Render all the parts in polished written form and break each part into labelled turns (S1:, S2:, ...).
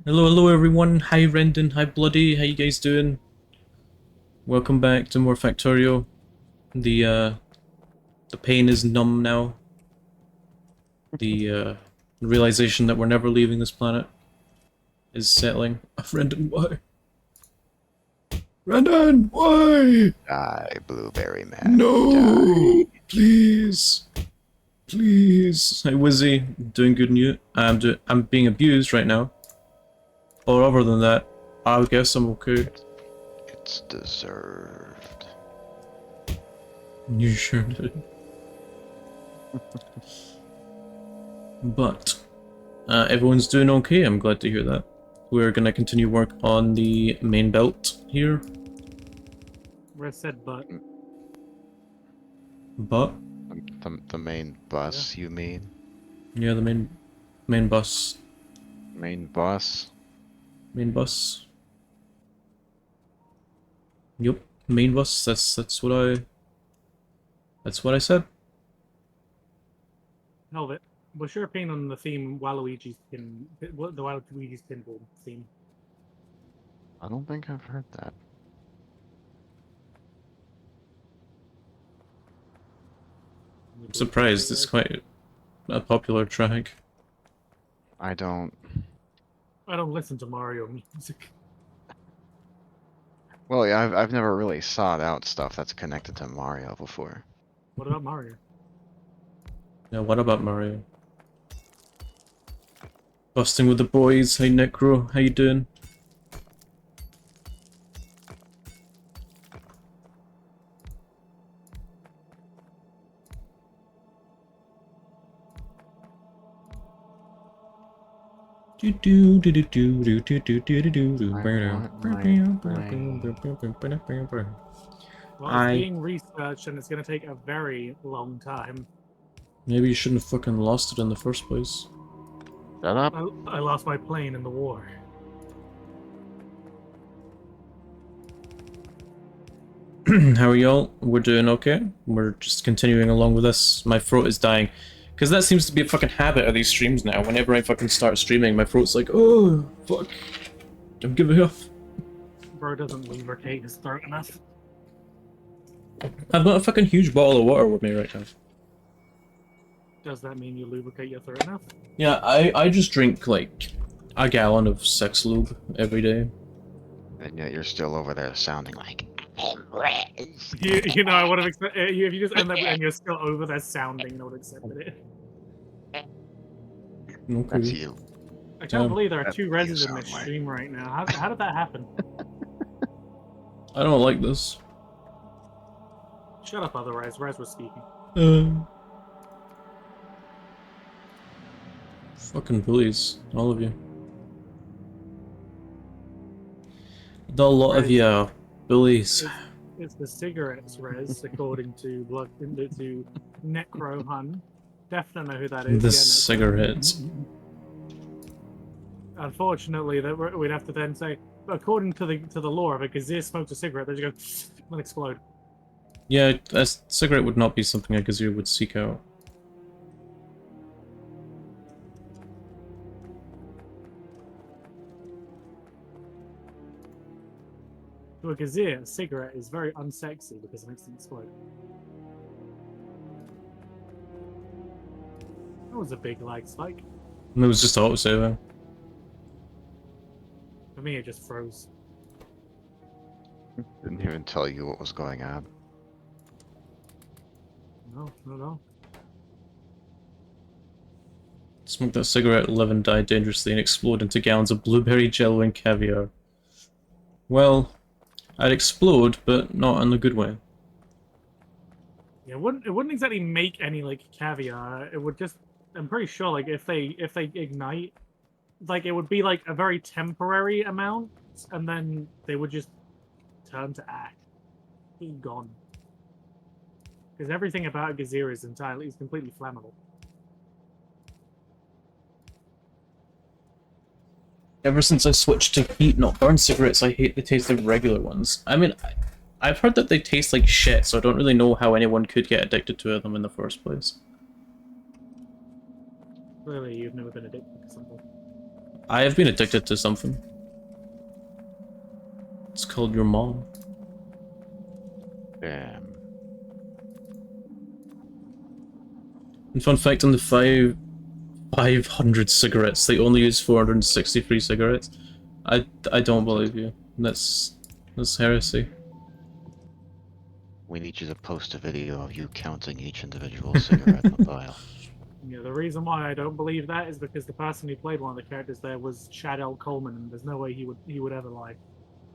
S1: Hello, hello everyone. Hi Rendon, hi Bloody, how you guys doing? Welcome back to more Factorio. The pain is numb now. The realization that we're never leaving this planet is settling. Rendon, why? Rendon, why?
S2: Die, Blueberry Man.
S1: No!
S2: Die.
S1: Please. Please. Hi Wizzy, doing good new. I'm being abused right now. Or other than that, I guess I'm okay.
S2: It's deserved.
S1: You sure did. But, everyone's doing okay, I'm glad to hear that. We're gonna continue work on the main belt here.
S3: Where it said but.
S1: But,
S2: The main bus, you mean?
S1: yeah, the main bus.
S2: Main bus?
S1: Main bus. Yup, main bus, that's what I said.
S3: Hell of it. What's your opinion on the theme Waluigi's the Waluigi's pinball theme?
S2: I don't think I've heard that.
S1: I'm surprised, it's quite a popular track.
S2: I don't...
S3: I don't listen to Mario music.
S2: Well, yeah, I've never really sought out stuff that's connected to Mario before.
S3: What about Mario?
S1: Yeah, what about Mario? Busting with the boys, hey Necro, how you doing?
S3: Well, it's being researched and it's going to take a very long time.
S1: Maybe you shouldn't have fucking lost it in the first place.
S2: Shut up.
S3: I lost my plane in the war.
S1: How are y'all? We're doing okay. We're just continuing along with this. My throat is dying. Because that seems to be a fucking habit of these streams now. Whenever I fucking start streaming, my throat's like, oh, fuck. I'm giving up.
S3: Bro doesn't lubricate his throat enough.
S1: I've got a fucking huge bottle of water with me right now.
S3: Does that mean you lubricate your throat enough?
S1: Yeah, I just drink, like, a gallon of sex lube every day.
S2: And yet you're still over there sounding like...
S3: You know, I would have accepted if you just end up and you're still over there sounding, I would have accepted it.
S1: Okay.
S2: That's you.
S3: I can't believe there are
S2: That's
S3: two
S2: what you
S3: reses in this
S2: sound like.
S3: stream right now. How did that happen?
S1: I don't like this.
S3: Shut up, otherwise. Rez was speaking.
S1: Fucking bullies, all of you. The lot of you bullies.
S3: It's the cigarettes, Rez, according to Necro Hun. Definitely know who that is.
S1: The
S3: Yeah,
S1: cigarettes.
S3: Unfortunately, that we'd have to then say, according to the law, if a Gazir smokes a cigarette, they just go and explode.
S1: Yeah, a cigarette would not be something a Gazir would seek out.
S3: To a Gazir, a cigarette is very unsexy because it makes them explode. That was a big lag spike.
S1: It was just autosaving.
S3: For me, it just froze.
S2: Didn't even tell you what was going on.
S3: No.
S1: Smoke that cigarette, live and die dangerously, and explode into gallons of blueberry jello and caviar. Well, I'd explode, but not in a good way.
S3: Yeah, it wouldn't exactly make any like caviar. It would just, I'm pretty sure, like if they ignite, like it would be like a very temporary amount, and then they would just turn to ash, be gone. Because everything about Gazir is completely flammable.
S1: Ever since I switched to heat, not burn cigarettes, I hate the taste of regular ones. I mean, I've heard that they taste like shit, so I don't really know how anyone could get addicted to them in the first place.
S3: Clearly, you've never been addicted to something.
S1: I have been addicted to something. It's called your mom.
S2: Damn.
S1: And fun fact on the 500 cigarettes, they only use 463 cigarettes. I don't believe you. That's heresy.
S2: We need you to post a video of you counting each individual cigarette in the vial.
S3: Yeah, the reason why I don't believe that is because the person who played one of the characters there was Chad L. Coleman, and there's no way he would ever lie.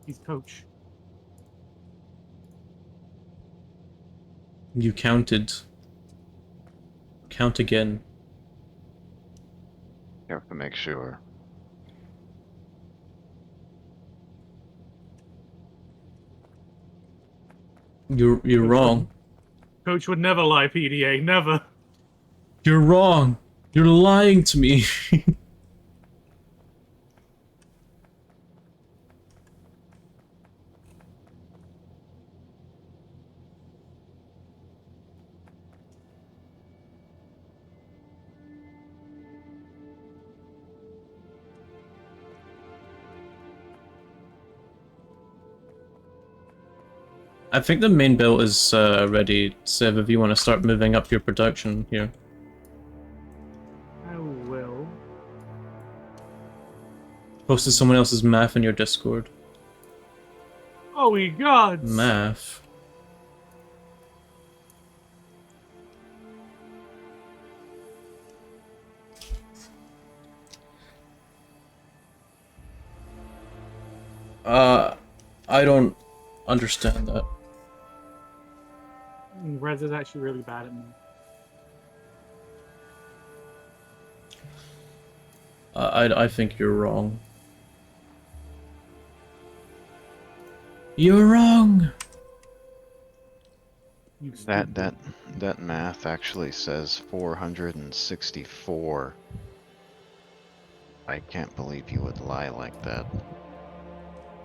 S3: He's Coach.
S1: You counted. Count again.
S2: You have to make sure.
S1: You're wrong.
S3: Coach would never lie, PDA, never.
S1: You're wrong. You're lying to me. I think the main build is ready, Sev, if you want to start moving up your production here.
S3: I will.
S1: Posted someone else's math in your Discord.
S3: Oh, ye gods!
S1: Math? I don't understand that.
S3: Rez is actually really bad at me.
S1: I think you're wrong. You're wrong!
S3: You
S2: That math actually says 464. I can't believe you would lie like that.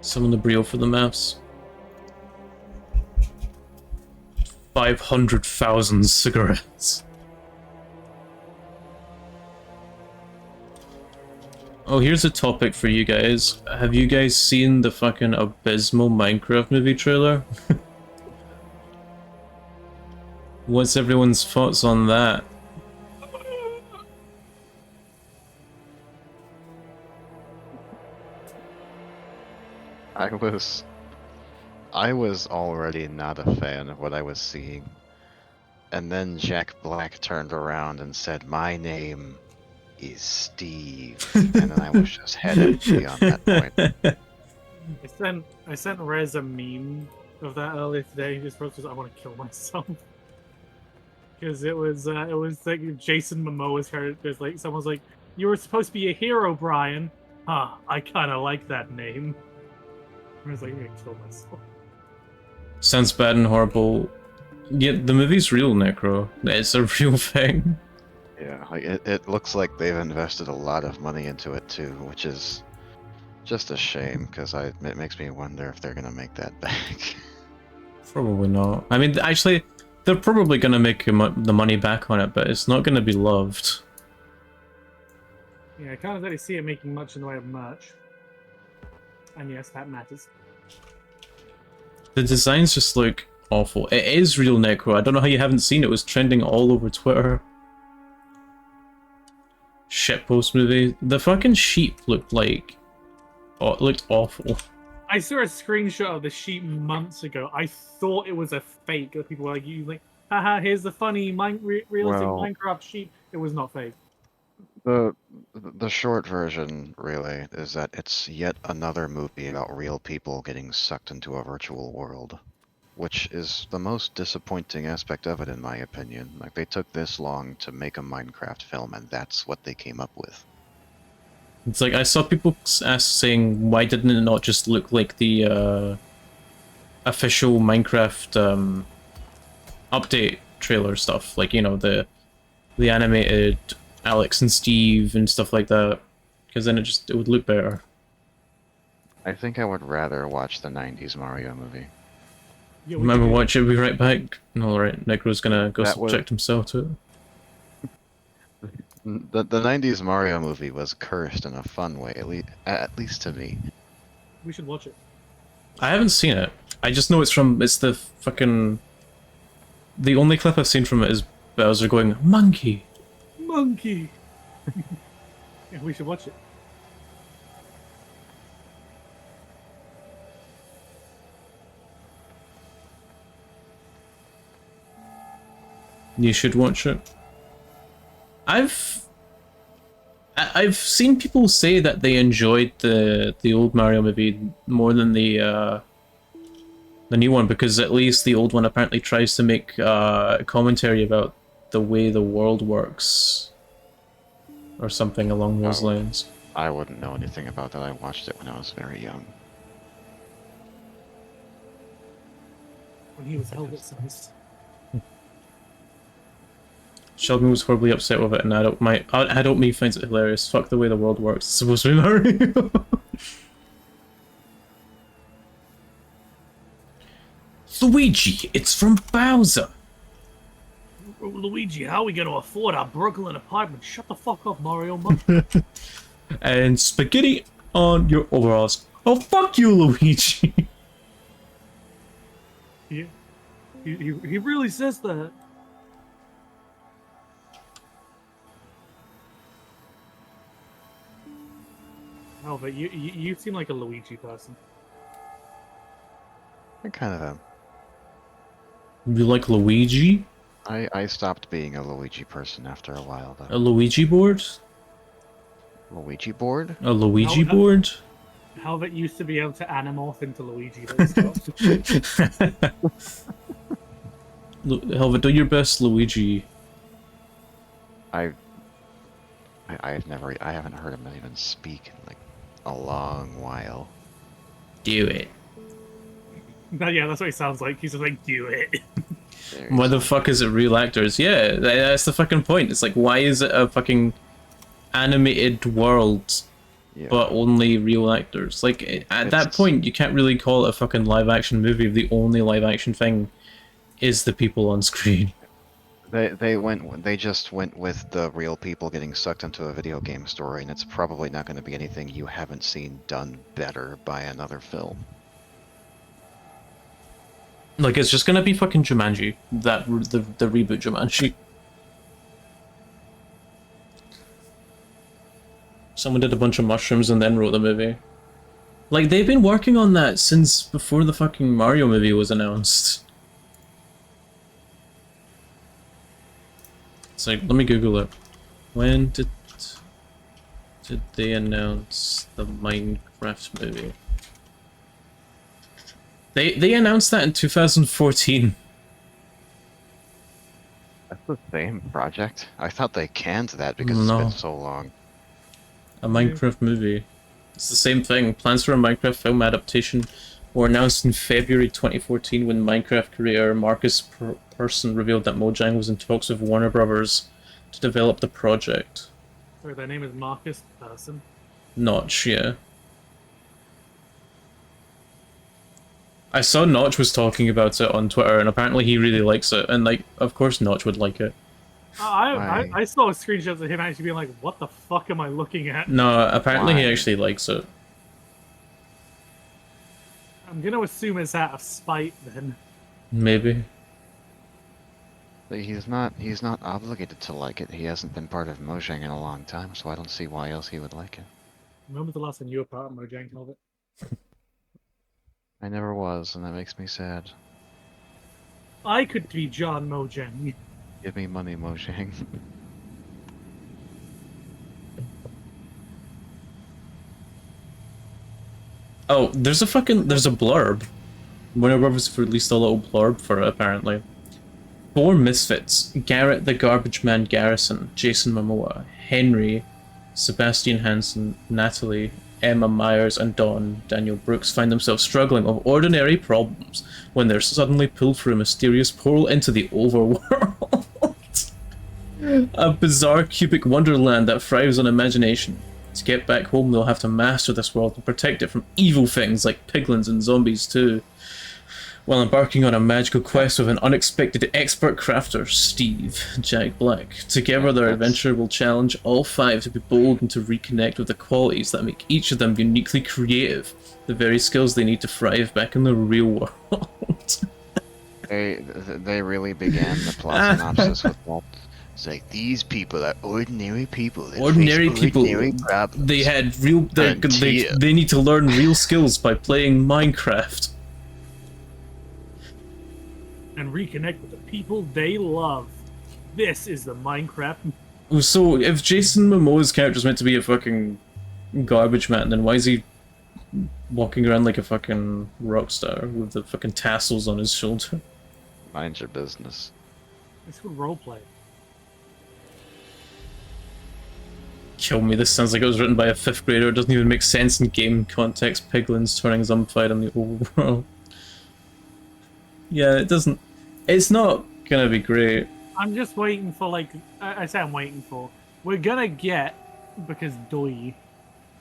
S1: Summon the Brio for the maths. 500,000 cigarettes. Oh, here's a topic for you guys. Have you guys seen the fucking abysmal Minecraft movie trailer? What's everyone's thoughts on that?
S2: I was already not a fan of what I was seeing. And then Jack Black turned around and said, "My name is Steve." And then I was just headed beyond that point.
S3: I sent Rez a meme of that earlier today. He just wrote, "I want to kill myself." Because it was like Jason Momoa's character. Like someone's like, "You were supposed to be a hero, Brian." Huh? I kind of like that name. I was like, "I'm gonna kill myself."
S1: Sounds bad and horrible. Yeah, the movie's real, Necro. It's a real thing.
S2: Yeah, like it looks like they've invested a lot of money into it too, which is just a shame because it makes me wonder if they're gonna make that back.
S1: Probably not. I mean, actually, they're probably gonna make the money back on it, but it's not gonna be loved.
S3: Yeah, I can't really see it making much in the way of merch. And yes, that matters.
S1: The designs just look awful. It is real, Necro. I don't know how you haven't seen it. It was trending all over Twitter. Shitpost movie. The fucking sheep looked like... Oh, it looked awful.
S3: I saw a screenshot of the sheep months ago. I thought it was a fake. People were like, haha, here's the funny realistic
S2: Well-
S3: Minecraft sheep. It was not fake.
S2: The short version, really, is that it's yet another movie about real people getting sucked into a virtual world, which is the most disappointing aspect of it, in my opinion. Like, they took this long to make a Minecraft film, and that's what they came up with.
S1: It's like, I saw people saying, why didn't it not just look like the official Minecraft update trailer stuff? Like, you know, the animated Alex and Steve and stuff like that. Because then it would look better.
S2: I think I would rather watch the 90s Mario movie.
S3: Yeah, we
S1: Remember,
S3: could do-
S1: watch it, we'll be right back. Alright, Necro's gonna go
S2: That was-
S1: subject himself to it.
S2: The 90s Mario movie was cursed in a fun way, at least to me.
S3: We should watch it.
S1: I haven't seen it. I just know it's the fucking... The only clip I've seen from it is Bowser going, monkey!
S3: Monkey! Yeah, we should watch it.
S1: You should watch it. I've seen people say that they enjoyed the old Mario movie more than the new one, because at least the old one apparently tries to make commentary about the way the world works, or something along those lines.
S2: I wouldn't know anything about that. I watched it when I was very young.
S3: When he was helmet-sized.
S1: Sheldon was horribly upset with it, and adult me finds it hilarious. Fuck the way the world works. It's supposed to be Mario. Luigi, it's from Bowser.
S3: Oh, Luigi, how are we gonna afford our Brooklyn apartment? Shut the fuck up, Mario.
S1: And spaghetti on your overalls. Oh, fuck you, Luigi.
S3: he really says that. Oh, but you seem like a Luigi person.
S2: I kind of am.
S1: You like Luigi?
S2: I stopped being a Luigi person after a while,
S1: A
S2: though.
S1: Luigi board?
S2: Luigi board?
S1: A Luigi
S3: No,
S1: board?
S3: How that used to be able to animorph into Luigi, but it stopped.
S1: Helva, do your best, Luigi.
S2: I haven't heard him even speak in like a long while.
S1: Do it.
S3: Yeah, that's what he sounds like. He's just like, do it.
S1: Why the fuck is it real actors? Yeah, that's the fucking point. It's like, why is it a fucking animated world,
S2: Yeah.
S1: but only real actors? Like, at that point, you can't really call it a fucking live-action movie if the only live-action thing is the people on screen.
S2: They just went with the real people getting sucked into a video game story, and it's probably not going to be anything you haven't seen done better by another film.
S1: Like, it's just gonna be fucking Jumanji. The reboot Jumanji. Someone did a bunch of mushrooms and then wrote the movie. Like, they've been working on that since before the fucking Mario movie was announced. It's like, let me Google it. When did they announce the Minecraft movie? They announced that in 2014.
S2: That's the same project? I thought they canned that because it's
S1: No.
S2: been so long.
S1: A Minecraft movie. It's the same thing. Plans for a Minecraft film adaptation were announced in February 2014 when Minecraft creator Marcus Persson revealed that Mojang was in talks with Warner Brothers to develop the project.
S3: Sorry, their name is Marcus Person.
S1: Notch, yeah. I saw Notch was talking about it on Twitter, and apparently he really likes it, and like, of course Notch would like it.
S3: I saw screenshots of him actually being like, what the fuck am I looking at?
S1: No, apparently he
S2: Why?
S1: actually likes it.
S3: I'm gonna assume it's out of spite then.
S1: Maybe.
S2: But he's not obligated to like it. He hasn't been part of Mojang in a long time, so I don't see why else he would like it.
S3: When was the last time you were part of Mojang, Helvet?
S2: I never was, and that makes me sad.
S3: I could be John Mojang.
S2: Give me money, Mojang.
S1: Oh, there's a blurb. Warner Brothers released a little blurb for it, apparently. 4 misfits: Garrett the Garbage Man Garrison, Jason Momoa, Henry, Sebastian Hansen, Natalie, Emma Myers, and Daniel Brooks find themselves struggling with ordinary problems when they're suddenly pulled through a mysterious portal into the overworld. A bizarre cubic wonderland that thrives on imagination. To get back home, they'll have to master this world and protect it from evil things like piglins and zombies too. While embarking on a magical quest with an unexpected expert crafter, Steve, Jack Black. Together, their adventure will challenge all five to be bold and to reconnect with the qualities that make each of them uniquely creative, the very skills they need to thrive back in the real world.
S2: They really began the plot synopsis with that. It's like, these people are ordinary people that
S1: Ordinary
S2: face
S1: people,
S2: ordinary problems.
S1: they had real, they need to learn real skills by playing Minecraft.
S3: And reconnect with the people they love. This is the Minecraft.
S1: So, if Jason Momoa's character is meant to be a fucking garbage man, then why is he walking around like a fucking rock star with the fucking tassels on his shoulder?
S2: Mind your business.
S3: It's good roleplay.
S1: Kill me, this sounds like it was written by a 5th grader. It doesn't even make sense in game context. Piglins turning zombified on the overworld. Yeah, it doesn't... It's not gonna be great.
S3: I'm just waiting for, like... I say I'm waiting for. We're gonna get... Because doi.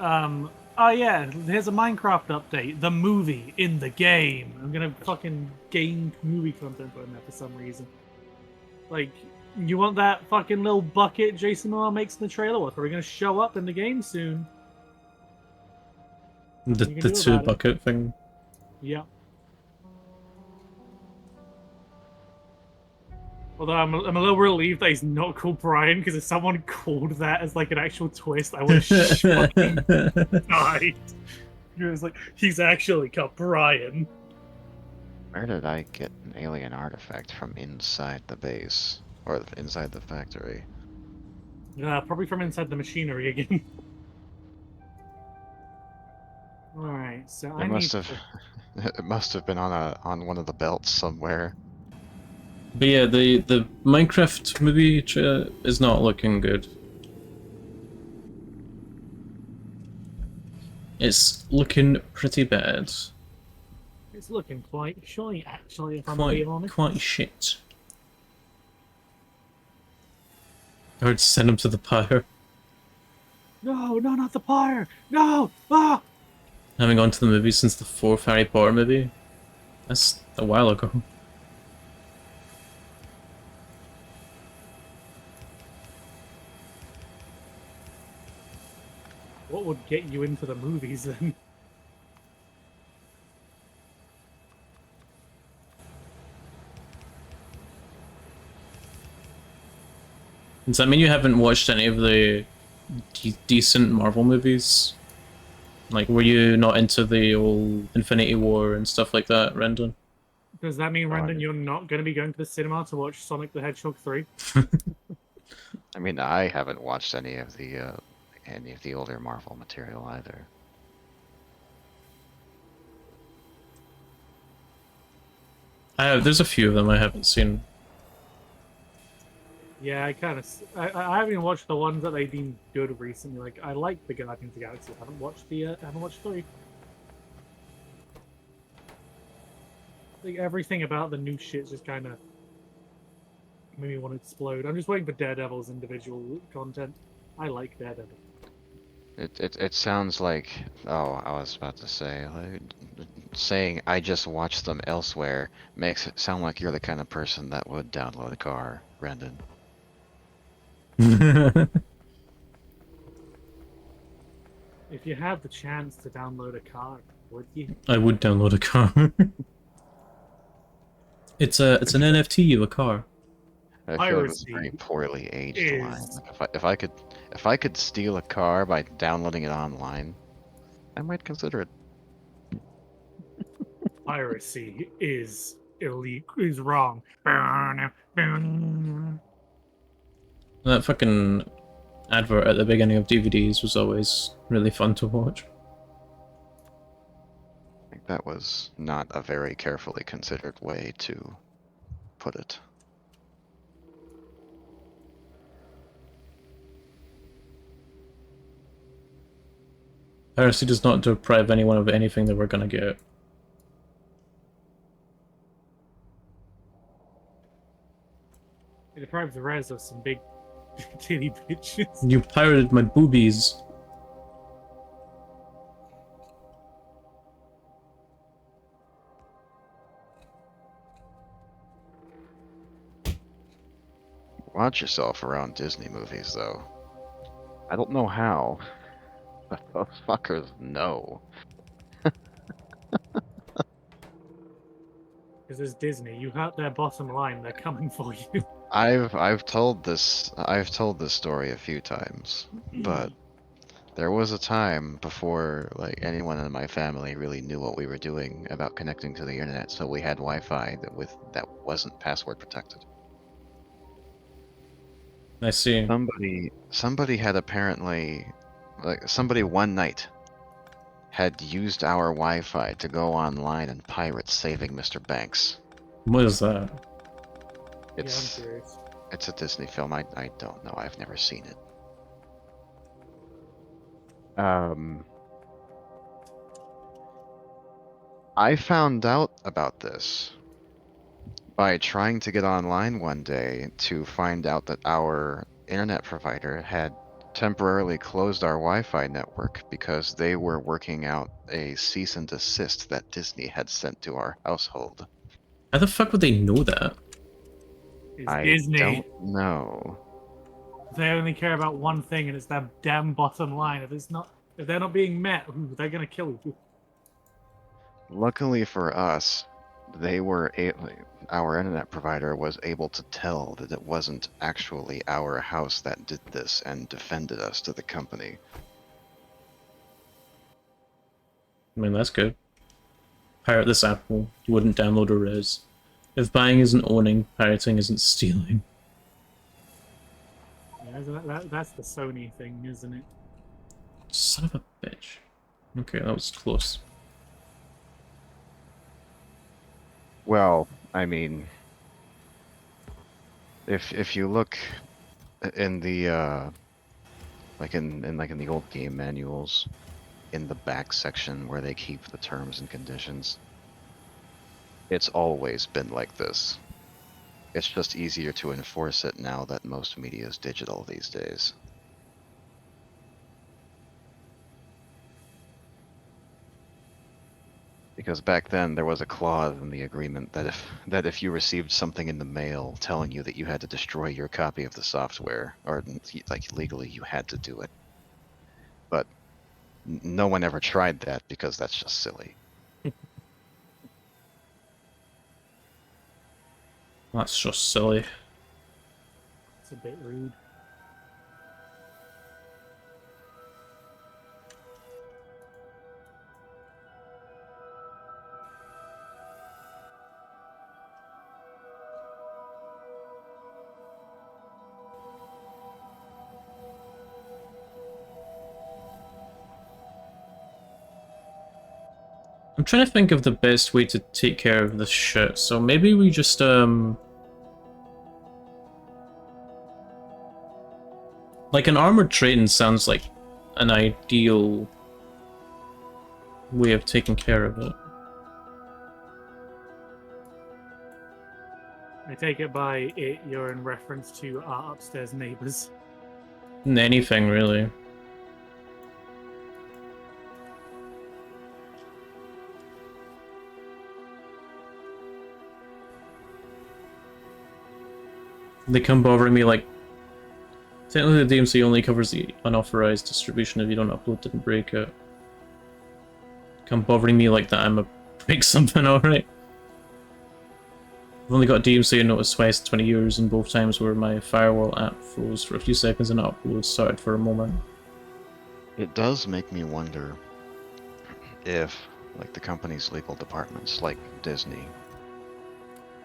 S3: Oh yeah, here's a Minecraft update. The movie in the game. I'm gonna fucking gain movie content on that for some reason. Like, you want that fucking little bucket Jason Momoa makes in the trailer? What's probably gonna show up in the game soon.
S1: The 2 bucket thing.
S3: Yeah. Although I'm a little relieved that he's not called Brian, because if someone called that as like an actual twist, I would have fucking died. It was like, he's actually called Brian.
S2: Where did I get an alien artifact from inside the base? Or inside the factory?
S3: Probably from inside the machinery again. Alright, so
S2: It must have it must have been on one of the belts somewhere.
S1: But yeah, the Minecraft movie is not looking good. It's looking pretty bad.
S3: It's looking quite shy, actually, if I'm being honest.
S1: Quite shit. I would send him to the pyre.
S3: No, not the pyre! No! Ah!
S1: Having gone to the movie since the 4th Harry Potter movie. That's a while ago.
S3: What would get you into the movies then?
S1: Does that mean you haven't watched any of the decent Marvel movies? Like, were you not into the old Infinity War and stuff like that, Rendon?
S3: Does that mean, Rendon, you're not going to be going to the cinema to watch Sonic the Hedgehog 3?
S2: I mean, I haven't watched any of the older Marvel material either.
S1: There's a few of them I haven't seen.
S3: Yeah, I haven't even watched the ones that they deemed good recently. Like, I like the Guardians of the Galaxy. I haven't watched haven't watched 3. Like, everything about the new shit's just kind of made me want to explode. I'm just waiting for Daredevil's individual content. I like Daredevil.
S2: It sounds like, oh, I was about to say, like, saying I just watched them elsewhere makes it sound like you're the kind of person that would download a car, Brendan.
S3: If you had the chance to download a car, would you?
S1: I would download a car. it's an NFT of a car.
S2: I feel like it was a very poorly aged line. Like if I could steal a car by downloading it online, I might consider it.
S3: Piracy is illegal. Is wrong.
S1: That fucking advert at the beginning of DVDs was always really fun to watch.
S2: I think that was not a very carefully considered way to put it.
S1: Piracy does not deprive anyone of anything that we're gonna get.
S3: It deprives the res of some big titty bitches.
S1: You pirated my boobies.
S2: Watch yourself around Disney movies, though. I don't know how, but those fuckers know.
S3: Because it's Disney. You hurt their bottom line, they're coming for you.
S2: I've told this story a few times, but there was a time before like anyone in my family really knew what we were doing about connecting to the internet, so we had Wi-Fi that wasn't password protected.
S1: I see.
S2: Somebody had apparently, like somebody one night had used our Wi-Fi to go online and pirate Saving Mr. Banks.
S1: What is that?
S3: Yeah, I'm
S2: It's
S3: curious.
S2: it's a Disney film. I don't know. I've never seen it. I found out about this by trying to get online one day to find out that our internet provider had temporarily closed our Wi-Fi network because they were working out a cease and desist that Disney had sent to our household.
S1: How the fuck would they know that?
S3: It's
S2: I
S3: Disney.
S2: don't know.
S3: They only care about one thing, and it's their damn bottom line. If they're not being met, ooh, they're gonna kill you.
S2: Luckily for us, our internet provider was able to tell that it wasn't actually our house that did this and defended us to the company.
S1: I mean, that's good. Pirate this apple. You wouldn't download a res. If buying isn't owning, pirating isn't stealing.
S3: Yeah, that's the Sony thing, isn't it?
S1: Son of a bitch. Okay, that was close.
S2: Well, I mean, if you look in the in the old game manuals, in the back section where they keep the terms and conditions, it's always been like this. It's just easier to enforce it now that most media is digital these days. Because back then there was a clause in the agreement that if you received something in the mail telling you that you had to destroy your copy of the software, or like legally you had to do it. But no one ever tried that because that's just silly.
S1: That's just silly.
S3: It's a bit rude.
S1: I'm trying to think of the best way to take care of this shit, so maybe we just, like, an armored train sounds like an ideal way of taking care of it.
S3: I take it by it you're in reference to our upstairs neighbors.
S1: Anything, really. They come bothering me like... Technically the DMC only covers the unauthorized distribution if you don't upload it and break it. Come bothering me like that I'm a break something, alright? I've only got DMC and notice twice in 20 years, and both times where my firewall app froze for a few seconds and upload started for a moment.
S2: It does make me wonder if, like the company's legal departments, like Disney,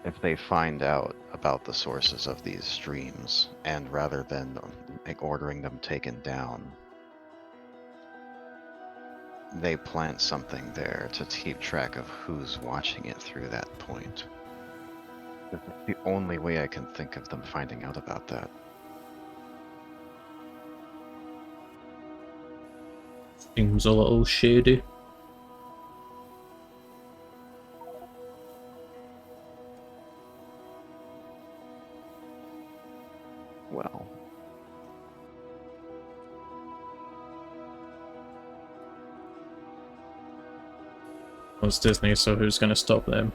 S2: if they find out about the sources of these streams, and rather than like ordering them taken down, they plant something there to keep track of who's watching it through that point. That's the only way I can think of them finding out about that.
S1: Seems a little shady.
S2: Well,
S1: Well, it's Disney, so who's gonna stop them?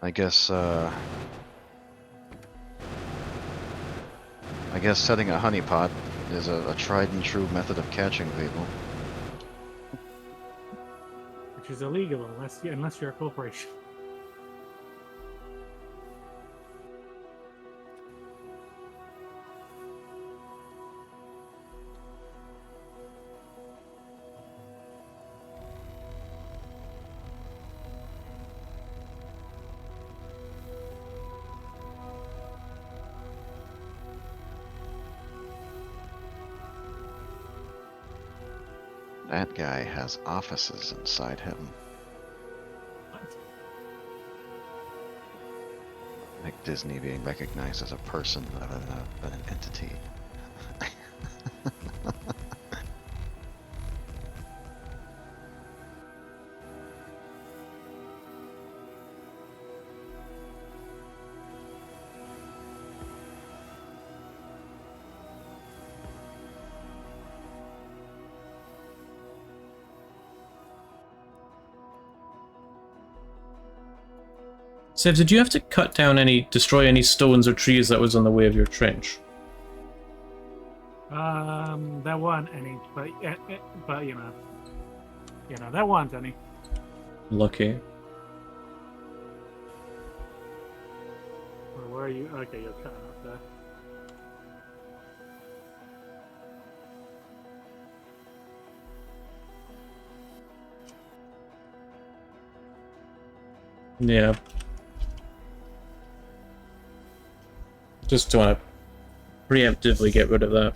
S2: I guess setting a honeypot is a tried and true method of catching people.
S3: Which is illegal unless you're a corporation.
S2: That guy has offices inside him. Like Disney being recognized as a person rather than an entity.
S1: Seb, did you have to destroy any stones or trees that was on the way of your trench?
S3: There weren't any, but you know, there weren't any.
S1: Lucky.
S3: Where are you? Okay, you're cutting up there.
S1: Yeah. Just want to preemptively get rid of that.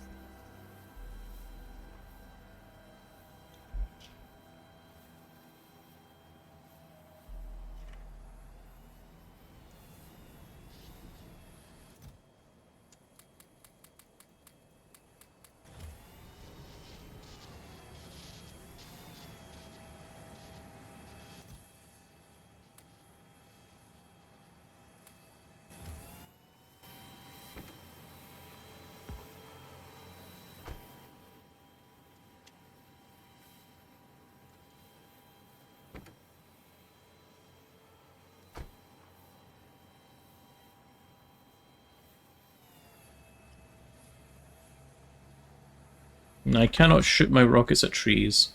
S1: I cannot shoot my rockets at trees.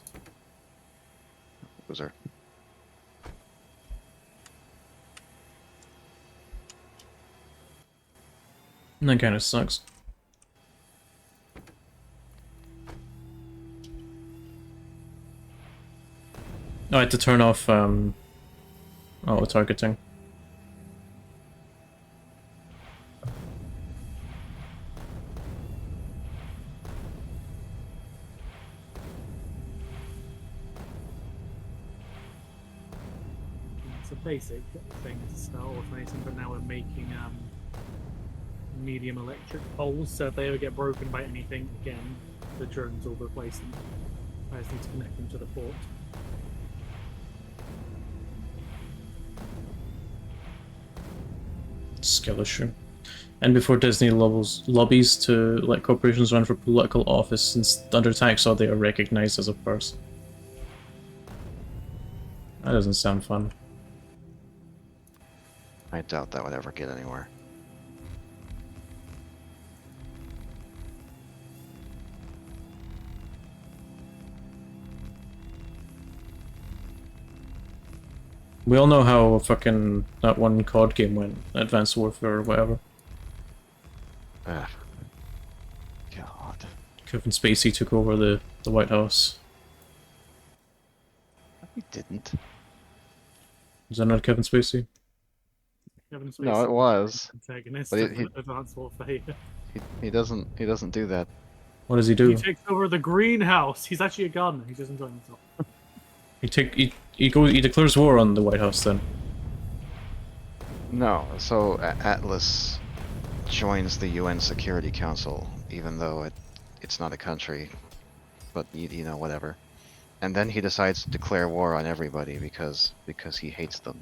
S2: Those are
S1: That kind of sucks. Oh, I had to turn off auto targeting.
S3: It's a basic thing to start automating, but now we're making medium electric poles, so if they ever get broken by anything again, the drones will replace them. I just need to connect them to the port.
S1: Skill issue. And before Disney lobbies to let corporations run for political office, since under tax law they are recognized as a person. That doesn't sound fun.
S2: I doubt that would ever get anywhere.
S1: We all know how fucking that one COD game went, Advanced Warfare or whatever.
S2: Ugh. God.
S1: Kevin Spacey took over the White House.
S2: He didn't.
S1: Is that not Kevin Spacey?
S3: Kevin Spacey
S2: No, it was.
S3: antagonist
S2: But
S3: of Advanced Warfare.
S2: He doesn't do that.
S1: What does he do?
S3: He takes over the greenhouse. He's actually a gardener. He doesn't enjoy himself.
S1: He declares war on the White House then.
S2: No, so Atlas joins the UN Security Council, even though it's not a country, but you know, whatever. And then he decides to declare war on everybody because he hates them.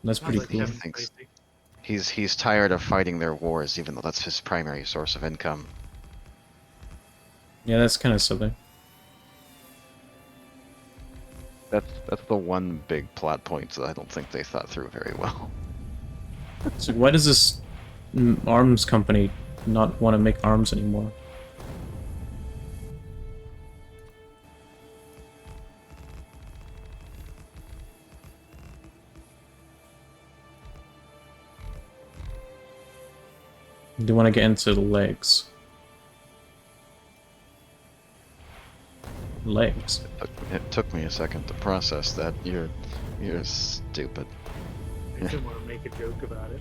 S1: That's pretty
S3: Sounds like
S1: cool.
S3: Kevin
S2: Thinks-
S3: Spacey.
S2: He's tired of fighting their wars, even though that's his primary source of income.
S1: Yeah, that's kind of silly.
S2: That's the one big plot point that I don't think they thought through very well.
S1: So why does this arms company not want to make arms anymore? They want to get into the legs. Legs.
S2: It took me a second to process that. You're stupid.
S3: I didn't want to make a joke about it.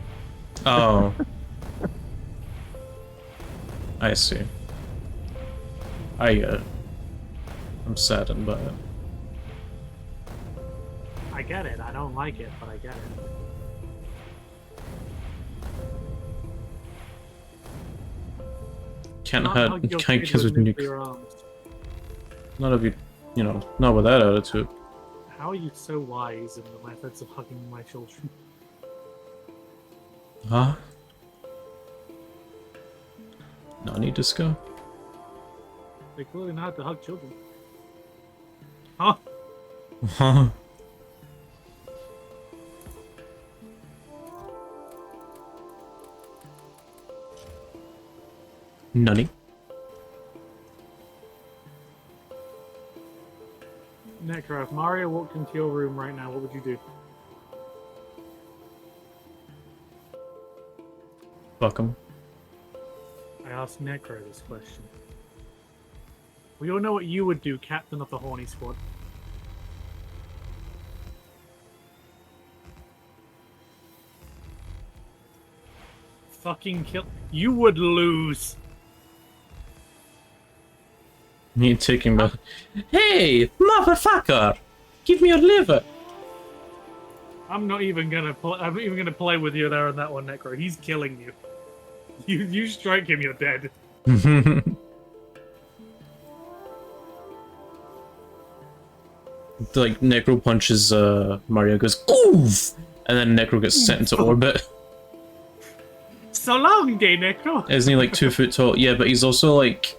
S1: Oh. I see. I'm saddened by it.
S3: I get it. I don't like it, but I get it.
S1: Can't
S3: Not
S1: hurt.
S3: hug your
S1: Can't
S3: kid
S1: kiss with
S3: nuclear arms.
S1: Not if you know, not with that attitude.
S3: How are you so wise in the methods of hugging my children?
S1: Huh? Nani disco?
S3: They clearly know how to hug children. Huh?
S1: Huh? Nani?
S3: Necro, if Mario walked into your room right now, what would you do?
S1: Fuck him.
S3: I asked Necro this question. We all know what you would do, Captain of the Horny Squad. Fucking kill. You would lose.
S1: You taking back. Hey, motherfucker! Give me your liver!
S3: I'm not even gonna play with you there on that one, Necro. He's killing you. You strike him, you're dead.
S1: Like, Necro punches Mario, goes, oof! And then Necro gets sent into orbit.
S3: So long, gay Necro!
S1: Isn't he like 2 foot tall? Yeah, but he's also like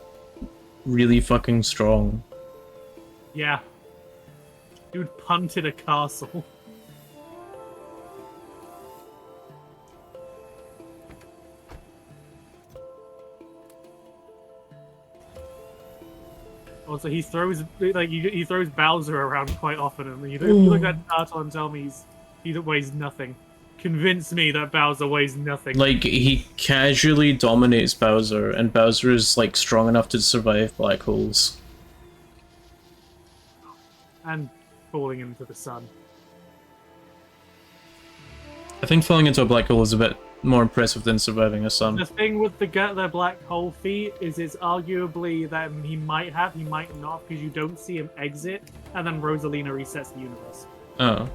S1: really fucking strong.
S3: Yeah. Dude punted a castle. Also, he throws he throws Bowser around quite often, and you look at Turtle and tell me he weighs nothing. Convince me that Bowser weighs nothing.
S1: Like, he casually dominates Bowser, and Bowser is like strong enough to survive black holes.
S3: And falling into the sun.
S1: I think falling into a black hole is a bit more impressive than surviving a sun.
S3: The thing with the black hole feat is it's arguably that he might not, because you don't see him exit, and then Rosalina resets the universe.
S1: Oh.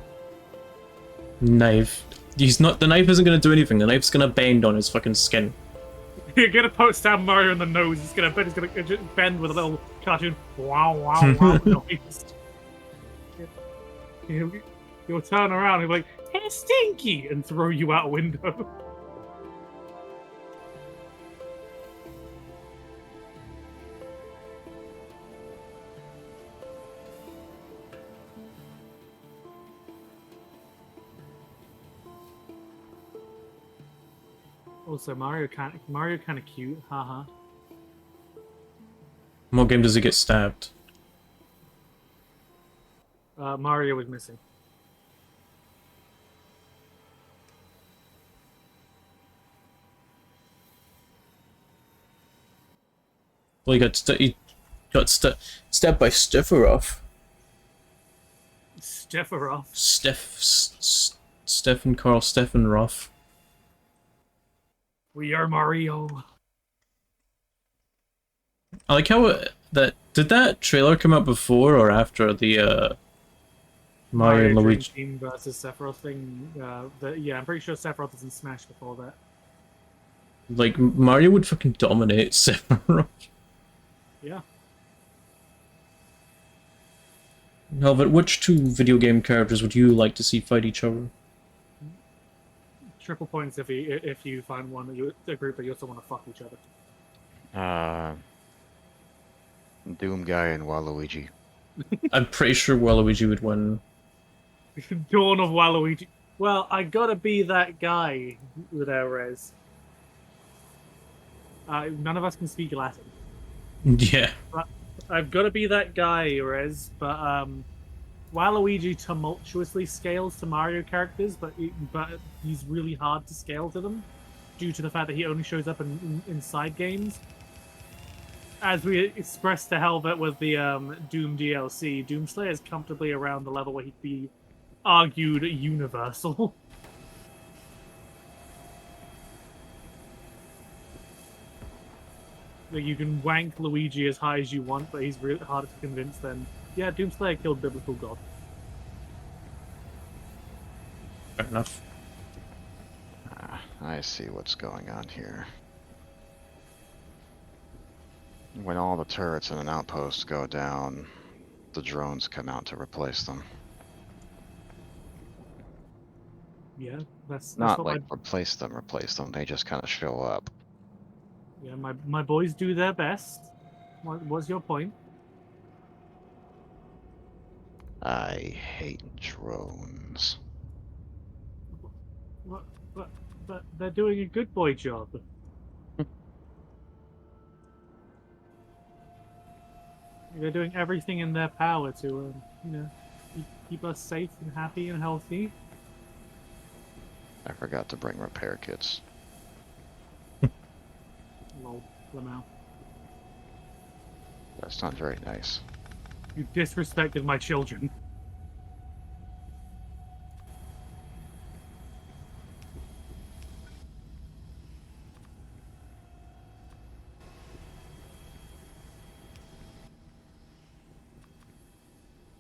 S1: Knife. The knife isn't gonna do anything, the knife's gonna bend on his fucking skin.
S3: You're gonna stab Mario in the nose, it's gonna bend with a little cartoon wow wow wow noise. You'll turn around and be like, hey Stinky! And throw you out a window. Also, Mario kind of cute, haha.
S1: In what game does he get stabbed?
S3: Mario was missing.
S1: Well, he got stabbed by Steffarov.
S3: Steffarov.
S1: Stefan Carl Steffanroff.
S3: We are Mario.
S1: I like how did that trailer come out before or after the Mario and
S3: Dream
S1: Luigi?
S3: Team versus Sephiroth thing. Yeah, I'm pretty sure Sephiroth is in Smash before that.
S1: Like, Mario would fucking dominate Sephiroth.
S3: Yeah.
S1: Velvet, which 2 video game characters would you like to see fight each other?
S3: Triple points if you find one that you agree, but you also want to fuck each other.
S2: Doom Guy and Waluigi.
S1: I'm pretty sure Waluigi would win.
S3: Dawn of Waluigi. Well, I gotta be that guy with our res. None of us can speak Latin.
S1: Yeah.
S3: But I've got to be that guy, Rez. But Waluigi tumultuously scales to Mario characters, but he's really hard to scale to them due to the fact that he only shows up in side games. As we expressed to Helvet with the Doom DLC, Doomslayer is comfortably around the level where he'd be argued universal. Like you can wank Luigi as high as you want, but he's really harder to convince than... Yeah, Doomslayer killed Biblical God.
S1: Fair enough.
S2: I see what's going on here. When all the turrets in an outpost go down, the drones come out to replace them.
S3: Yeah, that's
S2: Not
S3: what
S2: like replace them, they just kind of show up.
S3: Yeah, my boys do their best. What's your point?
S2: I hate drones.
S3: What, but they're doing a good boy job. They're doing everything in their power to, keep us safe and happy and healthy.
S2: I forgot to bring repair kits.
S3: Lol, Lamau.
S2: That's not very nice.
S3: You disrespected my children.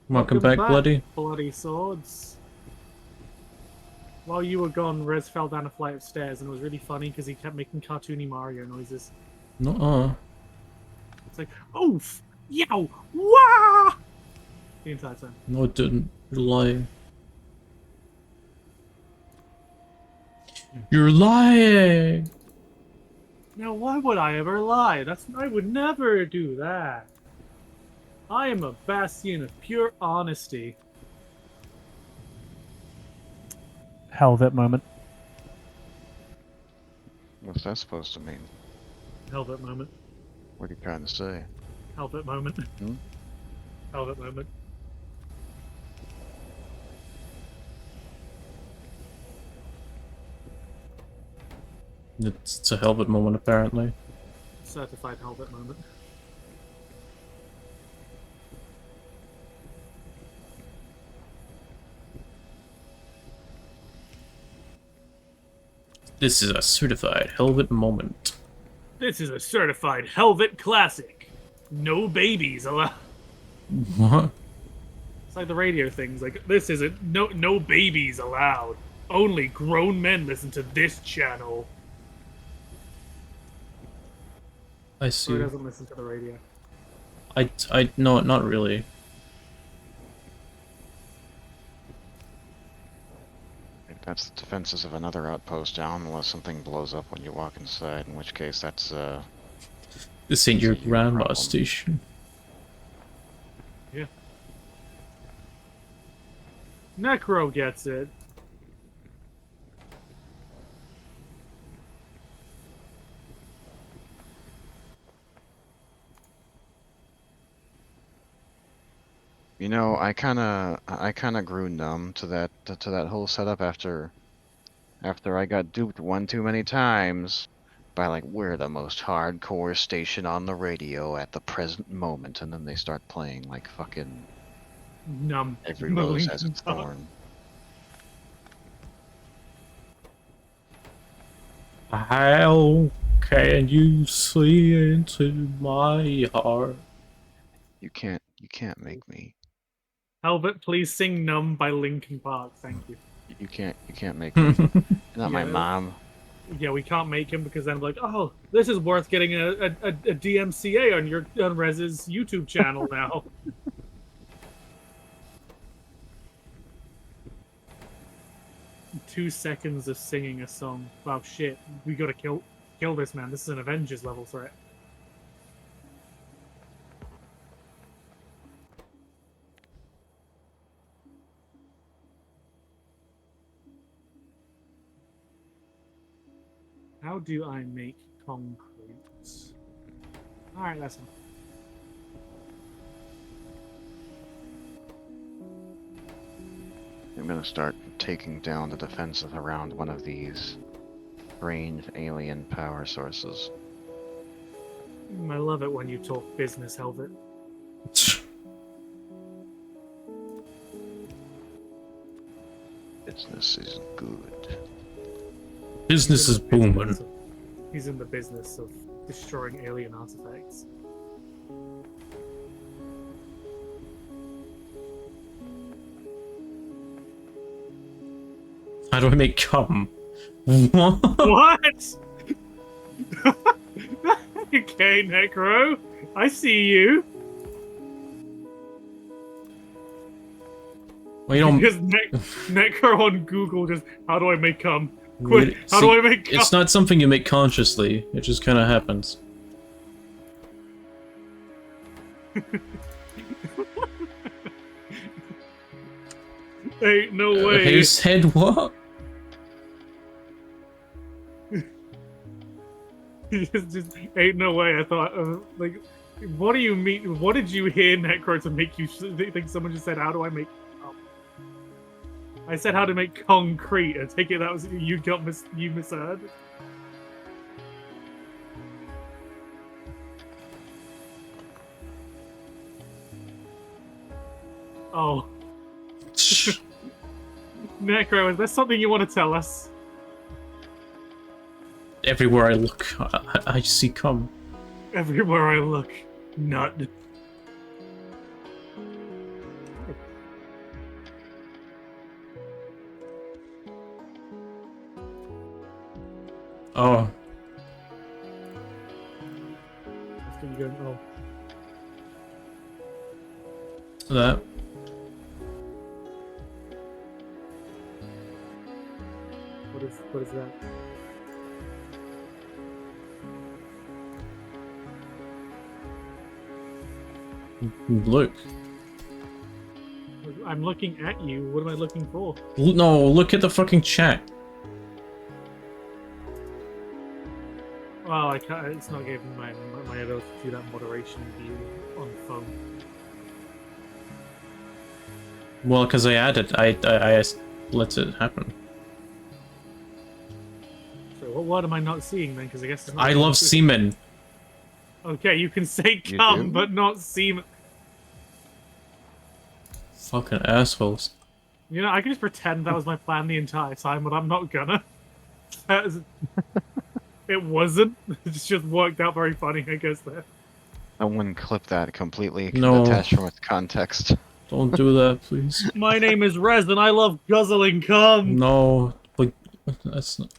S1: Welcome back, Bloody.
S3: Bloody Swords. While you were gone, Rez fell down a flight of stairs, and it was really funny because he kept making cartoony Mario noises.
S1: Nuh-uh.
S3: It's like, oof, yow, wah! The entire time.
S1: No, it didn't. You're lying. You're lying!
S3: Now, why would I ever lie? I would never do that. I am a bastion of pure honesty.
S4: Helvet moment.
S2: What's that supposed to mean?
S3: Helvet moment.
S2: What are you trying to say?
S3: Helvet moment.
S2: Hmm?
S3: Helvet moment.
S1: It's a Helvet moment, apparently.
S3: Certified helvet moment.
S1: This is a certified Helvet moment.
S3: This is a certified helvet classic. No babies allowed.
S1: What?
S3: It's like the radio things. Like, this isn't... No babies allowed. Only grown men listen to this channel.
S1: I
S3: Or
S1: see.
S3: doesn't listen to the radio.
S1: No, not really.
S2: That's the defenses of another outpost down, unless something blows up when you walk inside, in which case that's,
S1: This ain't your
S2: It's a you
S1: grandma's
S2: problem.
S1: station.
S3: Yeah. Necro gets it.
S2: You know, I kinda grew numb to that whole setup after I got duped one too many times by like, we're the most hardcore station on the radio at the present moment, and then they start playing like fucking
S3: Numb.
S2: Every Rose Has Its Thorn.
S1: How can you see into my heart?
S2: You can't make me.
S3: Helvet, please sing Numb by Linkin Park. Thank you.
S2: You can't make me. You're not my
S3: Yeah.
S2: mom.
S3: Yeah, we can't make him because then I'm like, oh, this is worth getting a DMCA on Rez's YouTube channel now. 2 seconds of singing a song. Wow, shit. We gotta kill this man. This is an Avengers level threat. How do I make concrete? Alright, that's enough.
S2: I'm gonna start taking down the defenses around one of these strange alien power sources.
S3: I love it when you talk business, Helvet.
S2: Business is good.
S1: Business is booming.
S3: He's in the business of destroying alien artifacts.
S1: How do I make cum? What?
S3: What? Okay, Necro. I see you.
S1: Well, you don't.
S3: Just Necro on Google. Just how do I make cum? Quick, how do I make cum?
S1: It's not something you make consciously. It just kind of happens.
S3: Ain't no way.
S1: Who said what?
S3: just ain't no way. I thought, like, what do you mean? What did you hear, Necro, to make you think someone just said, "How do I make?" I said how to make concrete. I take it that was you misheard. Oh, Necro, is there something you want to tell us?
S1: Everywhere I look, I see cum.
S3: Everywhere I look, nut.
S1: Oh,
S3: That's what you're going, oh.
S1: that.
S3: What is that?
S1: Look.
S3: I'm looking at you. What am I looking for?
S1: No, look at the fucking chat.
S3: Well, I can't. It's not giving my ability to do that moderation view on the phone.
S1: Well, because I added, I let it happen.
S3: So what word am I not seeing then? Because I guess it's not
S1: I love semen.
S3: Okay, you can say
S2: You
S3: cum,
S2: do?
S3: but not semen.
S1: Fucking assholes.
S3: You know, I can just pretend that was my plan the entire time, but I'm not gonna. It wasn't. It's just worked out very funny, I guess. There.
S2: Someone clip that completely
S1: No.
S2: detached from its context.
S1: Don't do that, please.
S3: My name is Rez, and I love guzzling cum.
S1: No, like, that's not...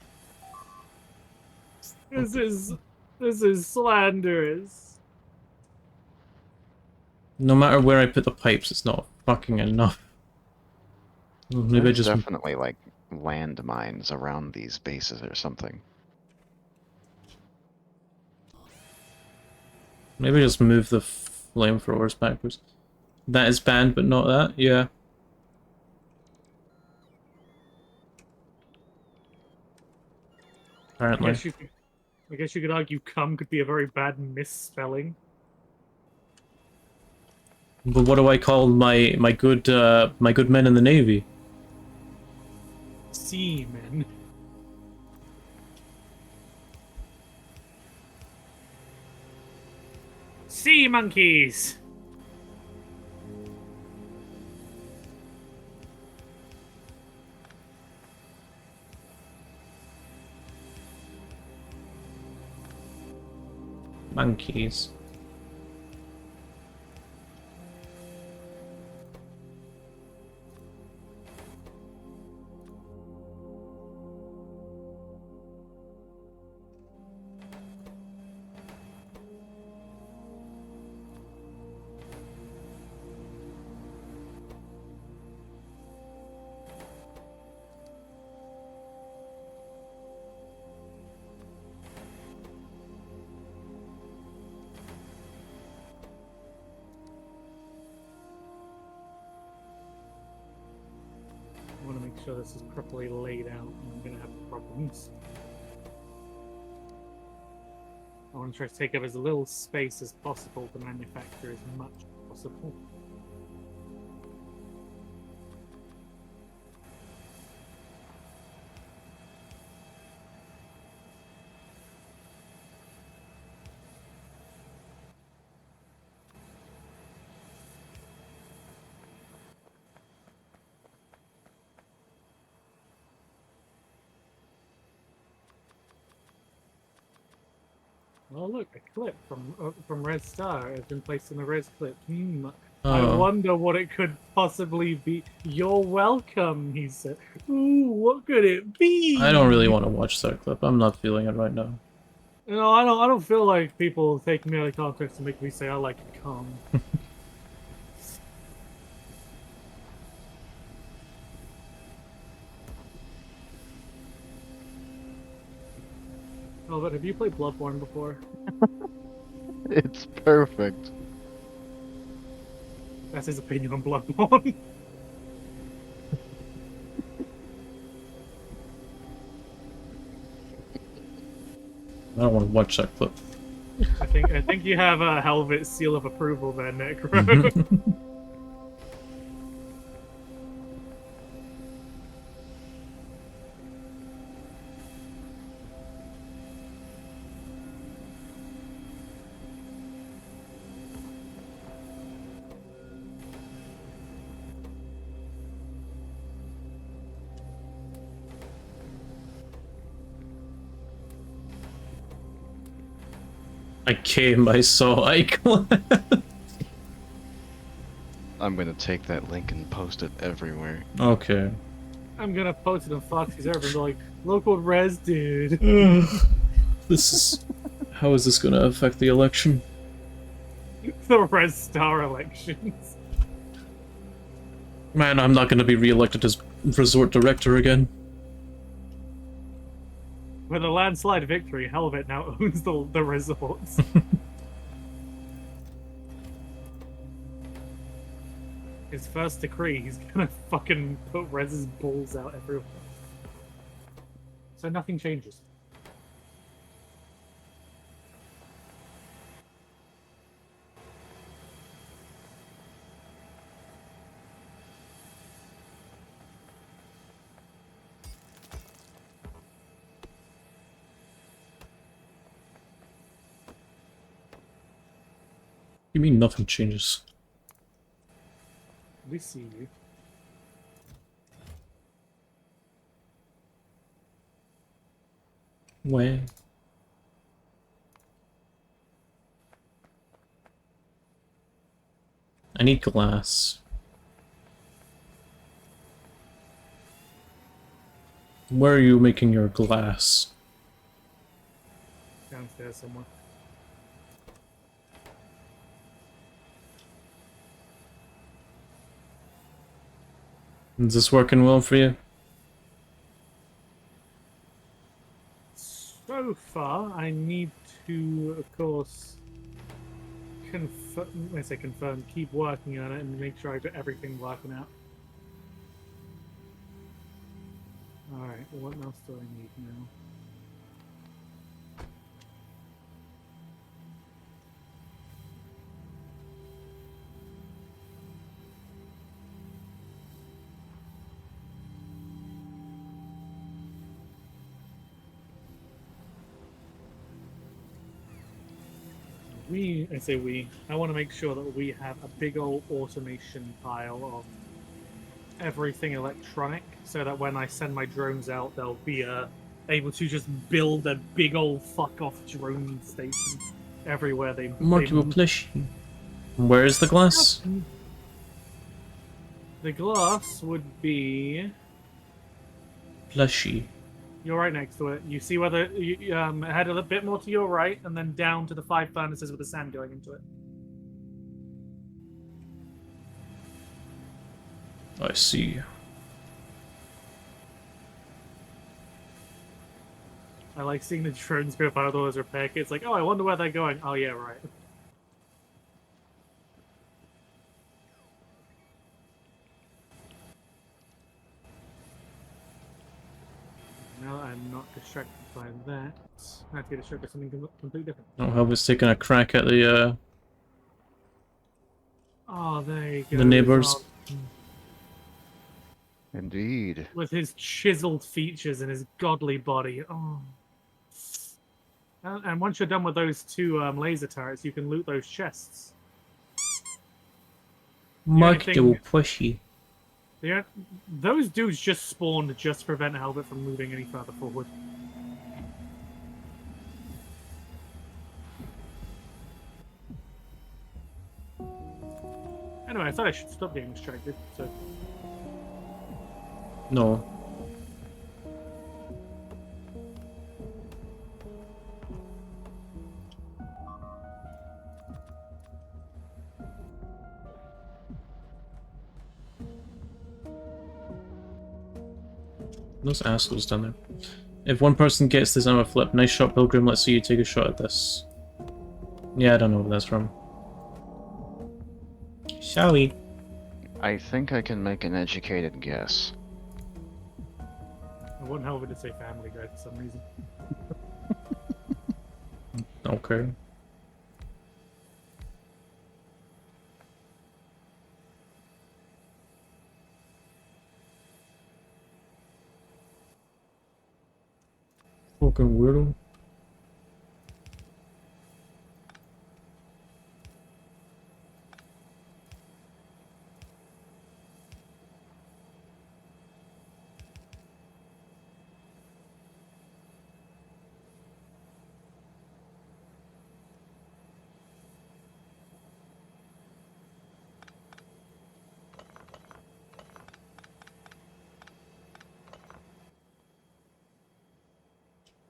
S3: This is slanderous.
S1: No matter where I put the pipes, it's not fucking enough. Maybe I
S2: There's
S1: just...
S2: definitely like landmines around these bases or something.
S1: Maybe just move the flamethrowers backwards. That is banned, but not that? Yeah. Apparently.
S3: I guess you could argue cum could be a very bad misspelling.
S1: But what do I call my good men in the Navy?
S3: Seamen. Sea monkeys!
S1: Monkeys.
S3: I want to make sure this is properly laid out, and I'm gonna have problems. want to try to take up as little space as possible to manufacture as much as possible. Oh look, a clip from Red Star has been placed in the res clip. I
S1: Oh.
S3: wonder what it could possibly be. You're welcome, he said. Ooh, what could it be?
S1: I don't really want to watch that clip. I'm not feeling it right now.
S3: No, I don't. I don't feel like people taking me out of context to make me say I like it calm. Oh, but have you played Bloodborne before?
S2: It's perfect.
S3: That's his opinion on Bloodborne.
S1: I don't want to watch that clip.
S3: I think you have a Helvet's seal of approval there, Necro.
S1: I came, I saw icon.
S2: I'm gonna take that link and post it everywhere.
S1: Okay.
S3: I'm gonna post it on Foxy's Earth and be like, look what Rez did.
S1: This is... How is this gonna affect the election?
S3: The Red Star elections.
S1: Man, I'm not gonna be re-elected as resort director again.
S3: With a landslide victory, Helvet now owns the resorts. His first decree, he's gonna fucking put Rez's balls out everywhere. So nothing changes.
S1: You mean nothing changes?
S3: We see you.
S1: Where? I need glass. Where are you making your glass?
S3: Downstairs somewhere.
S1: Is this working well for you?
S3: So far, I need to, of course, confirm. I say confirm. Keep working on it and make sure I got everything working out. All right. What else do I need now? I want to make sure that we have a big old automation pile of everything electronic, so that when I send my drones out, they'll be able to just build a big old fuck off drone station everywhere they
S1: Multiple
S3: move.
S1: plushie. Where is the glass?
S3: The glass would be.
S1: Plushie.
S3: You're right next to it. You see whether you head a little bit more to your right, and then down to the 5 furnaces with the sand going into it.
S1: I see.
S3: I like seeing the drones go by all those repair kits. Like, oh, I wonder where they're going. Oh yeah, right. No, I'm not not distracted by that. I have to get distracted by something completely different.
S1: Oh, Helvet's taking a crack at the
S3: Oh, there you go.
S1: the neighbors.
S3: Oh,
S2: Indeed.
S3: with his chiseled features and his godly body. Oh. And once you're done with those two laser turrets, you can loot those chests.
S1: Mark
S3: thing-
S1: double pushy.
S3: Those dudes just spawned just to prevent Helvet from moving any further forward. Anyway, I thought I should stop getting distracted, so...
S1: No. Those assholes down there. If one person gets this, I'm a flip. Nice shot, Pilgrim. Let's see you take a shot at this. Yeah, I don't know where that's from. Shall we?
S2: I think I can make an educated guess.
S3: I want Helvet to say Family Guy for some reason.
S1: Okay. Fucking weirdo.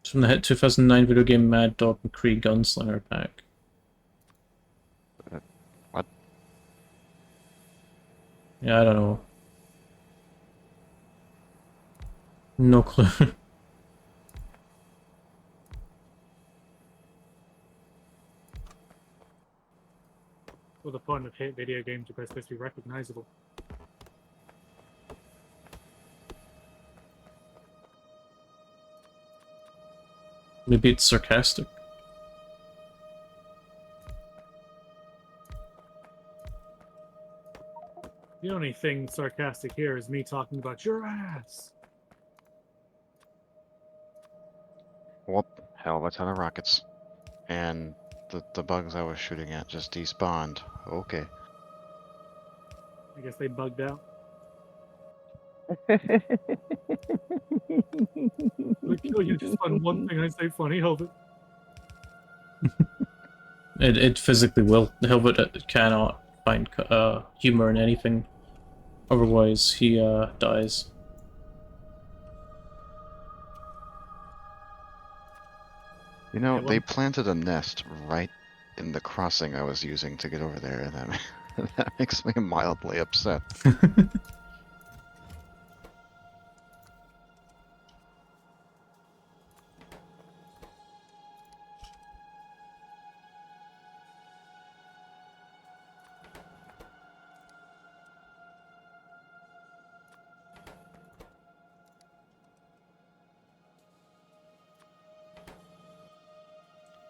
S1: It's from the hit 2009 video game Mad Dog McCree Gunslinger pack.
S2: What?
S1: Yeah, I don't know. No clue.
S3: Well, the point of hit video games are supposed to be recognizable.
S1: Maybe it's sarcastic.
S3: The only thing sarcastic here is me talking about your ass.
S2: Whoop. Helvet's out of rockets. And the bugs I was shooting at just despawned. Okay.
S3: I guess they bugged out. Like, oh, you just find one thing I say funny, Helvet.
S1: It physically will. Helvet cannot find humor in anything. Otherwise, he dies.
S2: You know,
S3: Yeah,
S2: they
S3: well-
S2: planted a nest right in the crossing I was using to get over there, and that, that makes me mildly upset.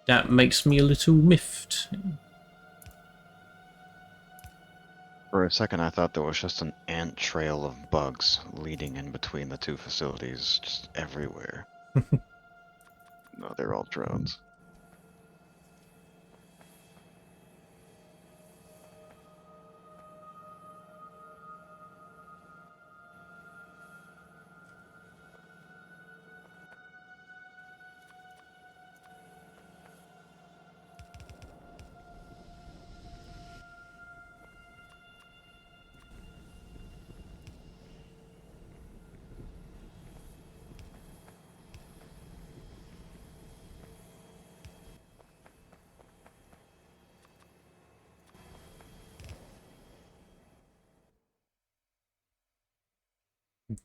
S1: That makes me a little miffed.
S2: For a second, I thought there was just an ant trail of bugs leading in between the two facilities, just everywhere. No, they're all drones.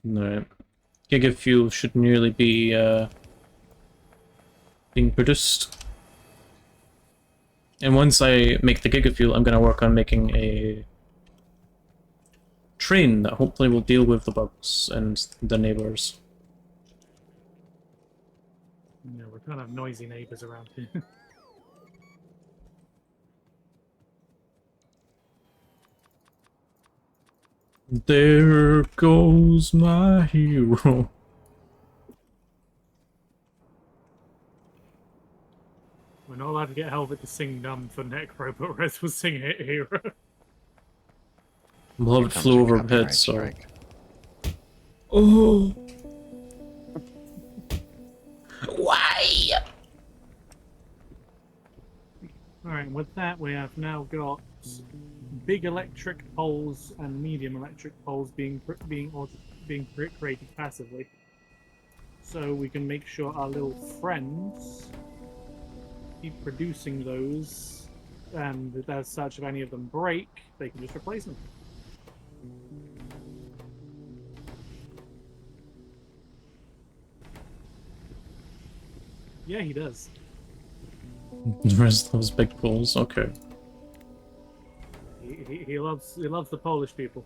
S1: No. Giga fuel should nearly be being produced. And once I make the Giga fuel, I'm gonna work on making a train that hopefully will deal with the bugs and the neighbors.
S3: Can't have noisy neighbors around here.
S1: There goes my hero.
S3: We're not allowed to get Helvet to sing Numb for Necro, but Rez will sing Hit Hero.
S1: Well,
S2: Here
S1: it
S2: comes
S1: flew
S2: a
S1: over my
S2: copyright
S1: head, so.
S2: strike.
S1: Oh. Why?
S3: Alright, with that, we have now got big electric poles and medium electric poles being created passively. So we can make sure our little friends keep producing those, and as such, if any of them break, they can just replace them. Yeah, he does.
S1: The rest loves big poles. Okay.
S3: He loves the Polish people.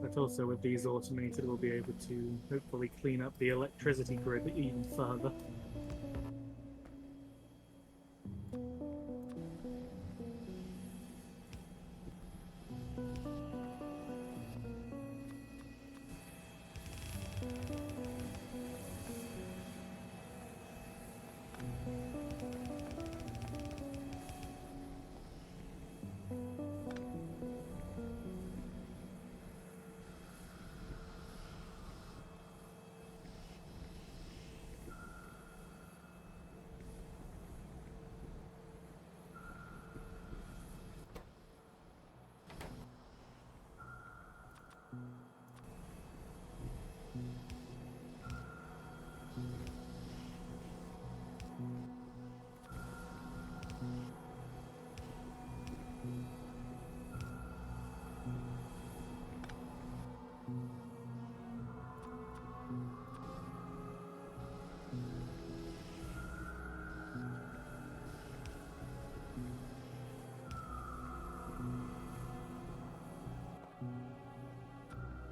S3: But also with these automated, we'll be able to hopefully clean up the electricity grid even further.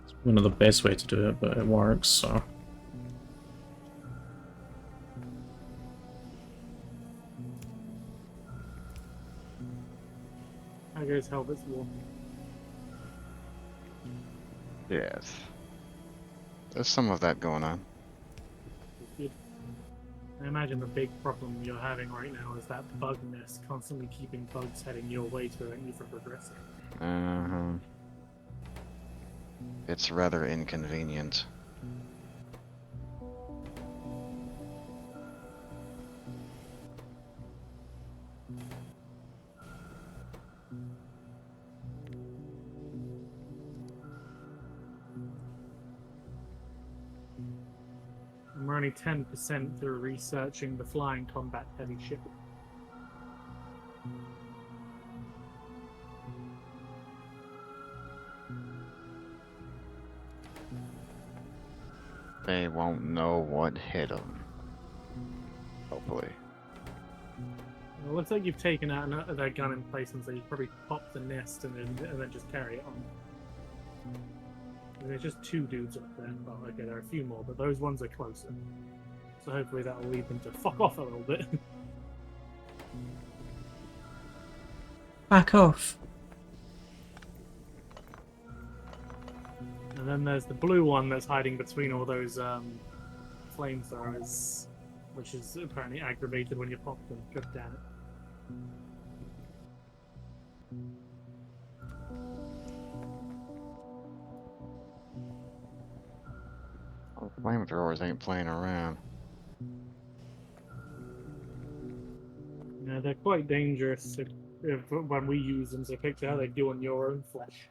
S1: It's one of the best way to do it, but it works, so.
S3: How goes Helvet's War?
S2: Yes. There's some of that going on.
S3: Good. I imagine the big problem you're having right now is that bug nest constantly keeping bugs heading your way to prevent you from progressing.
S2: Uh-huh. It's rather inconvenient.
S3: And we're only 10% through researching the flying combat heavy ship.
S2: They won't know what hit them. Hopefully.
S3: Well, it looks like you've taken out that gun in place, and so you probably pop the nest and then just carry it on. And there's just 2 dudes up there. Well, okay, there are a few more, but those ones are closer. So hopefully that will lead them to fuck off a little bit.
S1: Back off.
S3: And then there's the blue one that's hiding between all those flamethrowers, which is apparently aggravated when you pop them. God damn it.
S2: Oh, flamethrowers ain't playing around.
S3: Yeah, they're quite dangerous when we use them, so picture how they do on your own flesh.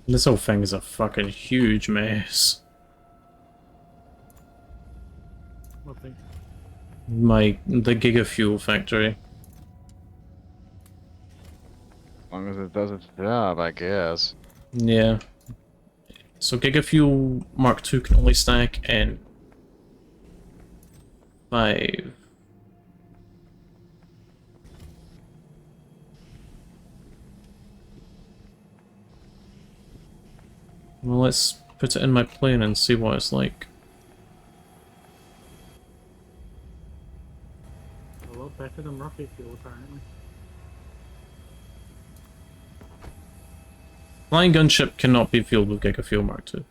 S1: This whole thing is a fucking huge mess.
S3: Nothing.
S1: The Giga Fuel factory.
S2: As long as it does its job, I guess.
S1: Yeah. So Giga Fuel Mark II can only stack in 5. Well, let's put it in my plane and see what it's like.
S3: A lot better than rocket fuel, apparently.
S1: Flying gunship cannot be fueled with Giga Fuel Mark II.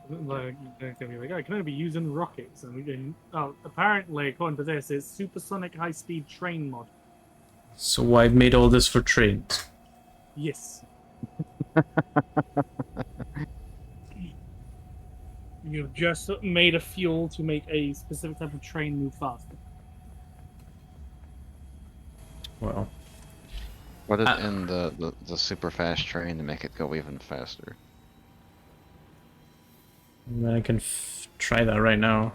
S3: Like, they're gonna be like, oh, I can only be using rockets. And oh, apparently, according to this, it's supersonic high-speed train mod.
S1: So I made all this for trains.
S3: Yes. You've just made a fuel to make a specific type of train move faster.
S1: Well,
S2: Put it in the super fast train to make it go even faster.
S1: I can try that right now.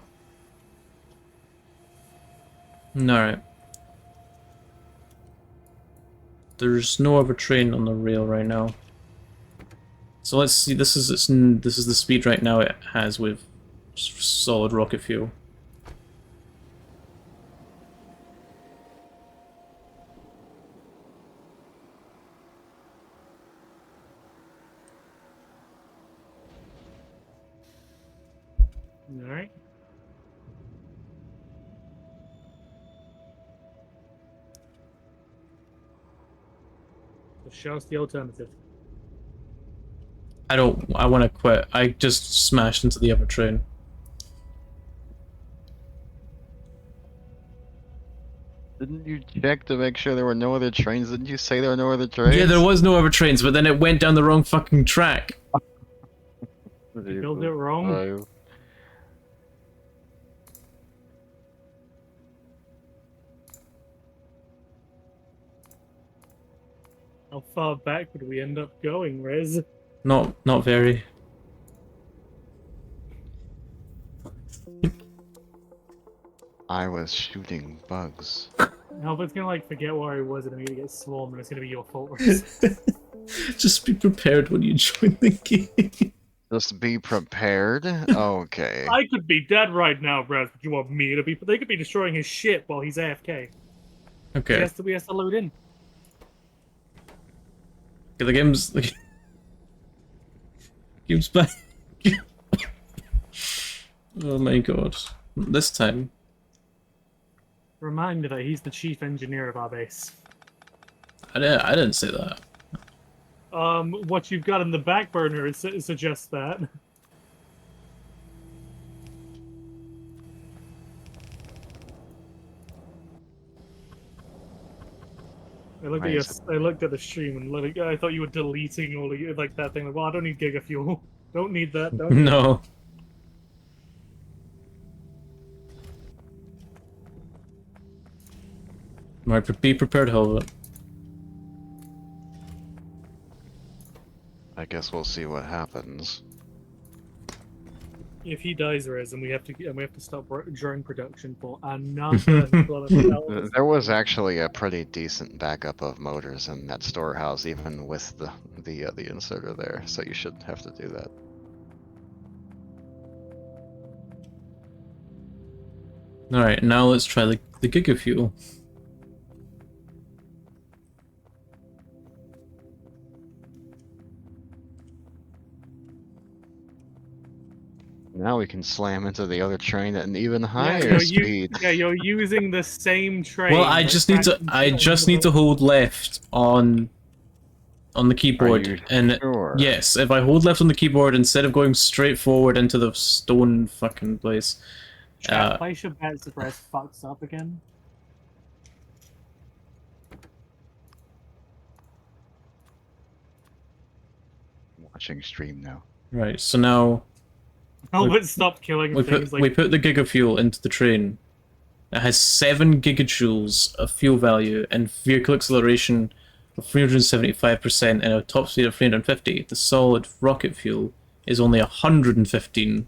S1: Alright. There's no other train on the rail right now. So let's see. This is the speed right now it has with solid rocket fuel.
S3: Alright. So show us the alternative.
S1: I want to quit. I just smashed into the other train.
S2: Didn't you check to make sure there were no other trains? Didn't you say there were no other trains?
S1: Yeah, there was no other trains, but then it went down the wrong fucking track.
S3: You built it wrong. How far back would we end up going, Rez?
S1: Not very.
S2: I was shooting bugs.
S3: Albert's gonna like forget where he was and I'm gonna get swarmed and it's gonna be your fault, Rez.
S1: Just be prepared when you join the game.
S2: Just be prepared. Okay.
S3: I could be dead right now, Rez, but you want me to be? They could be destroying his ship while he's AFK.
S1: Okay.
S3: He has to load in.
S1: Okay, the game's back. Oh my god. This time.
S3: Remind me that he's the chief engineer of our base.
S1: I didn't say that.
S3: What you've got in the back burner suggests that. I looked at the stream and I thought you were deleting all of like that thing. Like, well, I don't need Giga Fuel. Don't need that. Don't need
S1: No. Alright, be prepared, Helvet.
S2: I guess we'll see what happens.
S3: If he dies, Rez, and we have to stop drone production for another 12 hours.
S2: There was actually a pretty decent backup of motors in that storehouse, even with the inserter there. So you shouldn't have to do that.
S1: Alright, now let's try the Giga Fuel.
S2: Now we can slam into the other train at an even higher speed.
S3: You're using the same train.
S1: Well, I just need to hold left on the keyboard,
S2: Are you
S1: and
S2: sure?
S1: yes, if I hold left on the keyboard instead of going straight forward into the stone fucking place.
S3: Place your bets if Rez fucks up again.
S2: Watching stream now.
S1: Right, so now
S3: Albert, stop killing things.
S1: we put the Giga Fuel into the train. It has 7 gigajoules of fuel value and vehicle acceleration for 375% and a top speed of 350, the solid rocket fuel is only 115.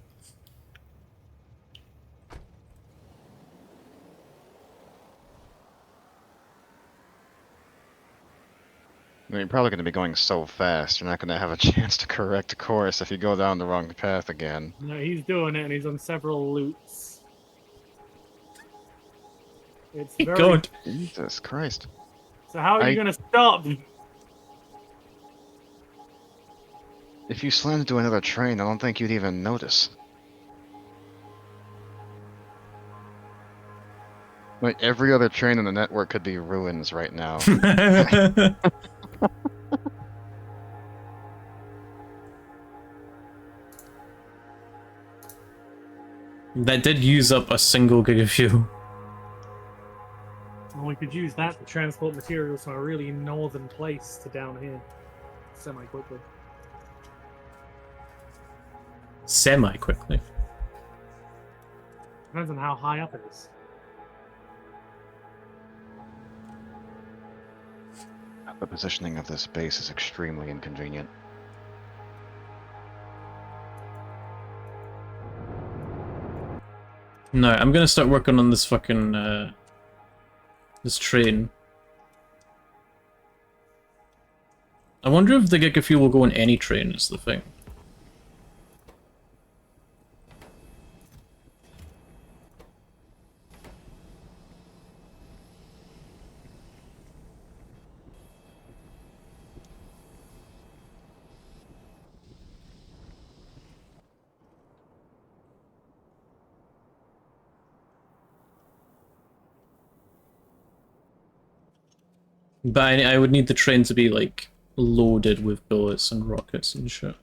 S2: I mean, you're probably going to be going so fast, you're not going to have a chance to correct course if you go down the wrong path again.
S3: No, he's doing it, and he's on several loops. It's
S1: Hey,
S3: very.
S1: God.
S2: Jesus Christ.
S3: So how are you gonna stop?
S2: If you slammed into another train, I don't think you'd even notice. Like, every other train in the network could be ruins right now.
S1: That did use up a single gig of fuel.
S3: Well, we could use that to transport materials from a really northern place to down here, semi-quickly.
S1: Semi-quickly.
S3: Depends on how high up it is.
S2: The positioning of this base is extremely inconvenient.
S1: No, I'm gonna start working on this fucking, this train. I wonder if the Giga Fuel will go on any train, is the thing. But I would need the train to be, like, loaded with bullets and rockets and shit.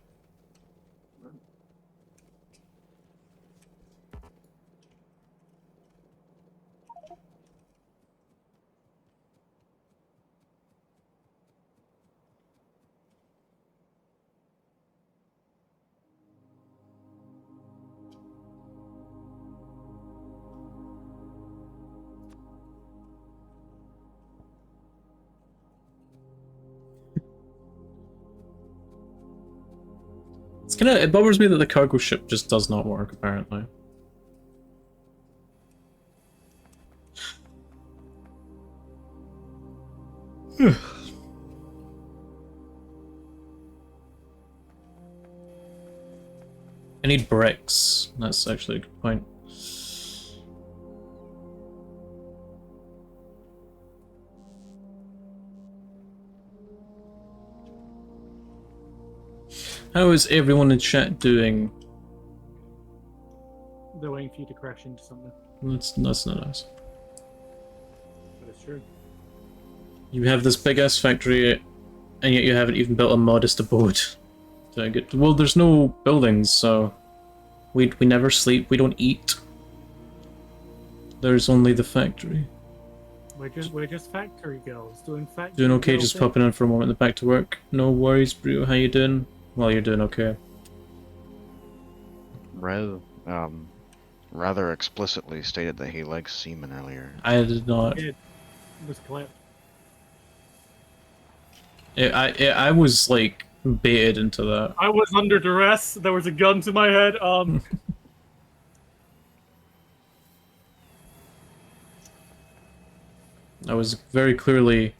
S1: It bothers me that the cargo ship just does not work, apparently. I need bricks. That's actually a good point. How is everyone in chat doing?
S3: They're waiting for you to crash into something.
S1: That's not nice.
S3: But it's true.
S1: You have this big ass factory, and yet you haven't even built a modest abode. Well, there's no buildings, so we never sleep. We don't eat. There's only the factory.
S3: We're just factory girls doing factory.
S1: Doing okay,
S3: girl
S1: just
S3: thing.
S1: popping in for a moment and back to work. No worries, bro. How you doing? Well, you're doing okay.
S2: Rather explicitly stated that he likes semen earlier.
S1: I did not.
S3: It was clipped.
S1: I was like baited into that.
S3: I was under duress. There was a gun to my head.
S1: I was very clearly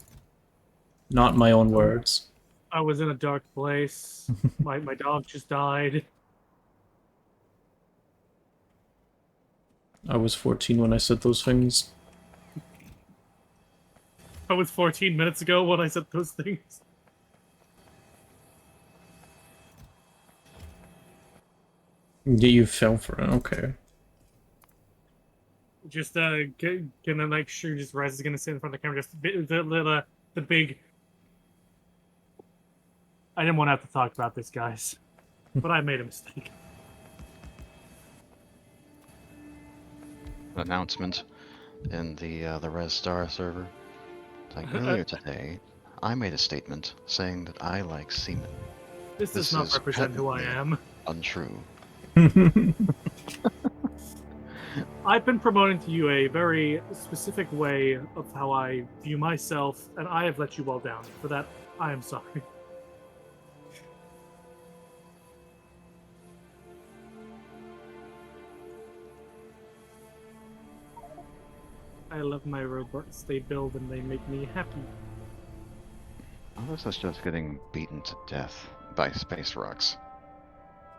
S1: not my own words.
S3: I was in a dark place. my dog just died.
S1: I was 14 when I said those things.
S3: I was 14 minutes ago when I said those things.
S1: Yeah, you fell for it. Okay.
S3: Just gonna make sure just Rez is gonna sit in front of the camera. Just the big. I didn't want to have to talk about this, guys, but I made a mistake.
S2: Announcement in the Res Star server. Like earlier today, I made a statement saying that I like semen.
S3: This does
S2: This
S3: not
S2: is
S3: represent who I
S2: patently
S3: am.
S2: Untrue.
S3: I've been promoting to you a very specific way of how I view myself, and I have let you all down. For that, I am sorry. I love my robots. They build and they make me happy.
S2: All this is just getting beaten to death by space rocks.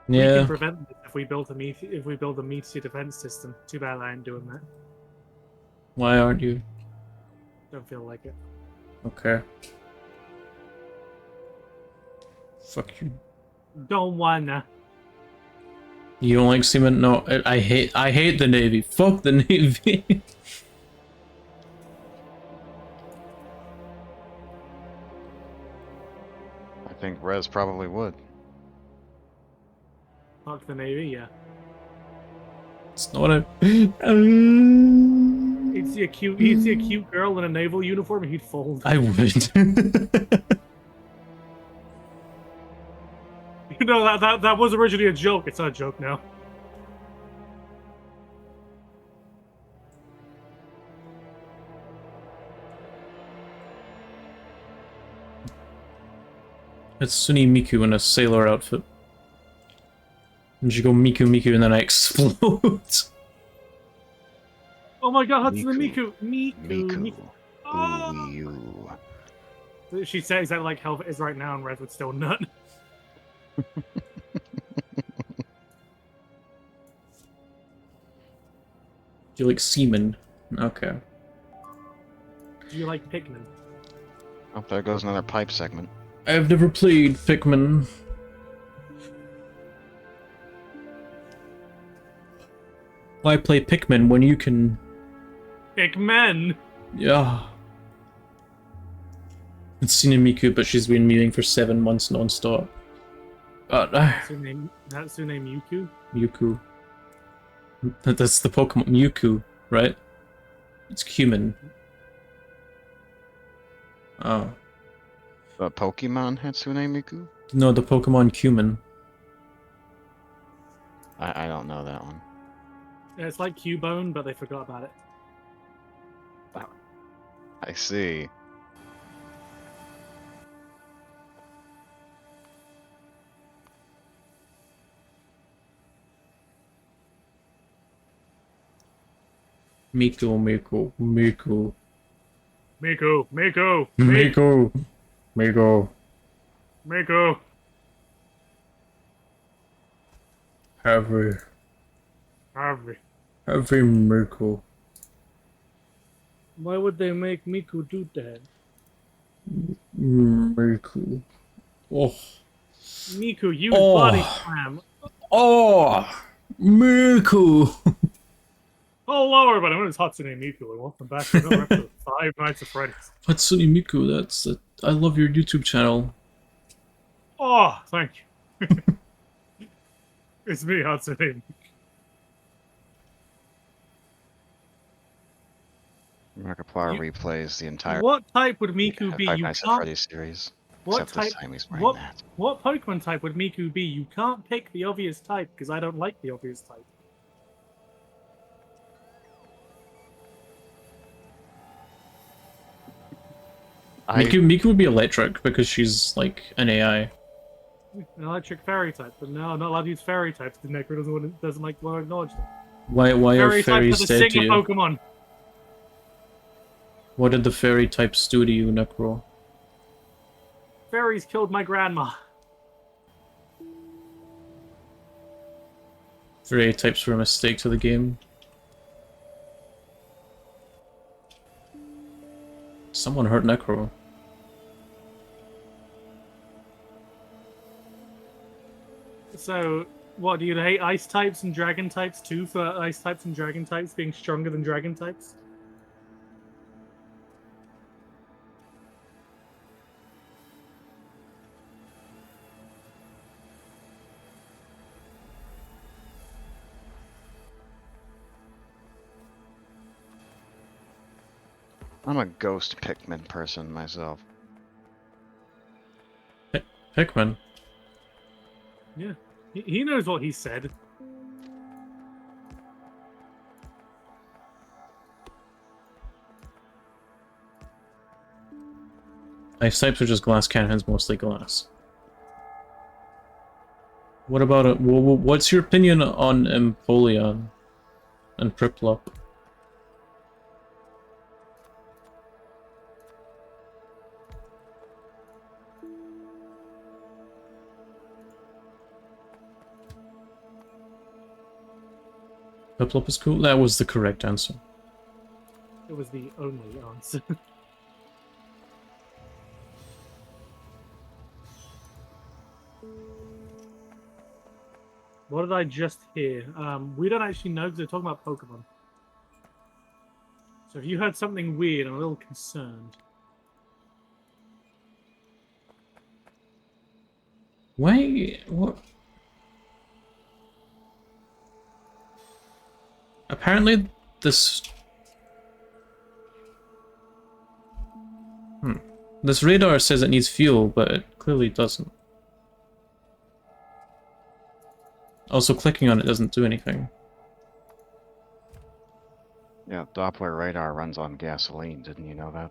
S3: We can
S1: Yeah.
S3: prevent this if we build a meteor defense system. Too bad I ain't doing that.
S1: Why aren't you?
S3: Don't feel like it.
S1: Okay. Fuck you.
S3: Don't wanna.
S1: You don't like seamen? No, I hate the Navy. Fuck the Navy.
S2: I think Rez probably would.
S3: Fuck the Navy, yeah.
S1: It's not a.
S3: He'd see a cute girl in a naval uniform and he'd fold.
S1: I would.
S3: You know that was originally a joke. It's not a joke now.
S1: It's Suni Miku in a sailor outfit. And she go Miku Miku and then I explode.
S3: Oh my god, Hatsune
S2: Miku.
S3: Miku.
S2: Miku.
S3: Oh!
S2: Ooh, you.
S3: She says that like Helvet is right now and Red would still nut.
S1: Do you like seamen? Okay.
S3: Do you like Pikmin?
S2: Oh, there goes another pipe segment.
S1: I've never played Pikmin. Why play Pikmin when you can...
S3: Pikmin!
S1: Yeah. It's Miku, but she's been mewing for 7 months non-stop.
S3: Natsune Miku?
S1: Mewku. That's the Pokemon Mewku, right? It's human. Oh.
S2: The Pokemon Hatsune Miku?
S1: No, the Pokemon Cumin.
S2: I don't know that one.
S3: Yeah, it's like Cubone, but they forgot about it.
S2: I see.
S1: Miku, Miku, Miku.
S3: Miku! Miku!
S1: Miku! Miku.
S3: Miku!
S1: Heavy.
S3: Harvey.
S1: Heavy Miku.
S3: Why would they make Miku do that?
S1: Miku. Oh.
S3: Miku, use
S1: Oh.
S3: body slam.
S1: Oh! Miku!
S3: Hello, everybody. My name is Hatsune Miku, and welcome back to another episode of Five Nights at Freddy's.
S1: Hatsune Miku, that's... I love your YouTube channel.
S3: Oh, thank you. It's me, Hatsune Miku.
S2: Markiplier replays the entire
S3: What type would Miku be?
S2: Five
S3: You
S2: Nights at
S3: can't.
S2: Freddy's series.
S3: What
S2: Except
S3: type?
S2: this time he's wearing
S3: What?
S2: that.
S3: What Pokemon type would Miku be? You can't pick the obvious type because I don't like the obvious type.
S1: Miku would be electric because she's like an AI.
S3: An electric fairy type, but no, I'm not allowed to use fairy types. The Necro doesn't like to acknowledge them.
S1: Why are
S3: Fairy types are
S1: fairies
S3: the
S1: dead to
S3: singer
S1: you?
S3: Pokemon.
S1: What did the fairy types do to you, Necro?
S3: Fairies killed my grandma.
S1: Fairy types were a mistake to the game. Someone hurt Necro.
S3: So, what, do you hate ice types and dragon types too for ice types and dragon types being stronger than dragon types?
S2: I'm a ghost Pikmin person myself.
S1: Pikmin.
S3: Yeah. He knows what he said.
S1: Ice types are just glass cannons, mostly glass. What about it? What's your opinion on Empoleon and Priplop? Priplop is cool? That was the correct answer.
S3: It was the only answer. What did I just hear? We don't actually know because they're talking about Pokemon. So if you heard something weird, I'm a little concerned.
S1: Why? What? Apparently, this... This radar says it needs fuel, but it clearly doesn't. Also, clicking on it doesn't do anything.
S2: Yeah, Doppler radar runs on gasoline. Didn't you know that?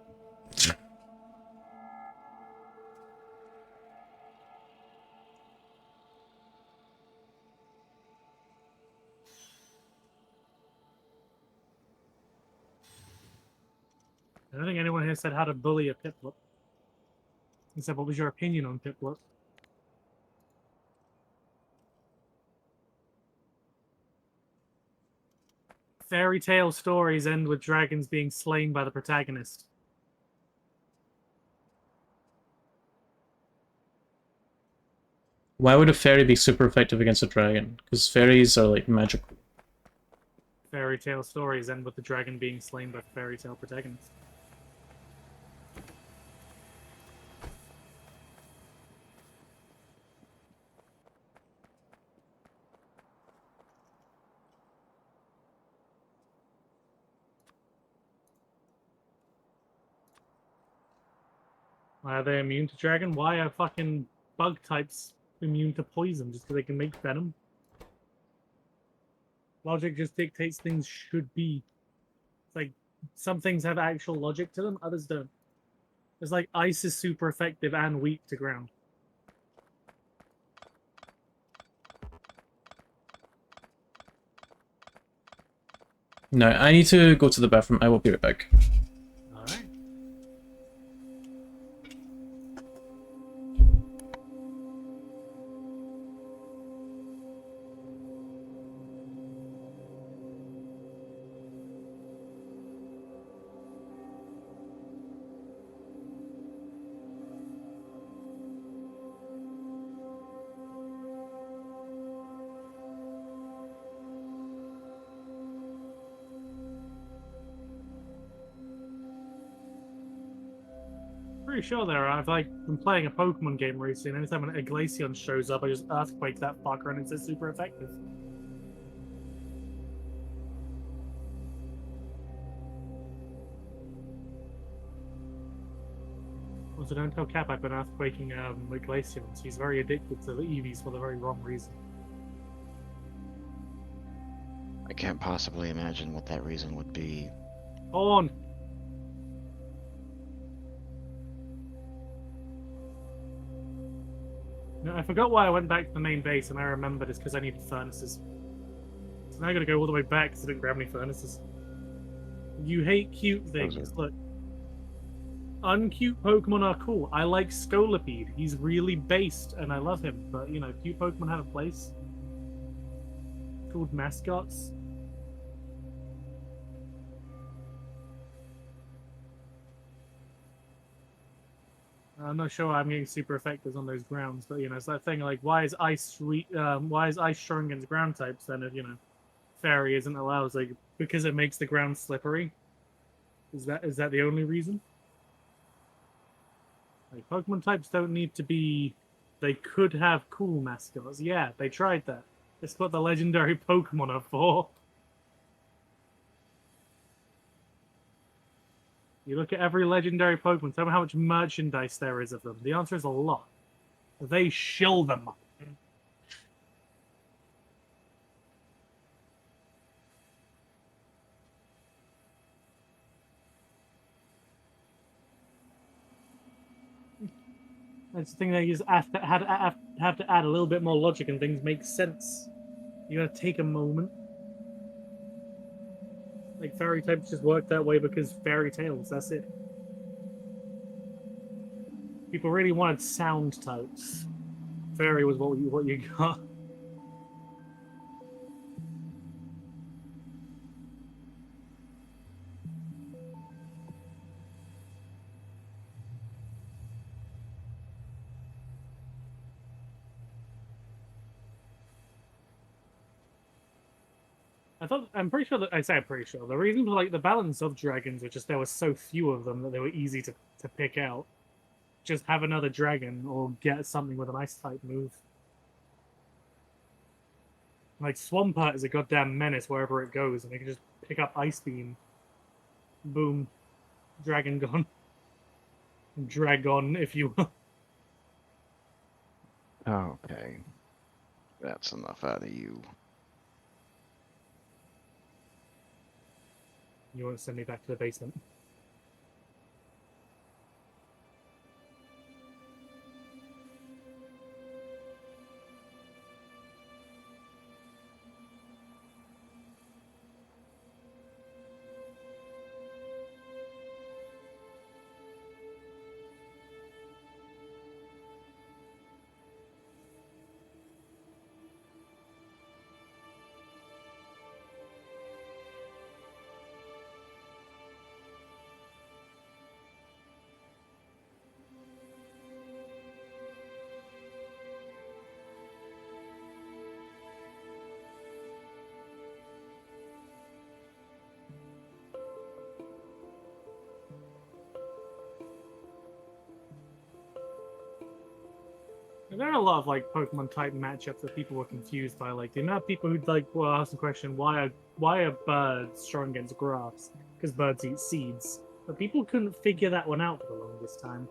S3: I don't think anyone here said how to bully a Piplup. He said, what was your opinion on Piplup? Fairy tale stories end with dragons being slain by the protagonist.
S1: Why would a fairy be super effective against a dragon? Because fairies are, like, magical.
S3: Fairy tale stories end with the dragon being slain by the fairy tale protagonist. Why are they immune to dragon? Why are fucking bug types immune to poison just because they can make venom? Logic just dictates things should be. It's like some things have actual logic to them, others don't. It's like ice is super effective and weak to ground.
S1: No, I need to go to the bathroom. I will be right back.
S3: Alright. Pretty sure there are. I've like been playing a Pokemon game recently, and anytime a Glaceon shows up, I just earthquake that fucker and it's super effective. Also, don't tell Cap I've been earthquaking the Glaceons. He's very addicted to the Eevees for the very wrong reason.
S2: I can't possibly imagine what that reason would be.
S3: On! No, I forgot why I went back to the main base, and I remembered it's because I needed furnaces. So now I gotta go all the way back because I didn't grab any furnaces. You hate cute things. Look. Uncute Pokemon are cool. I like Scolipede. He's really based, and I love him. But, you know, cute Pokemon have a place. Called mascots. I'm not sure why I'm getting super effective on those grounds, but you know, it's that thing like why is ice strong against ground types then if you know fairy isn't allowed? It's like because it makes the ground slippery. Is that the only reason? Like Pokemon types don't need to be they could have cool mascots. Yeah, they tried that. That's what the legendary Pokemon are for. You look at every legendary Pokemon, tell me how much merchandise there is of them. The answer is a lot. They shill them. That's the thing that you just have to add a little bit more logic and things make sense. You gotta take a moment. Like fairy types just work that way because fairy tales, that's it. People really wanted sound types. Fairy was what you got. I'm pretty sure that I say I'm pretty sure. The reason for like the balance of dragons was just there were so few of them that they were easy to pick out. Just have another dragon or get something with an ice type move. Like Swampert is a goddamn menace wherever it goes, and they can just pick up Ice Beam. Boom. Dragon gone. Dragon, if you will.
S2: Okay. That's enough out of you.
S3: You won't send me back to the basement. There are a lot of like Pokemon type matchups that people were confused by. Like the amount of people who'd like well ask the question, why are birds strong against grass? Because birds eat seeds. But people couldn't figure that one out for the longest time.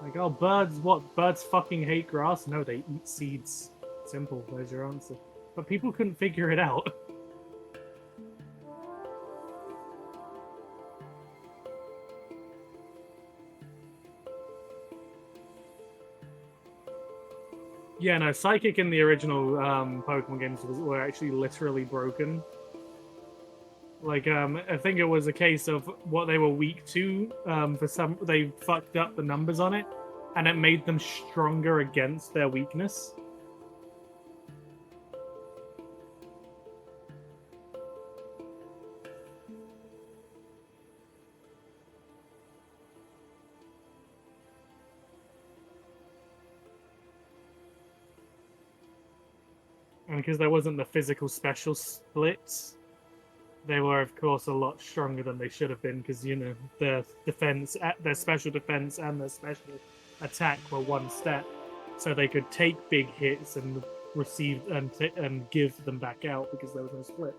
S3: Like, oh, birds, what? Birds fucking hate grass? No, they eat seeds. Simple, there's your answer. But people couldn't figure it out. Yeah, no, Psychic in the original Pokemon games were actually literally broken. Like, I think it was a case of what they were weak to. They fucked up the numbers on it, and it made them stronger against their weakness. And because there wasn't the physical special splits, they were, of course, a lot stronger than they should have been. Because their their special defense, and their special attack were one step, so they could take big hits and receive and give them back out because there was no split.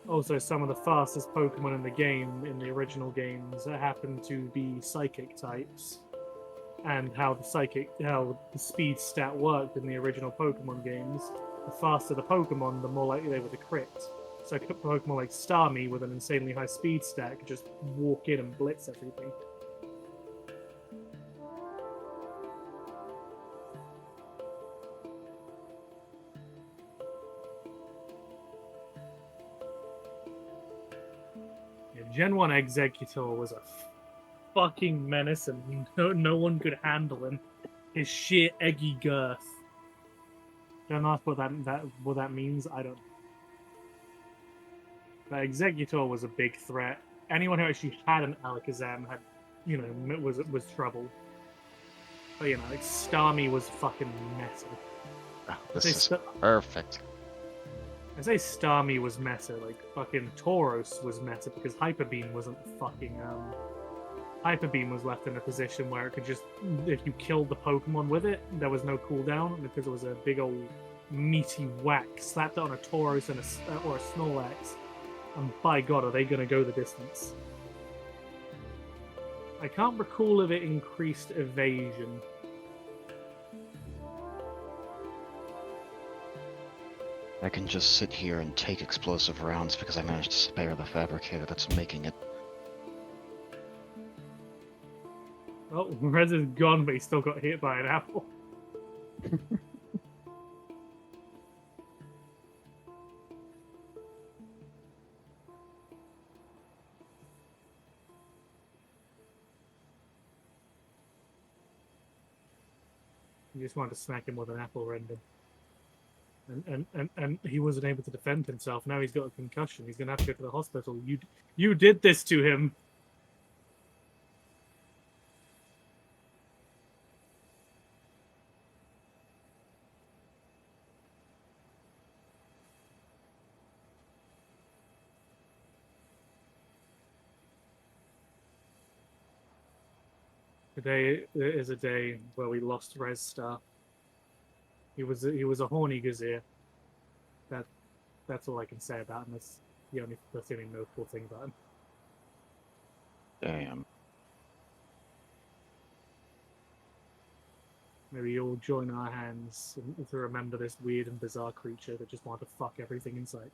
S3: Also, some of the fastest Pokemon in the game, in the original games, happened to be Psychic types. And how the speed stat worked in the original Pokemon games. The faster the Pokemon, the more likely they were to crit. So Pokemon like Starmie with an insanely high speed stat could just walk in and blitz everything. Yeah, Gen 1 Exeggutor was a fucking menace, and no one could handle him. His sheer eggy girth. Don't ask what that means. I don't. But Exeggutor was a big threat. Anyone who actually had an Alakazam had, was trouble. But like Starmie was fucking meta.
S2: Oh, this is perfect.
S3: I say Starmie was meta, like fucking Tauros was meta because Hyper Beam wasn't fucking Hyper Beam was left in a position where it could just, if you killed the Pokemon with it, there was no cooldown because it was a big old meaty whack. Slapped it on a Tauros or a Snorlax, and by God, are they going to go the distance? I can't recall if it increased evasion.
S2: I can just sit here and take explosive rounds because I managed to spare the fabricator that's making it.
S3: Oh, Rez is gone, but he still got hit by an apple. You just wanted to smack him with an apple, Rendon. And he wasn't able to defend himself. Now he's got a concussion. He's gonna have to go to the hospital. You did this to him. Today is a day where we lost Rez Star. He was a horny Gazir. That's all I can say about him. That's the only notable thing about him.
S2: Damn.
S3: Maybe you'll join our hands to remember this weird and bizarre creature that just wanted to fuck everything in sight.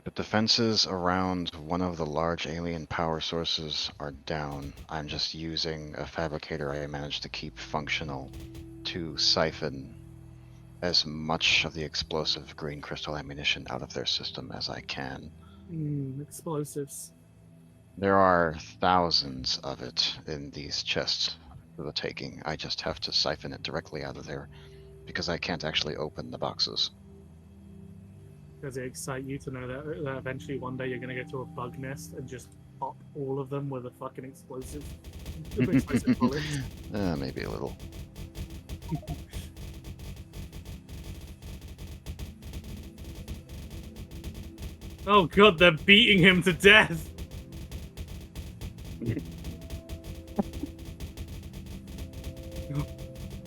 S2: The defenses around one of the large alien power sources are down. I'm just using a fabricator I managed to keep functional to siphon as much of the explosive green crystal ammunition out of their system as I can.
S3: Explosives.
S2: There are thousands of it in these chests for the taking. I just have to siphon it directly out of there because I can't actually open the boxes.
S3: Does it excite you to know that eventually one day you're going to go to a bug nest and just pop all of them with a fucking explosive bullet?
S2: Maybe a little.
S3: Oh god, they're beating him to death!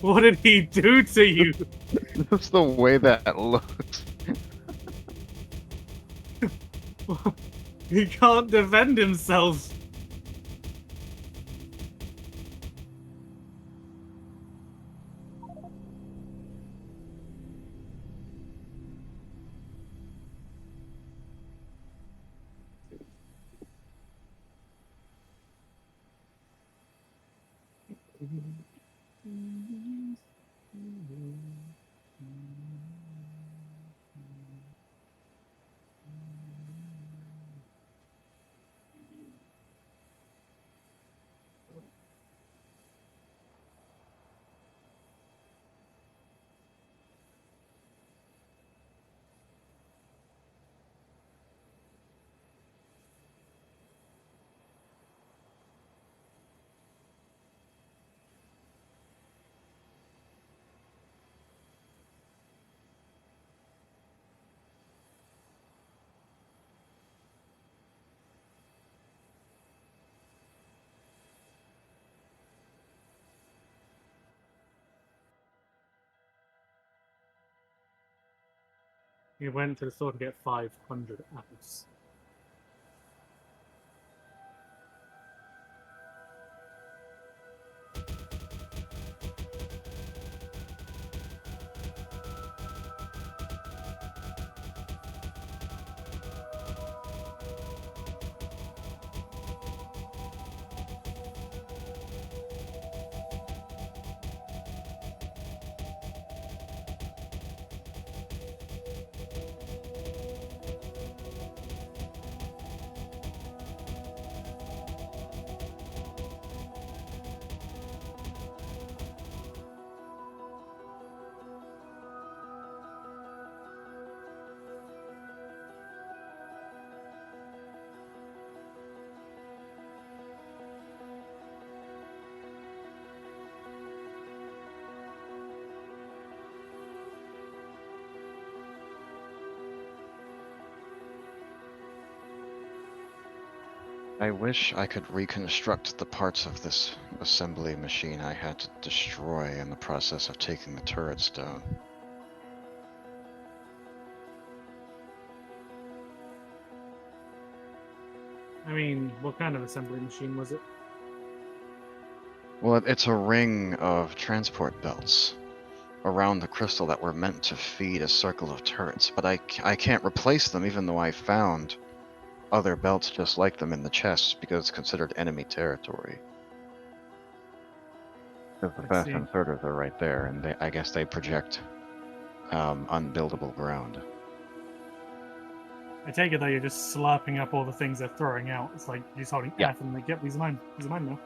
S3: What did he do to you?
S2: That's the way that looks.
S3: He can't defend himself. He went to the store to get 500 apples.
S2: I wish I could reconstruct the parts of this assembly machine I had to destroy in the process of taking the turrets down.
S3: I mean, what kind of assembly machine was it?
S2: Well, it's a ring of transport belts around the crystal that were meant to feed a circle of turrets, but I can't replace them even though I found other belts just like them in the chests because it's considered enemy territory. Because the
S3: I
S2: fast
S3: see.
S2: inserters are right there, and I guess they project unbuildable ground.
S3: I take it that you're just slurping up all the things they're throwing out. It's like you're just holding
S2: Yeah.
S3: F and like, yep, these are mine. These are mine now.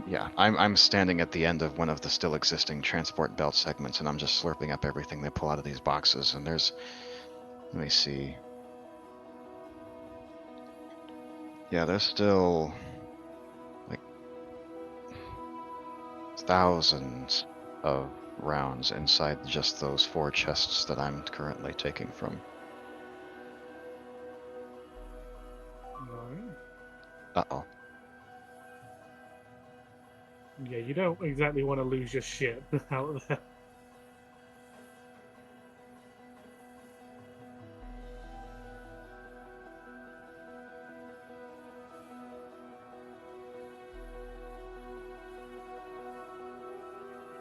S2: Yeah, I'm standing at the end of one of the still existing transport belt segments, and I'm just slurping up everything they pull out of these boxes. And there's, let me see. Yeah, there's still like thousands of rounds inside just those 4 chests that I'm currently taking from.
S3: Alright.
S2: Uh-oh.
S3: Yeah, you don't exactly want to lose your shit out there.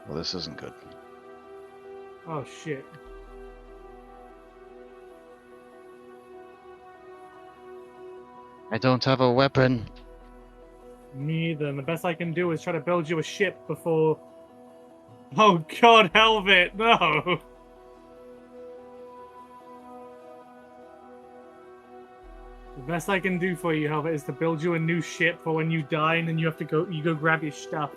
S2: Well, this isn't good.
S3: Oh shit.
S2: I don't have a weapon.
S3: Me either. And the best I can do is try to build you a ship before. Oh god, Helvet, no! The best I can do for you, Helvet, is to build you a new ship for when you die and then you have to go grab your stuff.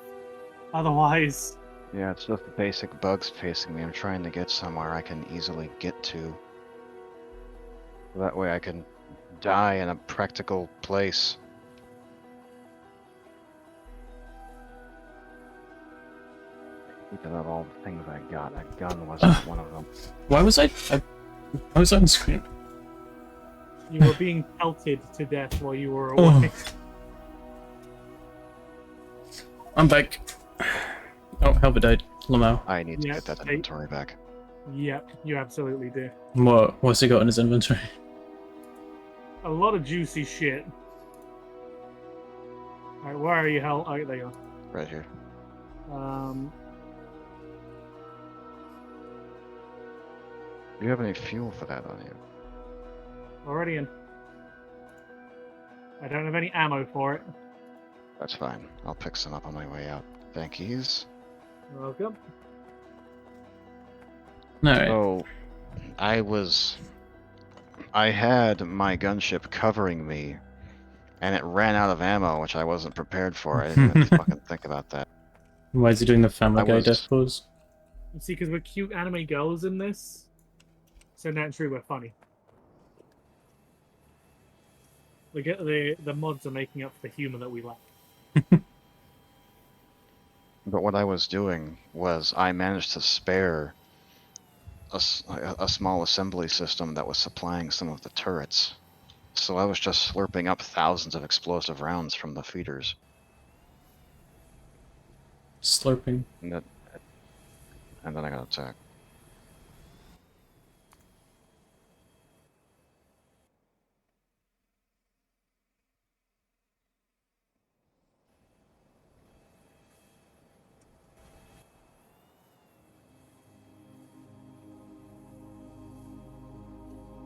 S3: Otherwise.
S2: Yeah, it's just the basic bugs facing me. I'm trying to get somewhere I can easily get to. That way I can die in a practical place. Because of all the things I got, a gun wasn't one of them.
S1: Why was I was on screen?
S3: You were being pelted to death while you were
S1: Oh.
S3: away.
S1: I'm back. Oh, Helva died. Lamau.
S2: I need to
S3: Yeah,
S2: get that
S3: take-
S2: inventory back.
S3: Yep, you absolutely do.
S1: What's he got in his inventory?
S3: A lot of juicy shit. Alright, where are you, Hell? Oh, there you are.
S2: Right here. Do you have any fuel for that on you?
S3: Already in. I don't have any ammo for it.
S2: That's fine. I'll pick some up on my way out. Thank yous.
S3: Welcome.
S1: Alright.
S2: So, I had my gunship covering me, and it ran out of ammo, which I wasn't prepared for. I didn't even fucking think about that.
S1: Why is he doing the Family
S2: I
S1: Guy
S2: was-
S1: death pose?
S3: You see, because we're cute anime girls in this, so naturally we're funny. The mods are making up for the humor that we lack.
S2: But what I was doing was I managed to spare a small assembly system that was supplying some of the turrets. So I was just slurping up thousands of explosive rounds from the feeders.
S1: Slurping.
S2: And then I got attacked.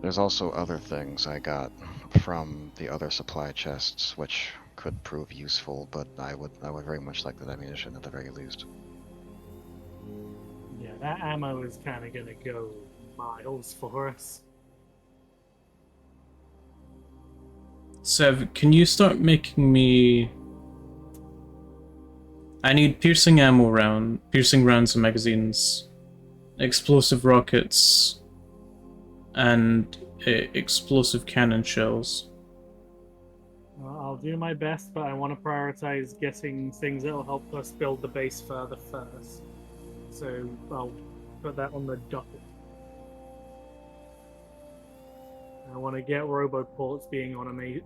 S2: There's also other things I got from the other supply chests which could prove useful, but I would very much like that ammunition at the very least.
S3: Yeah, that ammo is kind of gonna go miles for us.
S1: Sev, can you start making me... I need piercing rounds and magazines, explosive rockets, and explosive cannon shells.
S3: I'll do my best, but I want to prioritize getting things that'll help us build the base further first. So I'll put that on the docket. I want to get roboports being automated.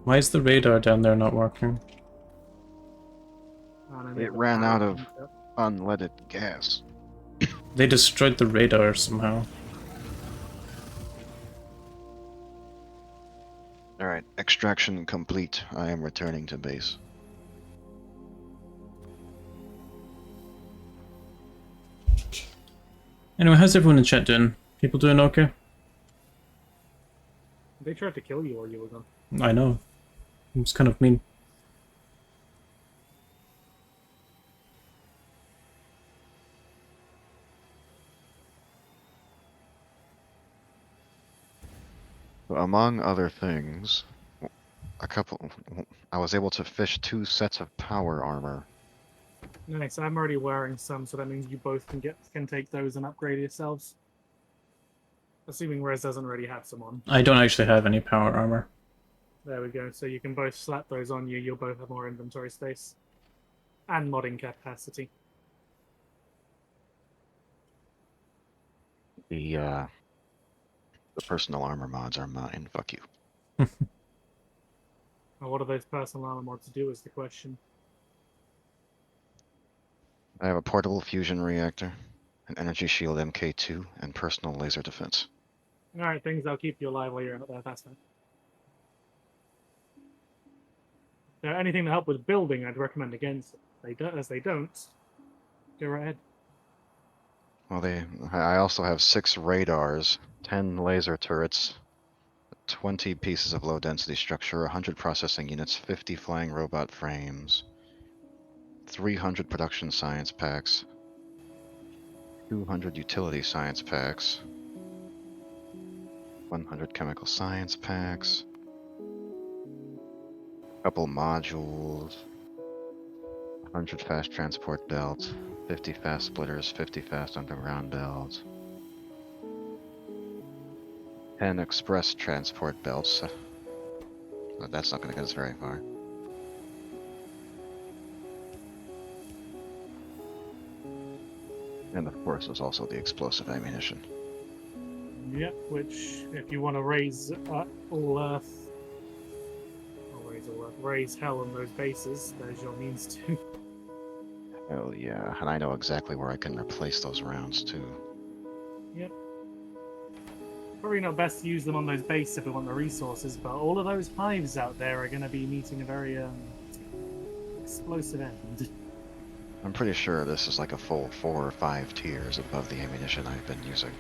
S1: Why is the radar down there not working?
S3: And
S2: It ran out of unleaded gas.
S1: They destroyed the radar somehow.
S2: Alright, extraction complete. I am returning to base.
S1: Anyway, how's everyone in chat doing? People doing okay?
S3: They tried to kill you while you were gone.
S1: I know. It's kind of mean.
S2: Among other things, I was able to fish 2 sets of power armor.
S3: Nice. I'm already wearing some, so that means you both can take those and upgrade yourselves. Assuming Rez doesn't already have some on.
S1: I don't actually have any power armor.
S3: There we go. So you can both slap those on you. You'll both have more inventory space and modding capacity.
S2: The personal armor mods are mine. Fuck you.
S3: Now, what do those personal armor mods do is the question.
S2: I have a portable fusion reactor, an energy shield MK2, and personal laser defense.
S3: All right, things that'll keep you alive while you're out there. That's fine. Now, anything to help with building, I'd recommend against. As they don't, go right ahead.
S2: Well, I also have 6 radars, 10 laser turrets, 20 pieces of low-density structure, 100 processing units, 50 flying robot frames, 300 production science packs, 200 utility science packs, 100 chemical science packs, a couple modules, 100 fast transport belts, 50 fast splitters, 50 fast underground belts, 10 express transport belts. But that's not going to get us very far. And of course, there's also the explosive ammunition.
S3: Yep, which, if you want to raise all Earth, or raise hell on those bases, there's your means to.
S2: Oh yeah, and I know exactly where I can replace those rounds too.
S3: Yep. Probably not best to use them on those bases if we want the resources, but all of those hives out there are going to be meeting a very explosive end.
S2: I'm pretty sure this is like a full 4 or 5 tiers above the ammunition I've been using.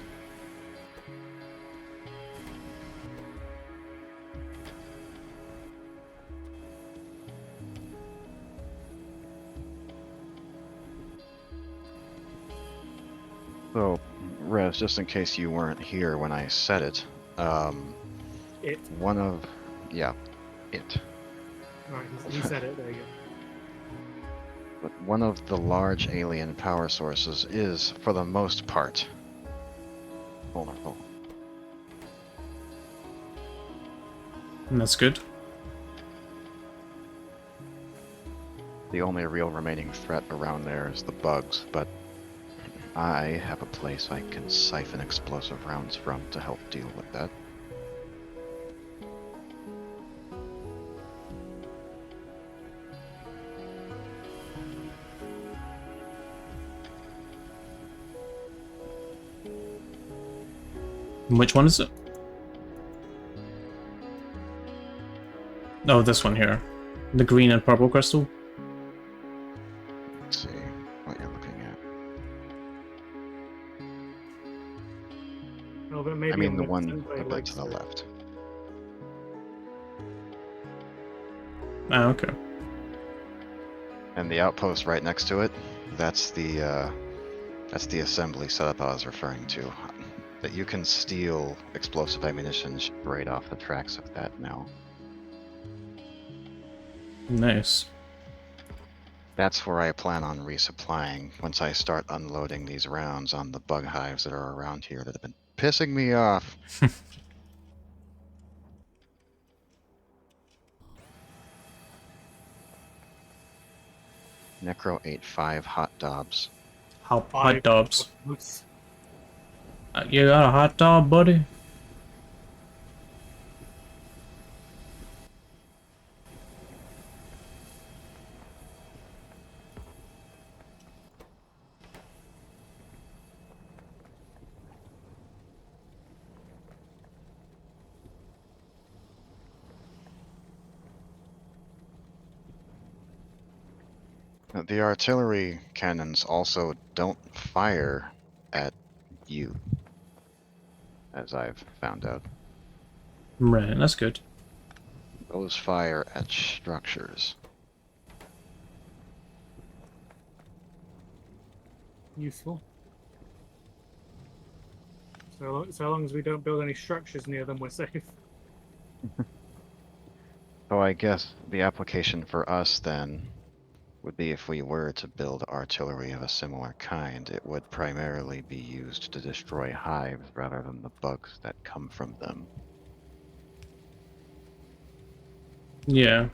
S2: So, Rez, just in case you weren't here when I said it,
S3: It.
S2: one of, yeah, it.
S3: Right, he said it, there you go.
S2: But one of the large alien power sources is, for the most part, vulnerable.
S1: And that's good.
S2: The only real remaining threat around there is the bugs, but I have a place I can siphon explosive rounds from to help deal with that.
S1: Which one is it? Oh, this one here. The green and purple crystal?
S2: Let's see what you're looking at.
S3: Oh, but maybe
S2: I mean
S3: on
S2: the
S3: the
S2: one
S3: two-way
S2: a bit to the
S3: legs,
S2: left.
S1: Ah, okay.
S2: And the outpost right next to it, that's the assembly setup I was referring to. That you can steal explosive ammunition straight off the tracks of that now.
S1: Nice.
S2: That's where I plan on resupplying once I start unloading these rounds on the bug hives that are around here that have been pissing me off. Necro ate 5 hot dobs.
S1: Hot
S3: Five.
S1: dogs.
S3: Oops.
S1: You got a hot dog, buddy?
S2: The artillery cannons also don't fire at you, as I've found out.
S1: Right, that's good.
S2: Those fire at structures.
S3: Useful. So long as we don't build any structures near them, we're safe.
S2: So I guess the application for us then would be if we were to build artillery of a similar kind, it would primarily be used to destroy hives rather than the bugs that come from them.
S1: Yeah.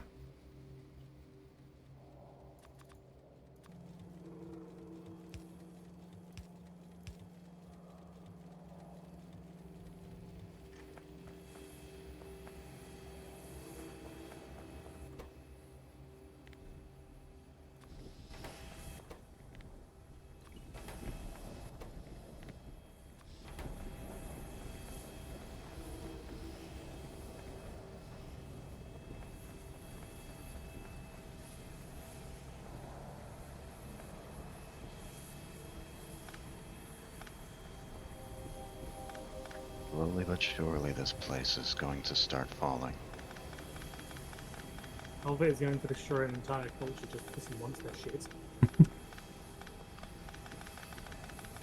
S2: Slowly but surely this place is going to start falling.
S3: All of it is going to destroy an entire culture just because he wants their shit.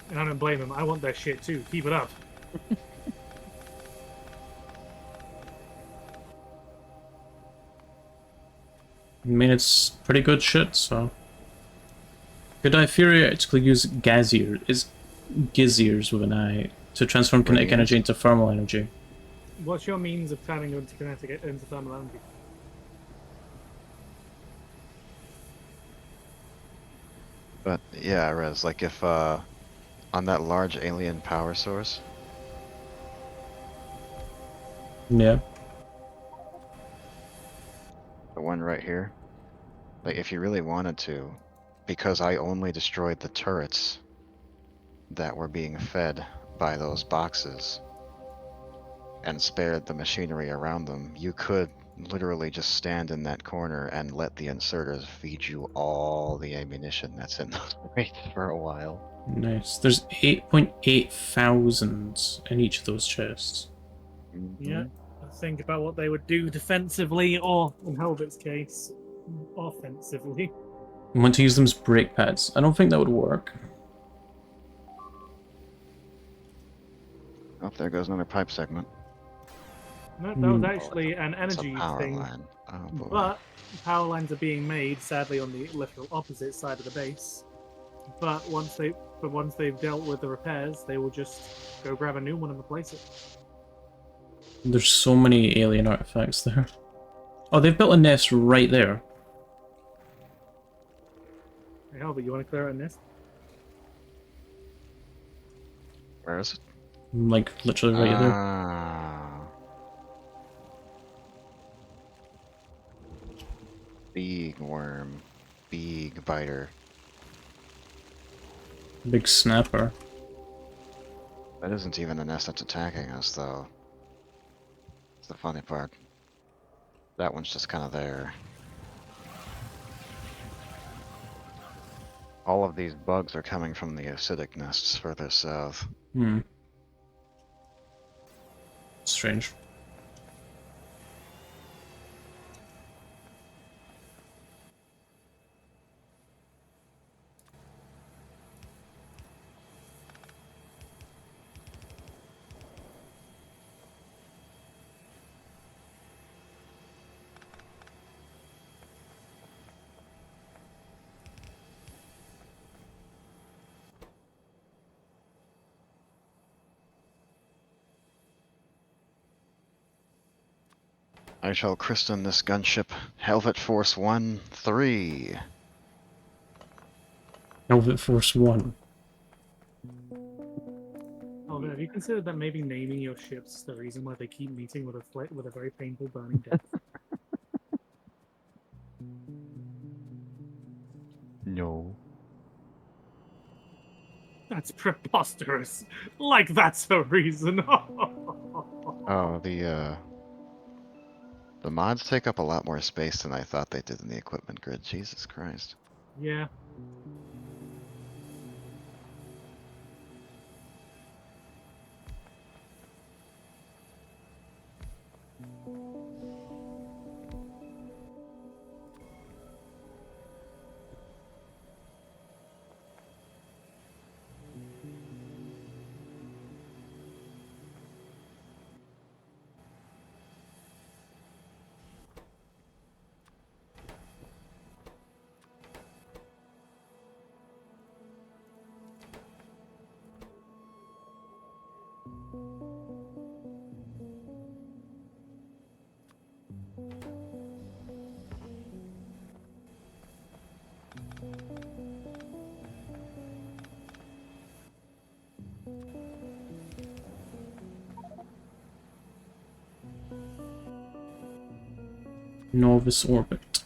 S3: And I don't blame him. I want their shit too. Keep it up.
S1: I mean, it's pretty good shit, so... Could I theoretically use Giziers with an I to transform kinetic
S2: Radiant.
S1: energy into thermal energy?
S3: What's your means of turning into kinetic into thermal energy?
S2: But yeah, Rez, like if on that large alien power source,
S1: Yeah.
S2: the one right here, like if you really wanted to, because I only destroyed the turrets that were being fed by those boxes and spared the machinery around them, you could literally just stand in that corner and let the inserters feed you all the ammunition that's in those crates for a while.
S1: Nice. There's 8.8 thousand in each of those chests.
S3: Yeah. Think about what they would do defensively, or in Helvet's case, offensively.
S1: I want to use them as brake pads. I don't think that would work.
S2: Oh, there goes another pipe segment.
S3: No, that was
S1: Hmm.
S3: actually an
S2: It's a
S3: energy
S2: power
S3: thing.
S2: line. Oh boy.
S3: But power lines are being made, sadly, on the literal opposite side of the base. But once they've dealt with the repairs, they will just go grab a new one and replace it.
S1: There's so many alien artifacts there. Oh, they've built a nest right there.
S3: Hey, Helvet, you want to clear out a nest?
S2: Where is it?
S1: Like, literally right there.
S2: Ah. Big worm. Big biter.
S1: Big snapper.
S2: That isn't even a nest that's attacking us, though. It's the funny part. That one's just kind of there. All of these bugs are coming from the acidic nests further south.
S1: Hmm. Strange.
S2: I shall christen this gunship Helvet Force 1-3.
S1: Velvet Force 1.
S3: Oh, have you considered that maybe naming your ships is the reason why they keep meeting with a very painful burning death?
S2: No.
S3: That's preposterous. Like that's a reason.
S2: Oh, the mods take up a lot more space than I thought they did in the equipment grid. Jesus Christ.
S3: Yeah.
S1: Novus orbit.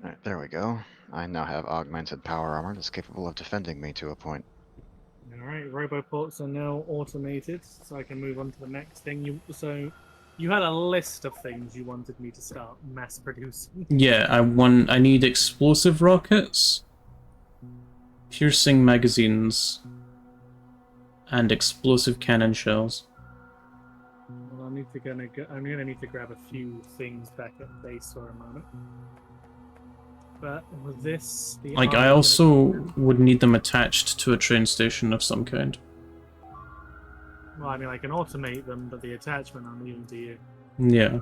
S2: Alright, there we go. I now have augmented power armor that's capable of defending me to a point.
S3: Alright, roboports are now automated, so I can move on to the next thing. So you had a list of things you wanted me to start mass producing.
S1: Yeah, I need explosive rockets, piercing magazines, and explosive cannon shells.
S3: Well, I'm gonna need to grab a few things back at base for a moment. But with this, the
S1: Like, I
S3: armor's
S1: also
S3: gonna...
S1: would need them attached to a train station of some kind.
S3: Well, I mean, I can automate them, but the attachment I'm leaving to you.
S1: Yeah.